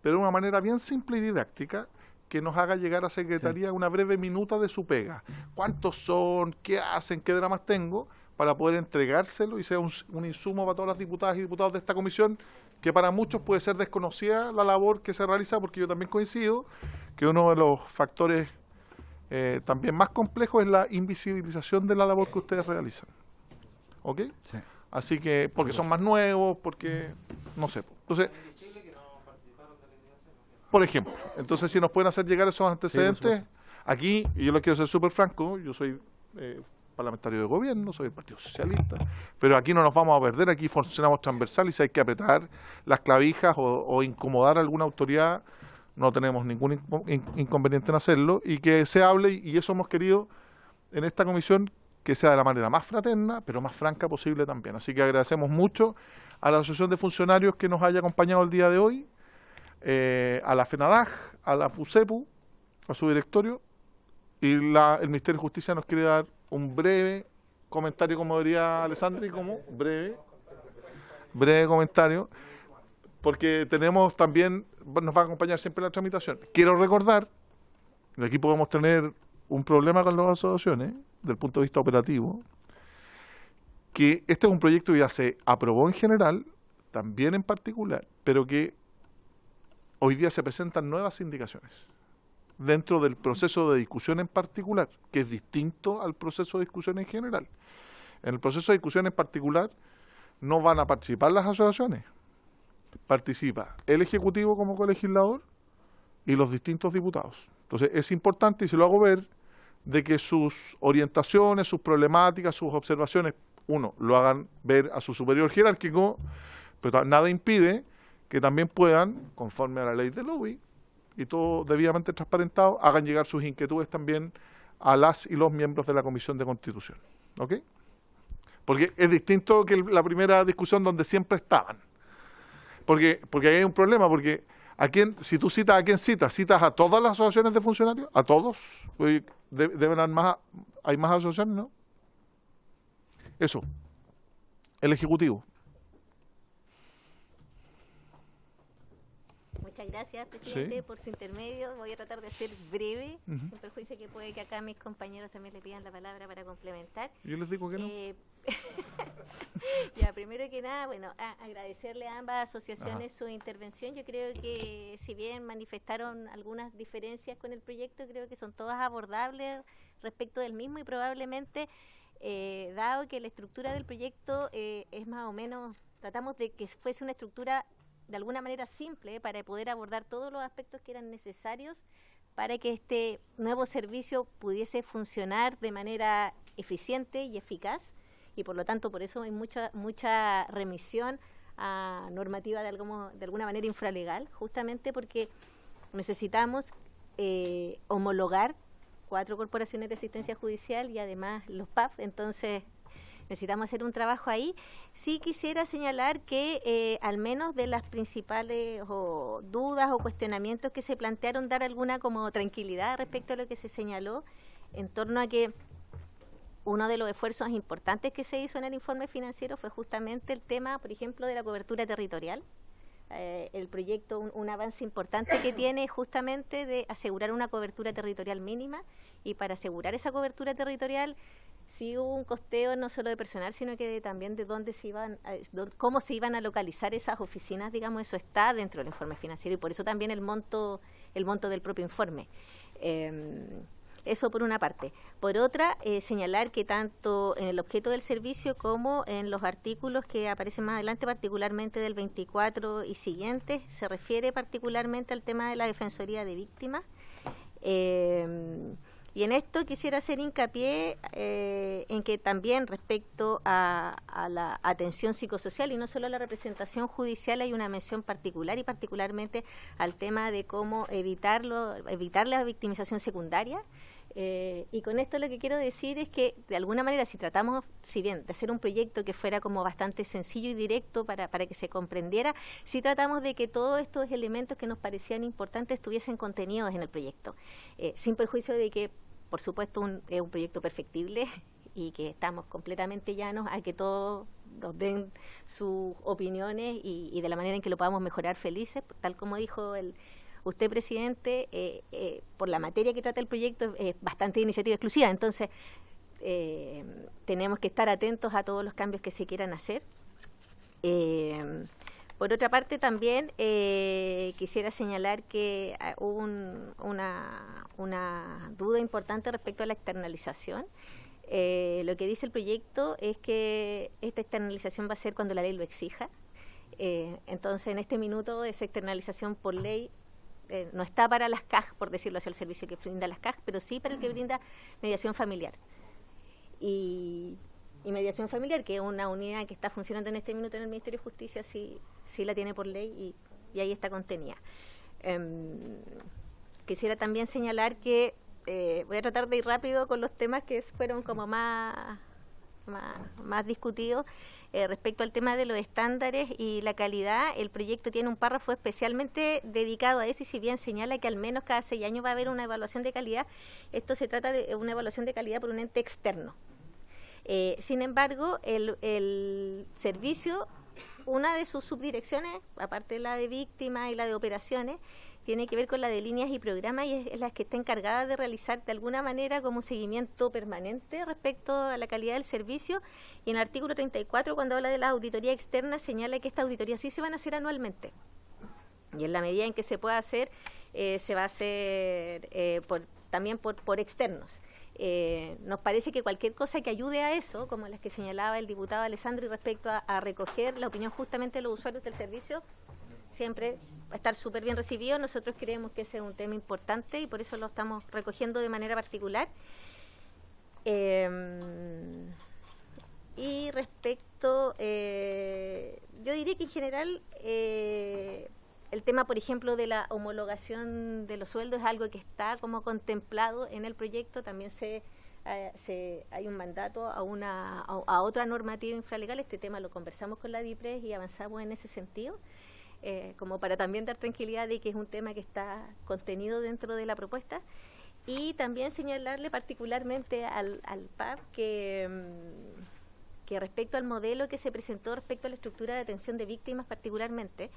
pero de una manera bien simple y didáctica, que nos haga llegar a Secretaría una breve minuta de su pega. ¿Cuántos son? ¿Qué hacen? ¿Qué dramas tengo? Para poder entregárselo y sea un insumo para todas las diputadas y diputados de esta comisión, que para muchos puede ser desconocida la labor que se realiza, porque yo también coincido que uno de los factores también más complejos es la invisibilización de la labor que ustedes realizan. ¿Ok? Sí. Así que, porque son más nuevos, porque, no sé. Entonces, por ejemplo, entonces si nos pueden hacer llegar esos antecedentes, aquí, y yo les quiero ser súper franco, yo soy parlamentario de gobierno, soy del Partido Socialista, pero aquí no nos vamos a perder, aquí funcionamos transversal, y si hay que apretar las clavijas o incomodar a alguna autoridad, no tenemos ningún inconveniente en hacerlo, y que se hable, y eso hemos querido en esta comisión, que sea de la manera más fraterna, pero más franca posible también. Así que agradecemos mucho a la Asociación de Funcionarios que nos haya acompañado el día de hoy, a la FENADAG, a la FUSEPU, a su directorio, y el Ministerio de Justicia nos quiere dar un breve comentario, como diría Alessandri, como breve comentario, porque tenemos también, nos va a acompañar siempre la tramitación. Quiero recordar, y aquí podemos tener un problema con las asociaciones, del punto de vista operativo, que este es un proyecto que ya se aprobó en general, también en particular, pero que hoy día se presentan nuevas indicaciones dentro del proceso de discusión en particular, que es distinto al proceso de discusión en general. En el proceso de discusión en particular no van a participar las asociaciones, participa el Ejecutivo como colegislador y los distintos diputados. Entonces es importante, y se lo hago ver, de que sus orientaciones, sus problemáticas, sus observaciones, uno, lo hagan ver a su superior jerárquico, pero nada impide que también puedan, conforme a la ley de lobby, y todo debidamente transparentado, hagan llegar sus inquietudes también a las y los miembros de la Comisión de Constitución. ¿Ok? Porque es distinto que la primera discusión donde siempre estaban. Porque ahí hay un problema, porque si tú citas, ¿a quién citas? ¿Citas a todas las asociaciones de funcionarios? ¿A todos? Deben haber más, hay más asociaciones, ¿no? Eso. El Ejecutivo. Muchas gracias, presidente, por su intermedio. Voy a tratar de ser breve, sin perjuicio que puede que acá mis compañeros también le pidan la palabra para complementar. Yo les digo que no. Ya, primero que nada, bueno, agradecerle a ambas asociaciones su intervención. Yo creo que si bien manifestaron algunas diferencias con el proyecto, creo que son todas abordables respecto del mismo, y probablemente, dado que la estructura del proyecto es más o menos, tratamos de que fuese una estructura de alguna manera simple para poder abordar todos los aspectos que eran necesarios para que este nuevo servicio pudiese funcionar de manera eficiente y eficaz, y por lo tanto por eso hay mucha remisión a normativa de alguna manera infralegal, justamente porque necesitamos homologar 4 corporaciones de asistencia judicial y además los PAF, entonces necesitamos hacer un trabajo ahí. Sí quisiera señalar que al menos de las principales dudas o cuestionamientos que se plantearon, dar alguna como tranquilidad respecto a lo que se señaló en torno a que uno de los esfuerzos importantes que se hizo en el informe financiero fue justamente el tema, por ejemplo, de la cobertura territorial. El proyecto, un avance importante que tiene justamente de asegurar una cobertura territorial mínima, y para asegurar esa cobertura territorial sí hubo un costeo no solo de personal, sino que también de dónde se iban, cómo se iban a localizar esas oficinas, digamos, eso está dentro del informe financiero y por eso también el monto del propio informe. Eso por una parte. Por otra, señalar que tanto en el objeto del servicio como en los artículos que aparecen más adelante, particularmente del 24 y siguientes, se refiere particularmente al tema de la Defensoría de Víctimas. Y en esto quisiera hacer hincapié en que también respecto a la atención psicosocial y no solo a la representación judicial hay una mención particular y particularmente al tema de cómo evitar la victimización secundaria. Y con esto lo que quiero decir es que de alguna manera si tratamos, si bien de hacer un proyecto que fuera como bastante sencillo y directo para que se comprendiera, si tratamos de que todos estos elementos que nos parecían importantes estuviesen contenidos en el proyecto, sin perjuicio de que por supuesto es un proyecto perfectible y que estamos completamente llanos a que todos nos den sus opiniones y de la manera en que lo podamos mejorar felices, tal como dijo usted, presidente, por la materia que trata el proyecto es bastante iniciativa exclusiva, entonces tenemos que estar atentos a todos los cambios que se quieran hacer. Por otra parte, también quisiera señalar que hubo una duda importante respecto a la externalización. Lo que dice el proyecto es que esta externalización va a ser cuando la ley lo exija. Entonces, en este minuto, esa externalización por ley no está para las CAG, por decirlo así, el servicio que brinda las CAG, pero sí para el que brinda mediación familiar. Y mediación familiar, que es una unidad que está funcionando en este minuto en el Ministerio de Justicia, sí la tiene por ley y ahí está contenida. Quisiera también señalar que voy a tratar de ir rápido con los temas que fueron como más discutidos. Respecto al tema de los estándares y la calidad, el proyecto tiene un párrafo especialmente dedicado a eso y si bien señala que al menos cada 6 años va a haber una evaluación de calidad, esto se trata de una evaluación de calidad por un ente externo. Sin embargo, el servicio, una de sus subdirecciones, aparte de la de víctimas y la de operaciones, tiene que ver con la de líneas y programas y es la que está encargada de realizar de alguna manera como un seguimiento permanente respecto a la calidad del servicio. Y en el artículo 34, cuando habla de la auditoría externa, señala que estas auditorías sí se van a hacer anualmente. Y en la medida en que se pueda hacer, se va a hacer también por externos. Nos parece que cualquier cosa que ayude a eso, como las que señalaba el diputado Alessandri respecto a recoger la opinión justamente de los usuarios del servicio, siempre va a estar súper bien recibido. Nosotros creemos que ese es un tema importante y por eso lo estamos recogiendo de manera particular. Y respecto, yo diría que en general el tema, por ejemplo, de la homologación de los sueldos es algo que está como contemplado en el proyecto. También hay un mandato a otra normativa infralegal. Este tema lo conversamos con la DIPRES y avanzamos en ese sentido. Como para también dar tranquilidad de que es un tema que está contenido dentro de la propuesta y también señalarle particularmente al PAP que respecto al modelo que se presentó respecto a la estructura de atención de víctimas particularmente,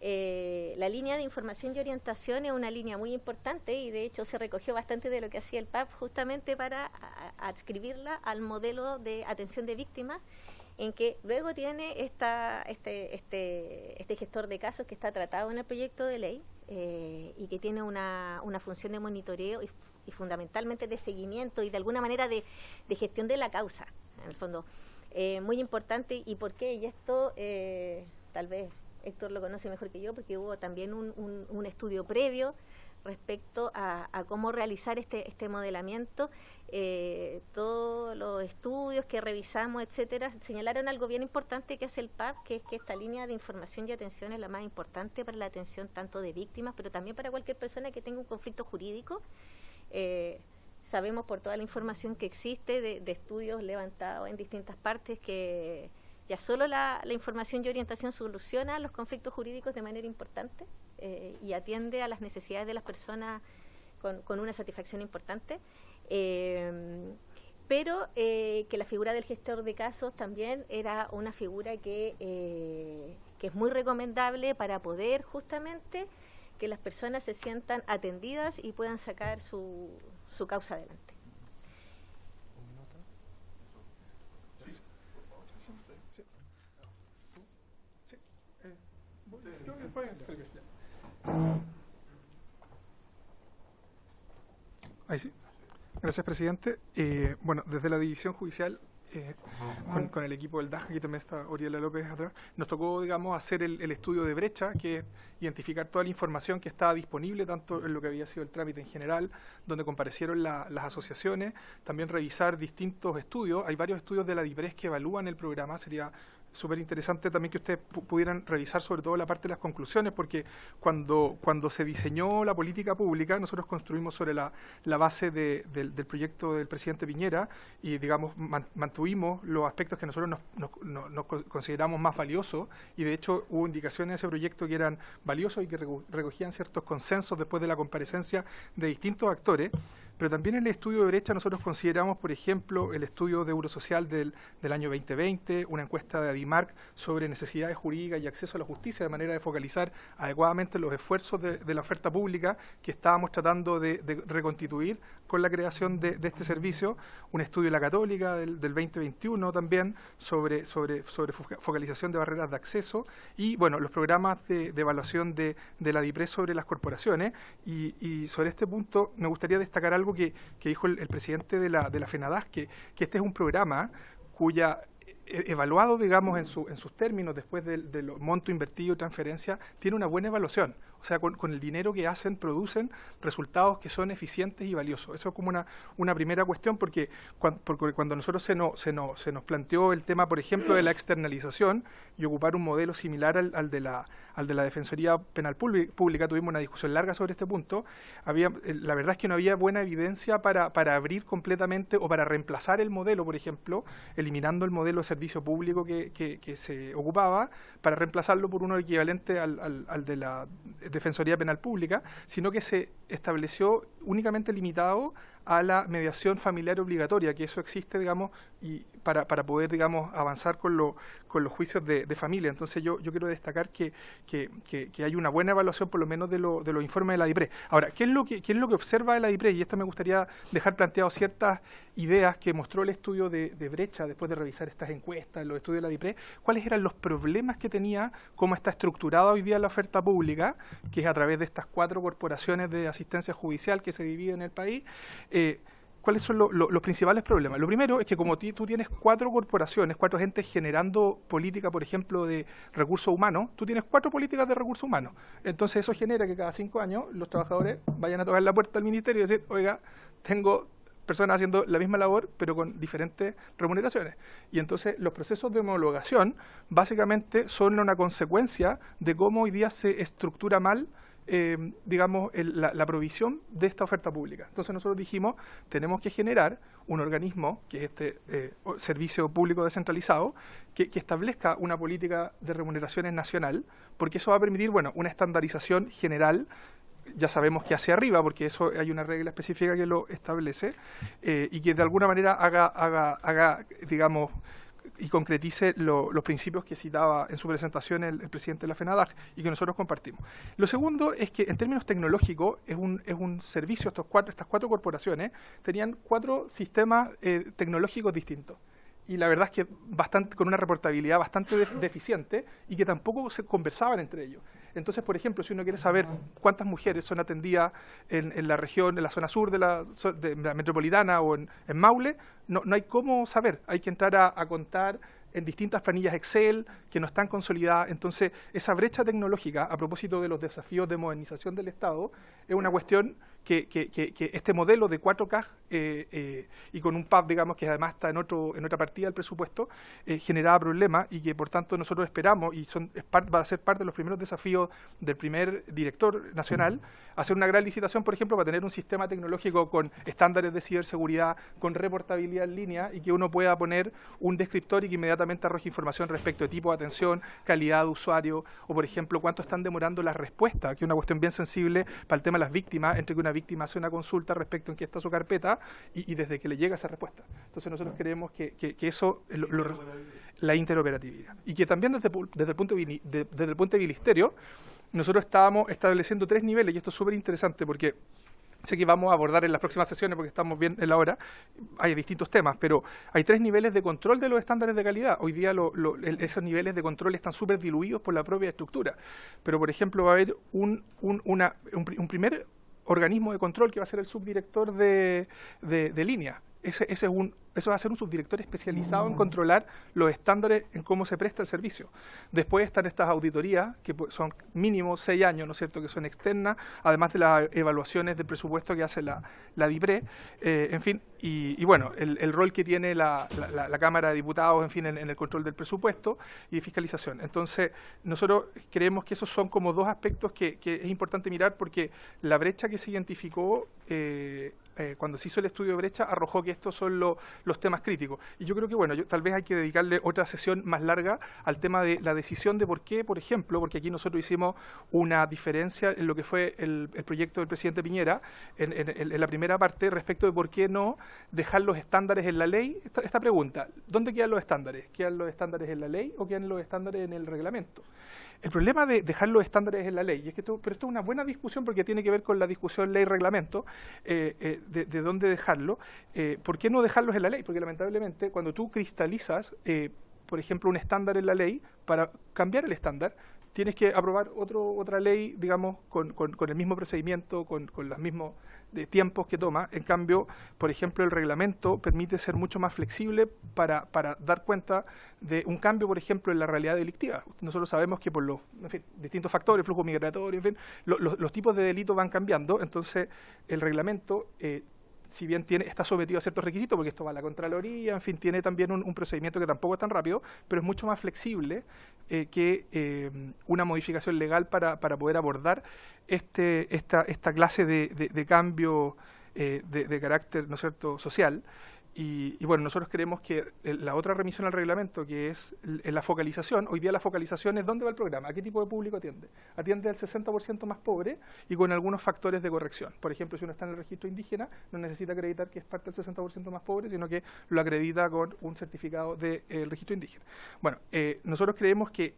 la línea de información y orientación es una línea muy importante y de hecho se recogió bastante de lo que hacía el PAP justamente para adscribirla al modelo de atención de víctimas, en que luego tiene este gestor de casos que está tratado en el proyecto de ley y que tiene una función de monitoreo y fundamentalmente de seguimiento y de alguna manera de gestión de la causa, en el fondo. Muy importante. ¿Y por qué? Y esto tal vez Héctor lo conoce mejor que yo porque hubo también un estudio previo respecto a cómo realizar este modelamiento. Todos los estudios que revisamos, etcétera, señalaron algo bien importante que hace el PAP, que es que esta línea de información y atención es la más importante para la atención tanto de víctimas, pero también para cualquier persona que tenga un conflicto jurídico. Sabemos por toda la información que existe de estudios levantados en distintas partes que ya solo la información y orientación soluciona los conflictos jurídicos de manera importante y atiende a las necesidades de las personas con una satisfacción importante. Pero que la figura del gestor de casos también era una figura que es muy recomendable para poder justamente que las personas se sientan atendidas y puedan sacar su causa adelante. Ahí sí. Gracias, presidente. Bueno, desde la División Judicial, con el equipo del DAJ, aquí también está Oriela López atrás, nos tocó, digamos, hacer el estudio de brecha, que es identificar toda la información que estaba disponible, tanto en lo que había sido el trámite en general, donde comparecieron las asociaciones, también revisar distintos estudios. Hay varios estudios de la DIPRES que evalúan el programa. Sería súper interesante también que ustedes pudieran revisar sobre todo la parte de las conclusiones, porque cuando se diseñó la política pública, nosotros construimos sobre la base del proyecto del presidente Piñera y, digamos, mantuvimos los aspectos que nosotros nos consideramos más valiosos, y de hecho hubo indicaciones en ese proyecto que eran valiosos y que recogían ciertos consensos después de la comparecencia de distintos actores. Pero también en el estudio de brecha nosotros consideramos, por ejemplo, el estudio de Eurosocial del año 2020, una encuesta de Adimark sobre necesidades jurídicas y acceso a la justicia, de manera de focalizar adecuadamente los esfuerzos de la oferta pública que estábamos tratando de reconstituir con la creación de este servicio, un estudio de la Católica del 2021 también sobre focalización de barreras de acceso, y bueno, los programas de evaluación de la DIPRES sobre las corporaciones. Y sobre este punto me gustaría destacar algo que dijo el presidente de la FENADAS, que este es un programa cuya, evaluado, digamos, en sus términos, después del monto invertido y transferencia, tiene una buena evaluación. O sea, con el dinero que hacen, producen resultados que son eficientes y valiosos. Eso es como una primera cuestión, porque cuando nosotros se nos planteó el tema, por ejemplo, de la externalización y ocupar un modelo similar al de la Defensoría Penal Pública, tuvimos una discusión larga sobre este punto. La verdad es que no había buena evidencia para abrir completamente o para reemplazar el modelo, por ejemplo, eliminando el modelo de servicio público que se ocupaba, para reemplazarlo por uno equivalente al de la Defensoría Penal Pública, sino que se estableció únicamente limitado a la mediación familiar obligatoria, que eso existe, digamos, y para poder, digamos, avanzar con los juicios de familia. Entonces yo quiero destacar que hay una buena evaluación, por lo menos, de los informes de la DIPRES. Ahora, ¿qué es lo que observa de la DIPRES? Y esta me gustaría dejar planteado ciertas ideas que mostró el estudio de brecha después de revisar estas encuestas, los estudios de la DIPRES. ¿Cuáles eran los problemas que tenía, cómo está estructurada hoy día la oferta pública, que es a través de estas 4 corporaciones de asistencia judicial que se dividen en el país? ¿Cuáles son los principales problemas? Lo primero es que, como tú tienes 4 corporaciones, 4 agentes generando política, por ejemplo, de recursos humanos, tú tienes 4 políticas de recursos humanos. Entonces eso genera que cada 5 años los trabajadores vayan a tocar la puerta del ministerio y decir, oiga, tengo personas haciendo la misma labor, pero con diferentes remuneraciones. Y entonces los procesos de homologación básicamente son una consecuencia de cómo hoy día se estructura mal, digamos, la provisión de esta oferta pública. Entonces nosotros dijimos, tenemos que generar un organismo, que es este servicio público descentralizado, que establezca una política de remuneraciones nacional, porque eso va a permitir, bueno, una estandarización general. Ya sabemos que hacia arriba, porque eso hay una regla específica que lo establece, y que de alguna manera haga, digamos, y concretice los principios que citaba en su presentación el presidente de la FENADAG y que nosotros compartimos. Lo segundo es que, en términos tecnológicos, es un servicio. Estas 4 corporaciones tenían 4 sistemas tecnológicos distintos. Y la verdad es que con una reportabilidad bastante deficiente, y que tampoco se conversaban entre ellos. Entonces, por ejemplo, si uno quiere saber cuántas mujeres son atendidas en la región, en la zona sur de la metropolitana o en Maule, no hay cómo saber. Hay que entrar a contar en distintas planillas Excel que no están consolidadas. Entonces, esa brecha tecnológica, a propósito de los desafíos de modernización del Estado, es una cuestión que este modelo de 4K y con un PAP, digamos, que además está en otra partida del presupuesto, generaba problemas, y que por tanto nosotros esperamos, y va a ser parte de los primeros desafíos del primer director nacional, hacer una gran licitación, por ejemplo, para tener un sistema tecnológico con estándares de ciberseguridad, con reportabilidad en línea, y que uno pueda poner un descriptor y que inmediatamente arroje información respecto de tipo de atención, calidad de usuario, o por ejemplo, cuánto están demorando las respuestas, que es una cuestión bien sensible para el tema de las víctimas, entre que una víctima hace una consulta respecto en qué está su carpeta y desde que le llega esa respuesta. Entonces nosotros creemos que eso, la interoperatividad. Y que también desde el punto de ministerio, nosotros estábamos estableciendo 3 niveles, y esto es súper interesante porque sé que vamos a abordar en las próximas sesiones porque estamos bien en la hora, hay distintos temas, pero hay 3 niveles de control de los estándares de calidad. Hoy día esos niveles de control están súper diluidos por la propia estructura, pero por ejemplo va a haber un primer organismo de control que va a ser el subdirector de línea. Eso va a ser un subdirector especializado en controlar los estándares en cómo se presta el servicio. Después están estas auditorías, que son mínimo 6 años, ¿no es cierto?, que son externas, además de las evaluaciones del presupuesto que hace la DIPRE, en fin, y bueno, el rol que tiene la Cámara de Diputados, en fin, en el control del presupuesto y de fiscalización. Entonces, nosotros creemos que esos son como 2 aspectos que es importante mirar, porque la brecha que se identificó cuando se hizo el estudio de brecha arrojó que estos son los temas críticos. Y yo creo que, bueno, tal vez hay que dedicarle otra sesión más larga al tema de la decisión de por qué, por ejemplo, porque aquí nosotros hicimos una diferencia en lo que fue el proyecto del presidente Piñera, en la primera parte, respecto de por qué no dejar los estándares en la ley. Esta pregunta, ¿dónde quedan los estándares? ¿Quedan los estándares en la ley o quedan los estándares en el reglamento? El problema de dejar los estándares en la ley, y es que pero esto es una buena discusión porque tiene que ver con la discusión ley-reglamento, de dónde dejarlo. ¿Por qué no dejarlos en la ley? Porque lamentablemente cuando tú cristalizas, por ejemplo, un estándar en la ley, para cambiar el estándar, tienes que aprobar otra ley, digamos, con el mismo procedimiento, con los mismos tiempos que toma. En cambio, por ejemplo, el reglamento permite ser mucho más flexible para dar cuenta de un cambio, por ejemplo, en la realidad delictiva. Nosotros sabemos que por los distintos factores, flujo migratorio, en fin, los tipos de delitos van cambiando, entonces el reglamento si bien está sometido a ciertos requisitos, porque esto va a la Contraloría, en fin, tiene también un procedimiento que tampoco es tan rápido, pero es mucho más flexible que una modificación legal para poder abordar esta clase de cambio de carácter, ¿no es cierto?, social. Y bueno, nosotros creemos que la otra remisión al reglamento, que es la focalización, hoy día la focalización es dónde va el programa, a qué tipo de público atiende. Atiende al 60% más pobre y con algunos factores de corrección. Por ejemplo, si uno está en el registro indígena, no necesita acreditar que es parte del 60% más pobre, sino que lo acredita con un certificado del registro indígena. Bueno, nosotros creemos que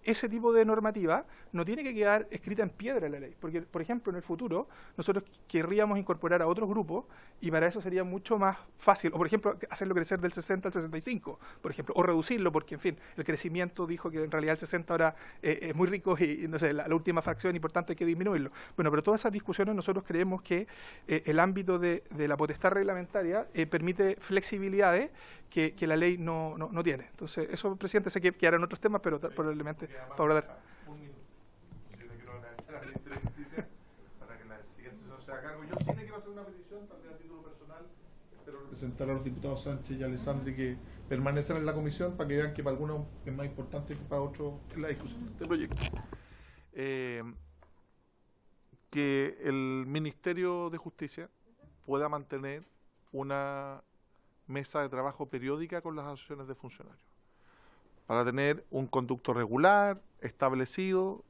ese tipo de normativa no tiene que quedar escrita en piedra en la ley, porque, por ejemplo, en el futuro nosotros querríamos incorporar a otros grupos y para eso sería mucho más fácil, o por ejemplo, hacerlo crecer del 60 al 65, por ejemplo, o reducirlo, porque, en fin, el crecimiento dijo que en realidad el 60 ahora es muy rico y no sé, la última fracción y por tanto hay que disminuirlo. Bueno, pero todas esas discusiones nosotros creemos que el ámbito de la potestad reglamentaria permite flexibilidades que la ley no tiene. Entonces, eso, presidente, sé que quedarán otros temas, pero probablemente para abordar. Un minuto. Yo le quiero agradecer al Ministerio de Justicia para que la siguiente sesión se haga cargo. Yo sí le quiero hacer una petición, también a título personal. Espero representar a los diputados Sánchez y Alessandri que permanecen en la comisión para que vean que para algunos es más importante que para otros en la discusión de este proyecto. Que el Ministerio de Justicia pueda mantener una mesa de trabajo periódica con las asociaciones de funcionarios, para tener un conducto regular, establecido,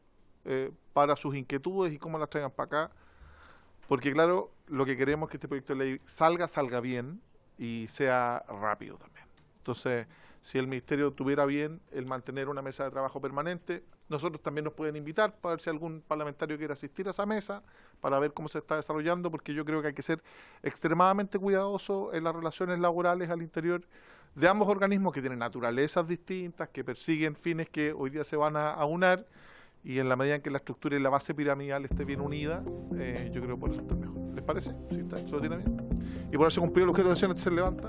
para sus inquietudes y cómo las traigan para acá, porque claro, lo que queremos es que este proyecto de ley salga bien y sea rápido también. Entonces, si el Ministerio tuviera bien el mantener una mesa de trabajo permanente, nosotros también nos pueden invitar para ver si algún parlamentario quiere asistir a esa mesa, para ver cómo se está desarrollando, porque yo creo que hay que ser extremadamente cuidadoso en las relaciones laborales al interior de ambos organismos que tienen naturalezas distintas, que persiguen fines que hoy día se van a aunar, y en la medida en que la estructura y la base piramidal esté bien unida, yo creo que puede resultar mejor. ¿Les parece? ¿Sí está? ¿Se lo tiene bien? Y por eso cumplido el objeto de la sesión, se levanta.